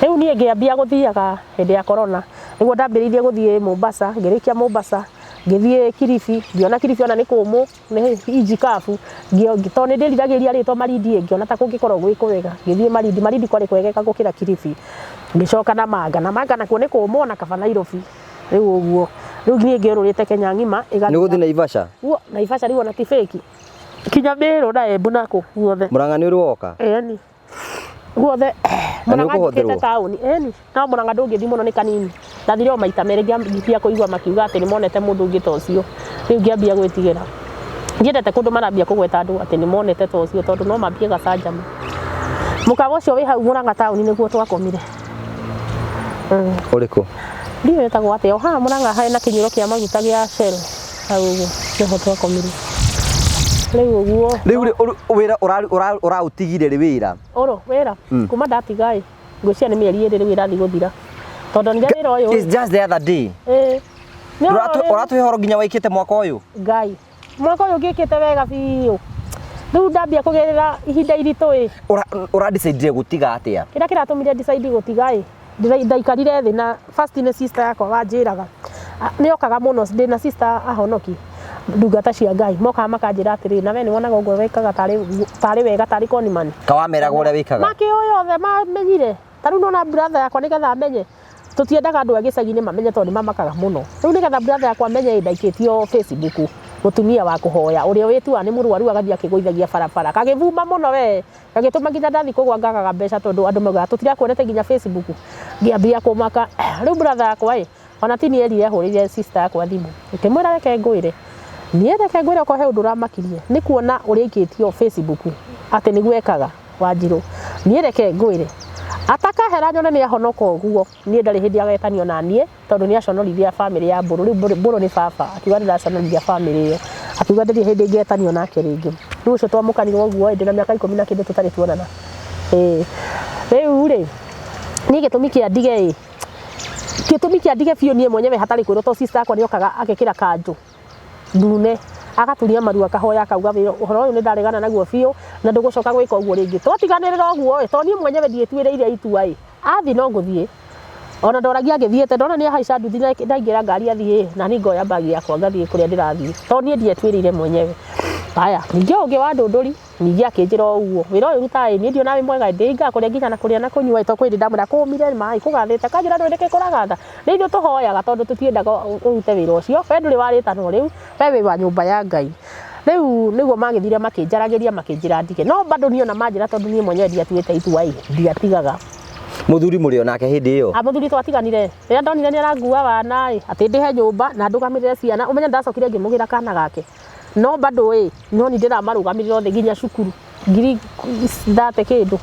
A: riu nie ngiambia guthiaga hindi ya corona niguo ndambiriirie guthie Mombasa ngirikia Mombasa ngithie Kilifi ngiona Kilifi ona ni kumu ni ijikafu ngitone ndiriragiria ritwa Malindi ngiona ta kungikorwo gwi kwega ngithie Malindi kwari kwegeka gukira Kilifi ngicoka na Manga nakuo ni kumu ona kaba Nairobi riu uguo riu nie ngirurite Kenya ngima
B: ni guthi Naivasha
A: Naivasha riu ona ti fake kinya Meru na Embu nako guothe
B: Murang'a ni uroka
A: ni guothe Murang'a ndikite tauni ni no Murang'a ndungithi muno ni kanini ndathire o maita meri ngiambia kuigua makiuga ati ni monete mundu ungi ta ucio riu ngiambia gwitigira ndiendete kundu marambia kugweta andu ati ni monete ta ucio tondu no mambie gacanjama mukawa ucio wi hau Murang'a tauni niguo twakomire
B: uriku
A: ndio etagwo atĩa haha Mũrang'a hena kĩnyuĩro kĩa maguta gĩa Shell hau ũguo nĩho twakomire rĩu ũguo
B: wĩra ũrautigire rĩ wĩra
A: wĩra kuma ndatiga ngwĩciria nĩ mĩeri 2 rĩu ĩrathiĩ gũthira tondũ nĩrĩa wĩra ũyũ
B: it's just the other day ũratũhe horo nginya waikĩte mwaka ũyũ Ngai
A: mwaka ũyũ ngĩkĩte wega biũ rĩu ndambia kũgerera ihinda iritũ
B: ũradecide gũtiga atĩa
A: kĩrĩa kĩratũmire decide gũtiga ndaikarire thĩ na first nĩ sister yakwa wanjĩraga nĩokaga mũno ndĩna sister ahonoki ndungata cia Ngai mokaga makanjĩra atĩrĩ na we nĩwonaga ũguo wekaga tarĩ wega tarĩ konimani
B: kawameraga ũrĩa wĩkaga
A: makĩoĩ othe mamenyire tarĩu nona brother yakwa nĩgetha amenye tũtiendaga andũ a gĩcagi-inĩ mamenye tondũ nĩmamakaga mũno rĩu nĩgetha brother yakwa amenye ndaikĩtio Facebook mũtumia wa kũhoya ũrĩa wĩtua nĩ mũrwaru agathiĩ akĩgũithagia barabara kagĩthuma mũno we gagĩtũma nginya ndathi kũgwa ngagaga mbeca tondũ andũ maugaga tũtirakuonete nginya Facebook ngĩambia kũmaka rĩu brother yakwa ona ti niĩ erire hũrĩire sister yakwa thimũ ngĩmwĩra reke ngwĩre niĩ reke ngwĩre okorwo he ũndũ ũramakirie nĩ kuona ũrĩa aikĩtio Facebook atĩ nĩguo ekaga Wanjirũ niĩ reke ngwĩre atakahera nyone nĩ ahonoka ũguo niĩ ndarĩ hĩndĩ agetanio na niĩ tondũ nĩ aconorithia famĩlĩ ya Mbũrũ rĩu Mbũrũ nĩ baba akiuga ndĩraconorithia famĩlĩ ĩyo akiuga ndarĩ hĩndĩ ngetanio nake rĩngĩ rĩu ũcio twamũkanirwo ũguo ndĩna mĩaka 10 na kĩndũ tũtarĩ tuonana rĩu rĩ niĩ gĩtũmi kĩa ndige biũ niĩ mwenyewe hatarĩ kwĩrwo to sister yakwa nĩokaga agekĩra kanjũ ndune agaturia maru akahoya akauga ũhoro ũyũ nĩ ndaregana naguo biũ na ndũgũcoka gwĩka ũguo rĩngĩ tũtiganĩrĩra ũguo to niĩ mwenyewe ndiĩtuĩrĩire itua athi no ngũthiĩ ona ndoragia ngĩthiĩte ndona nĩ ahaica nduthi ndaingĩra ngari athiĩ na niĩ ngoya bagi yakwa ngathiĩ kũrĩa ndĩrathiĩ to niĩ ndiĩtuĩrĩire mwenyewe haya ningĩ ũngĩ wa ndũndũri ningĩ akĩnjĩra ũguo wĩra ũyũ rutaĩ niĩ ndio nawe mwega ndĩinga kũrĩa nginya na kũrĩa na kũnyua to kwĩrĩ ndamũra kũmire maĩ kũgathĩte kanjĩra ndwendeke kũragatha nĩ ithuĩ tũhoyaga tondũ tũtiendaga ũrute wĩra ũcio we ndũrĩ warĩtanwo rĩu we wĩ wa nyũmba ya Ngai rĩu nĩguo magĩthire makĩnjaragĩria makĩnjĩra ndige no bado niĩ ona manjĩra tondũ niĩ mwenyewe ndiatuĩte itua ndiatigaga
B: mũthuri mũrĩ onake hĩndĩ ĩyo
A: mũthuri twatiganire rĩrĩa ndonire nĩ arangua wana atĩ ndĩhe nyũmba na ndũgamĩrĩre ciana ũmenye ndacokire ngĩmũgĩra kana gake no bado no ni ndĩramarũgamĩrĩra othe nginya cukuru ngiri thate kĩndũ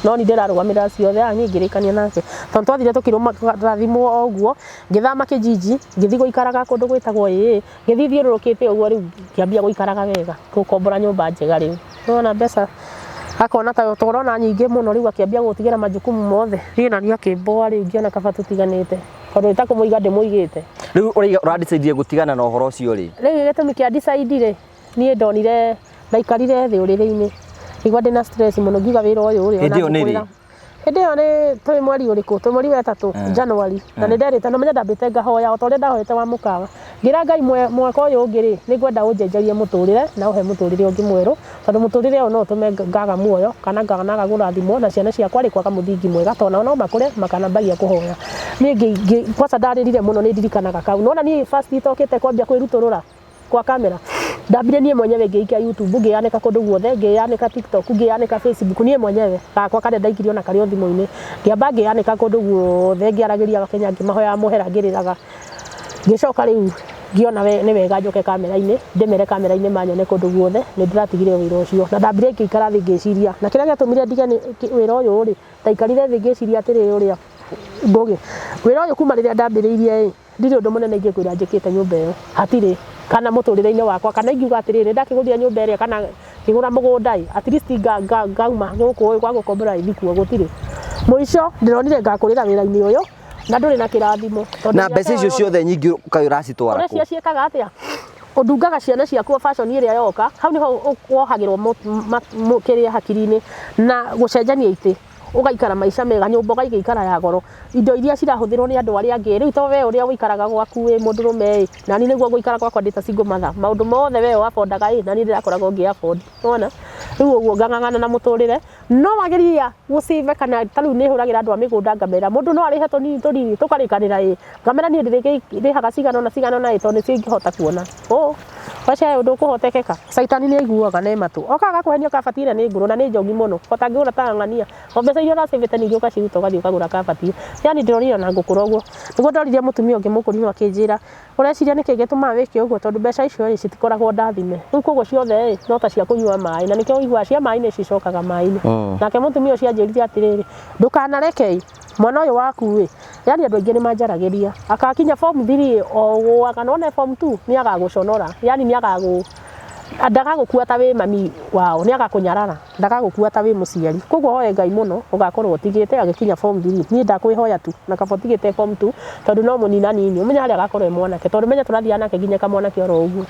A: no ni ndĩrarũgamĩrĩra ciothe niĩ ngĩrĩkania nake tondũ twathire tũkĩrathimwo ũguo ngĩthama Kĩjiji ngĩthiĩ gũikaraga kũndũ gwĩtagwo ngĩthiĩ thiũrũrũkĩte ũguo rĩu ngĩambia gũikaraga wega gũkombora nyũmba njega rĩu nona mbeca akona ta tũrona nyingĩ mũno rĩu akĩambia gũtigĩra majukumu mothe niĩ na niĩ akĩmboa rĩu ngĩona kaba tũtiganĩte tondũ itakũmũiga ndĩmũigĩte
B: rĩu ũradecide gũtigana na ũhoro ũcio rĩ
A: rĩu gĩtũmi kĩa decide niĩ ndonire ndaikarire thĩ ũrĩrĩ-inĩ ngĩigua ndĩna stress mũno ngiuga wĩra ũyũ ũrĩ
B: hĩndĩ ĩyo
A: nĩ twĩ mweri ũrĩkũ twĩ mweri wa 3 January na nĩ nderĩte no menya ndambĩte ngahoya o ta ũrĩa ndahoete wa mũkawa ngira Ngai mwaka ũyũ ũngĩ rĩ nĩngwenda ũnjenjerie mũtũrĩre na ũhe mũtũrĩre ũngĩ mwerũ tondũ mũtũrĩre ũyũ no ũtũme ngaga muoyo kana nganaga gũrathimwo na ciana ciakwa rĩ kwaga mũthingi mwega tondũ no makũre makanambagia kũhoya niĩ kwanza ndarĩrire mũno nĩ ndirikanaga kau nona niĩ first itokĩte kwambia kwĩrutũrũra kwa kamera ndambire niĩ mwenyewe ngĩikia YouTube ngĩyanĩka kũndũ guothe ngĩyanĩka TikTok ngĩyanĩka Facebook niĩ mwenyewe gakwa karĩa ndaikirio na karĩa thimũ-inĩ ngĩamba ngĩyanĩka kũndũ guothe ngĩaragĩria Akenya ngĩmahoya mũhera ngĩrĩraga ngĩcoka rĩu ngĩona nĩ wega njoke kamera-inĩ ndĩmere kamera-inĩ manyone kũndũ guothe nĩ ndĩratigire wĩra ũcio na ndambire ngĩikara thĩ ngĩciria na kĩrĩa gĩatũmire ndige wĩra ũyũ rĩ ndaikarire thĩ ngĩciria atĩrĩ ũrĩa Ngũgĩ wĩra ũyũ kuma rĩrĩa ndambĩrĩirie ndirĩ ũndũ mũnene ingĩkwĩra njĩkĩte nyũmba ĩyo hatirĩ kana mũtũrĩre-inĩ wakwa kana ingiuga atĩrĩrĩ ndakĩgũrire nyũmba ĩrĩa kana kĩgũra mũgũnda at least ngauma gũkũ kwa gũkombora ithikuo gũtirĩ mũico ndĩronire ngakũrĩra wĩra-inĩ ũyũ na ndũrĩ na kĩrathimo
B: na mbeca icio ciothe nyingĩ kaĩ ũracitwara kũ
A: ciĩkaga atĩa ũndungaga ciana ciaku fashion ĩrĩa yoka hau nĩho wohagĩrwo kĩrĩa hakiri-inĩ na gũcenjania itĩ ũgaikara maica mega nyũmba ũgaikara ya goro indo iria cirahũthĩrwo nĩ andũ arĩa angĩ rĩu to we ũrĩa ũikaraga gwaku wĩ mũndũrũme na niĩ nĩguo ngũikara gwakwa ndĩta single mother maũndũ mothe we wafondaga na niĩ ndĩrakoragwo ngĩafondi wona rĩu ũguo ngang'ang'ana na mũtũrĩre no wagĩria gũcive kana tarĩu nĩ hũragĩra andũ a mĩgũnda ngamera mũndũ no arĩhe tũnini tũkarĩkanĩra ngamera niĩ ndĩrĩhaga cigana na tondũ nĩcio ingĩhota kuona wacha ũndũ ũkũhotekeka caitani nĩ aiguaga na matũ okaga kũhenio kabati ĩrĩa nĩ ngũrũ na nĩ njogi mũno ũtangĩgũra ta ng'ania o mbeca iria ũracĩvĩte ningĩ ũkaciruta ũgathiĩ ũkagũra kabati yani ndĩronire na ngũkũra ũguo nĩguo ndoririe mũtumia ũngĩ mũkũrinũ akĩnjĩra ũreciria nĩkĩ gĩtũmaga wĩke ũguo tondũ mbeca icio citikoragwo ndathime rĩu koguo ciothe no ta cia kũnyua maĩ na nĩkĩo ũiguaga cia maĩ nĩ cicokaga maĩ-inĩ nake mũtumia ũcio anjĩrire atĩrĩrĩ ndũkanareke mwana ũyũ waku ĩ, yani andũ aingĩ nĩ manjarageria akakinya form 3 o akanona form 2 nĩ agagũconora, yani nĩ ndagagũkua ta wĩ mami wao, nĩ agakũnyarara, ndagagũkua ta wĩ mũciari. Koguo hoye Ngai mũno ũgakorwo ũtigĩte agĩkinya form 3. Niĩ ndakwĩhoya tu na kaba ũtigĩte form 2 tondũ no mũnina nini ũmenye harĩa agakorwo mwanake, tondũ menya tũrathiaga nake nginya kamwanake oro ũguo.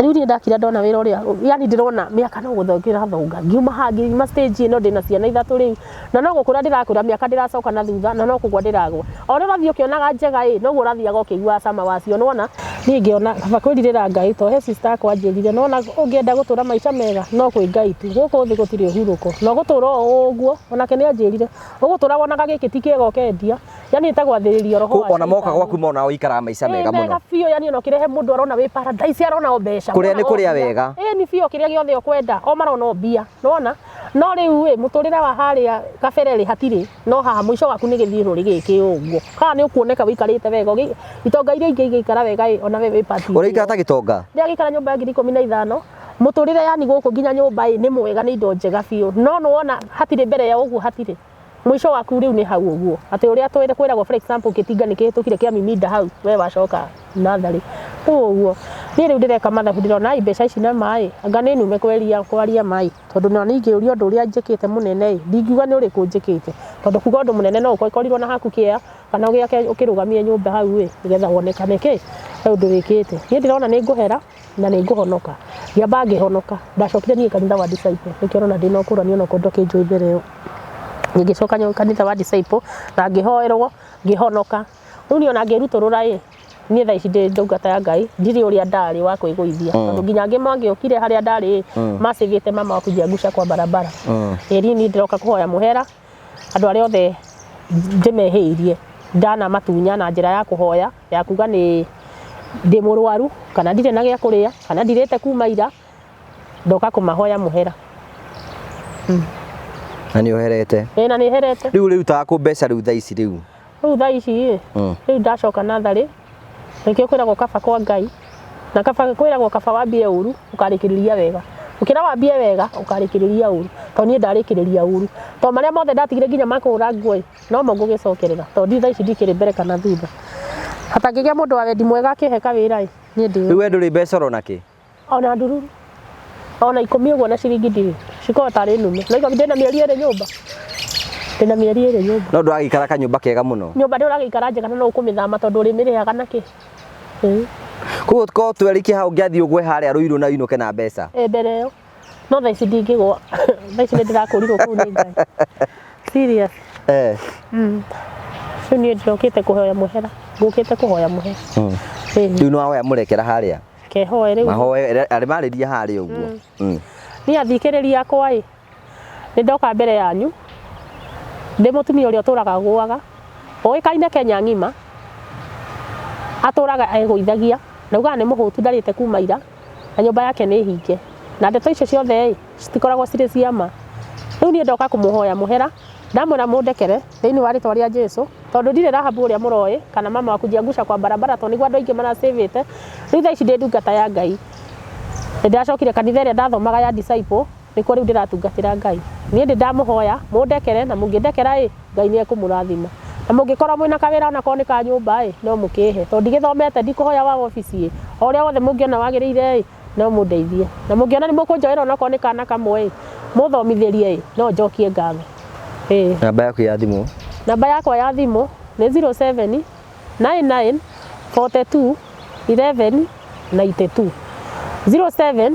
A: Rĩu niĩ ndakira ndona wĩra ũrĩa, yani ndĩrona mĩaka no gũthongera thonga ngiuma hangi ma stage ĩno ndĩna ciana ithatũ rĩu, na no gũkũra ndĩrakũra mĩaka ndĩracoka na thutha, na no kũgwa ndĩragwa. O ũrĩa ũrathiĩ ũkĩonaga njega ĩ, noguo ũrathiaga ũkĩiguaga cama wacio, nĩwona. Niĩ ngĩona kaba kwĩrirĩra Ngai to he sister akwa anjĩrire nĩwona ũngĩenda gũtũra maica mega no kwĩ Ngai tu, gũkũ thĩ gũtirĩ ũhurũko, no gũtũra o ũguo, onake nĩ anjĩrire ũgũtũra wonaga gĩkĩ ti kĩega ũkendia, yani ĩtagwathĩrĩria roho wa
B: ona moka gwaku mona ũikaraga maica mega mũno.
A: Mega biũ, yani ona ũkĩrehe mũndũ arona wĩ paradise arona o mbeca.
B: Kũrĩa nĩ kũrĩa wega.
A: Ni biũ kĩrĩa gĩothe ũkwenda o marona o mbia, nĩwona. No rĩu ĩ, mũtũrĩre wa harĩa kabere rĩ hatirĩ, no haha mũico waku nĩ gĩthiũrũrĩ gĩkĩ ũguo. Haha nĩ ũkuoneka ũikarĩte wega, itonga iria ingĩ igĩikara wega ĩ, ona we wĩ party.
B: Ũraikara ta gĩtonga?
A: Rĩrĩa gĩikara nyũmba ya 15,000, mũtũrĩre yani gũkũ nginya nyũmba ĩ nĩ mwega, nĩ indo njega biũ, no nĩwona hatirĩ mbere ya ũguo, hatirĩ. Mũico waku rĩu nĩ hau ũguo, atĩ ũrĩa kwĩragwo for example kĩtinga nĩ kĩhĩtũkire kĩa Miminda hau, we wacoka natharĩ ũguo. Niĩ rĩu ndĩreka mathabu ndĩrona mbeca ici na maĩ, anga nĩ nume kwaria maĩ, tondũ na ningĩũria ũndũ ũrĩa njĩkĩte mũnene ĩ, ndingiuga nĩ ũrĩkũ njĩkĩte, tondũ kuga ũndũ mũnene no ũkorirwo na haku kĩa kana ũgĩake ũkĩrũgamia nyũmba hau ĩ, nĩgetha wonekane kĩ ũndũ wĩkĩte. Niĩ ndĩrona nĩ ngũhera na nĩ ngũhonoka, ndiamba ngĩhonoka, ndacokire niĩ kanitha wa Disciple, nĩkĩo ũrona ndĩna ũkũrani ona kũndũ kĩnjũĩ mbere ĩyo. Ngĩcoka kanitha wa Disciple na ngĩhoerwo ngĩhonoka. Rĩu niĩ ona ngĩrutũrũra ĩ, niĩ thaa ici ndĩ ndungata ya Ngai, ndirĩ ũrĩa ndarĩ wa kwĩgũithia, tondũ nginya angĩ mangĩokire harĩa ndarĩ macĩvĩte mama wa kũjiangusha kwa barabara. Niĩ ndĩroka kũhoya mũhera andũ arĩa othe ndĩmehĩirie, ndana matunya na njĩra ya kũhoya ya kuga nĩ ndĩ mũrwaru kana ndirĩ na gĩa kũrĩa kana ndirĩte kuma ira, ndoka kũmahoya mũhera.
B: Na nĩ ũherete?
A: Na nĩ herete.
B: Rĩu ta kũ mbeca rĩu thaa ici rĩu?
A: Rĩu thaa ici ĩ, rĩu ndacoka natharĩ, nĩkĩo kwĩragwo kaba kwa Ngai, na kaba kwĩragwo kaba wambie ũru ũkarĩkĩrĩria wega. Ũkĩra wambie wega ũkarĩkĩrĩria ũru, tondũ niĩ ndarĩkĩrĩria ũru, tondũ marĩa mothe ndatigire nginya makũhũra nguo ĩ, no mo ngũgĩcokerera, tondũ thaa ici ndikĩrĩ mbere kana thutha. Hatangĩgĩa mũndũ wa wendi mwega akĩhe kawĩra ĩ, niĩ ndĩ
B: rĩu we ndũrĩ mbeca ona kĩ?
A: Ona ndururu, ona 10 ũguo na ciringi ndirĩ, cikorwo tarĩ nume. Na ndĩna mĩeri 2 nyũmba, ndĩna mĩeri 2 nyũmba.
B: No ndũragĩikara kanyũmba kega mũno? Nyũmba
A: ndĩ ũragĩikara njega, no ũkũmĩthama tondũ ũrĩmĩrĩhaga na kĩ.
B: Koguo ko twerĩkie hau ngĩathiĩ ũgwe harĩa Ruiru na uinũke na mbeca?
A: Mbere ĩyo, no thaa ici ndingĩgwa, thaa ici nĩ ndĩrakũrirwo kũu nĩ Ngai. Serious. Rĩu niĩ ndĩrokĩte kũhoya mũhera, ngũkĩte kũhoya mũhera.
B: Rĩu nĩwahoya mũrekera harĩa?
A: Kehoe rĩu.
B: Mahoe arĩ marĩria harĩa ũguo.
A: Niĩ athikĩrĩria akwa ĩ, nĩ ndoka mbere yanyu, ndĩ mũtumia ũrĩa ũtũraga gũaga, ũĩkaine Kenya ng'ima, atũraga egũithagia, naugaga nĩ mũhũtu ndarĩte kuma ira, na nyũmba yake nĩ hinge, na ndeto icio ciothe ĩ, citikoragwo cirĩ cia ma. Rĩu niĩ ndoka kũmũhoya mũhera, ndamwĩra mũndekere thĩinĩ wa rĩtwa rĩa Jesũ, tondũ ndirĩ Rahabu ũrĩa mũroĩ kana mama wa kujiangusha kwa barabara, tondũ nĩguo andũ aingĩ maracĩvĩte. Rĩu thaa ici ndĩ ndungata ya Ngai, ndĩracokire kanitha ĩrĩa ndathomaga ya Disciple, nĩkuo rĩu ndĩratungatĩra Ngai. Niĩ ndĩ ndamũhoya mũndekere, na mũngĩndekera ĩ, Ngai nĩ ekũmũrathima. Na mũngĩkorwo mwĩna kawĩra onakorwo nĩ ka nyũmba ĩ, no mũkĩhe, tondũ ndigĩthomete ndikũhoya wa obici ĩ, o ũrĩa wothe mũngĩona wagĩrĩire ĩ, no mũndeithie. Na mũngĩona nĩ mũkũnjoera onakorwo nĩ kana kamwe ĩ, mũthomithĩrie ĩ, no njokie ngatho.
B: Namba yaku ya thimũ?
A: Namba yakwa ya thimũ nĩ 07 99 42 11 92. 07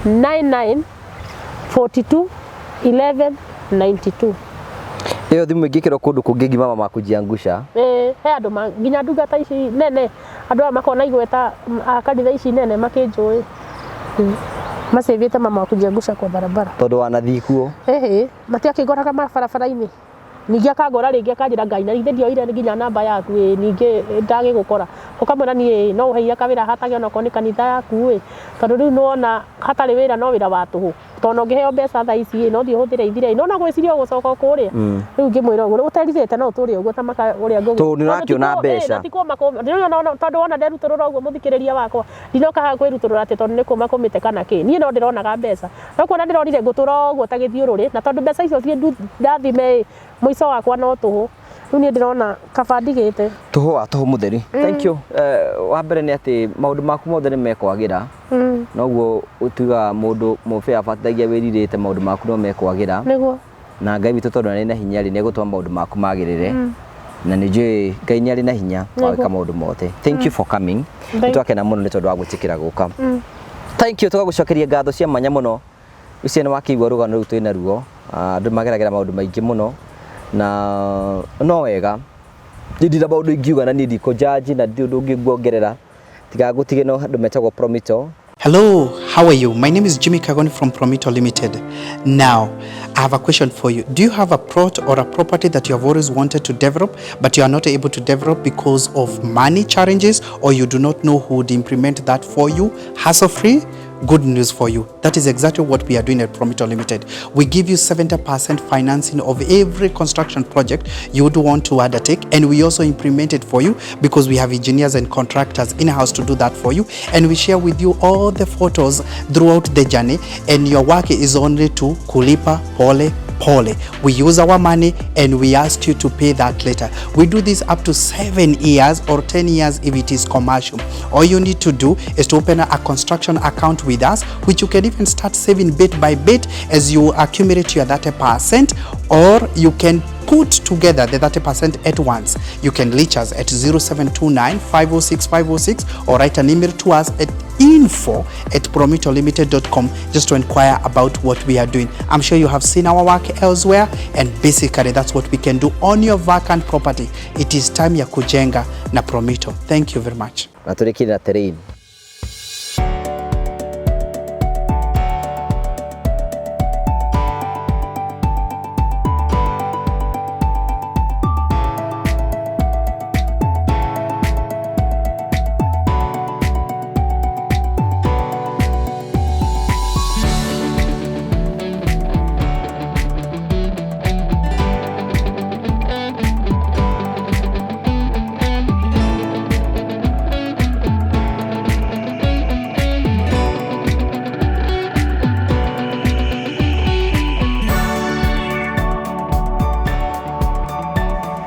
A: 99 42 11 92.
B: Ĩyo thimũ ĩngĩkĩrwo kũndũ kũngĩ ngi mama makujiangusha?
A: He andũ nginya ndungata ici nene, andũ aya makona igweta kanitha ici nene makĩnjũĩ, macĩvĩte mama wa kujiangusha kwa barabara.
B: Tondũ wanathiĩ kuo?
A: Matiakĩngoraga barabara-inĩ, ningĩ akangora rĩngĩ akanjĩra Ngai na ithe ndioire nginya namba yaku ĩ, ningĩ ndagĩgũkora ukamwira nie no uheia kawira hatage ona koni kanitha yaku ĩ tondu riu nona hatari wira no wira wa tuhu tondu ngiheo mbeca tha ici no thi huthire ithire no na gwiciria gucoka kuria riu ngimwira uguo uteririte no uturie uguo tamaka uria ngugi
B: tu ni rakiona mbeca
A: tiko makoma no tondu wona nderuturura uguo muthikiriria wakwa ndinoka ha kwiruturura ati tondu ni kuma kumite kana ki nie no ndironaga mbeca no kuona ndironire ngutura uguo ta githiururi na tondu mbeca icio cie ndathime muico wakwa no tuhu riu nie ndirona kaba ndigite
B: tuhu mutheri thank you wa mbere ni ati maundu maku mothe ni mekwagira noguo utuga mundu mubea abathagia wiririte maundu maku no mekwagira
A: niguo
B: na Ngai witu tondu ni na hinya ri ni gutwa maundu maku magirire na ni njui Ngai ni ari na hinya wa gwika maundu mothe thank you for coming twakena muno ni tondu wa gutikira guka thank you tugagucokeria ngatho cia manya muno ucio ni wakiigua rugano ru twina ruo andu mageragera maundu maingi muno na no wega ndira maundu ingiuga na nindi ko judge na ndio ndungiguongerera tiga gutige no andu metagwo Promito.
C: Hello, how are you? My name is Jimmy Kagoni from Promito Limited. Now, I have a question for you. Do you have a plot or a property that you have always wanted to develop, but you are not able to develop because of money challenges, or you do not know who would implement that for you, hassle-free? Good news for you. That is exactly what we are doing at Promito Limited. We give you 70% financing of every construction project you would want to undertake, and we also implement it for you because we have engineers and contractors in-house to do that for you, and we share with you all the photos throughout the journey, and your work is only to kulipa pole pole. We use our money and we ask you to pay that later. We do this up to 7 years or 10 years if it is commercial. All you need to do is to open a construction account with us, which you can even start saving bit by bit as you accumulate your 30%, or you can put together the 30% at once. You can reach us at 0729 506 506 or write an email to us at info@promitolimited.com just to inquire about what we are doing. I'm sure you have seen our work elsewhere, and basically that's what we can do on your vacant property. It is time ya kujenga na Promito. Thank you very much.
B: Na turikiri na terrain.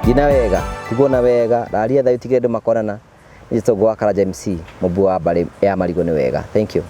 B: Gina wega, tigona wega, raria thayo tigire ndu makorana. Ni Tongo wa Karaja MC, Mubua Bale ya Marigo ni wega. Thank you.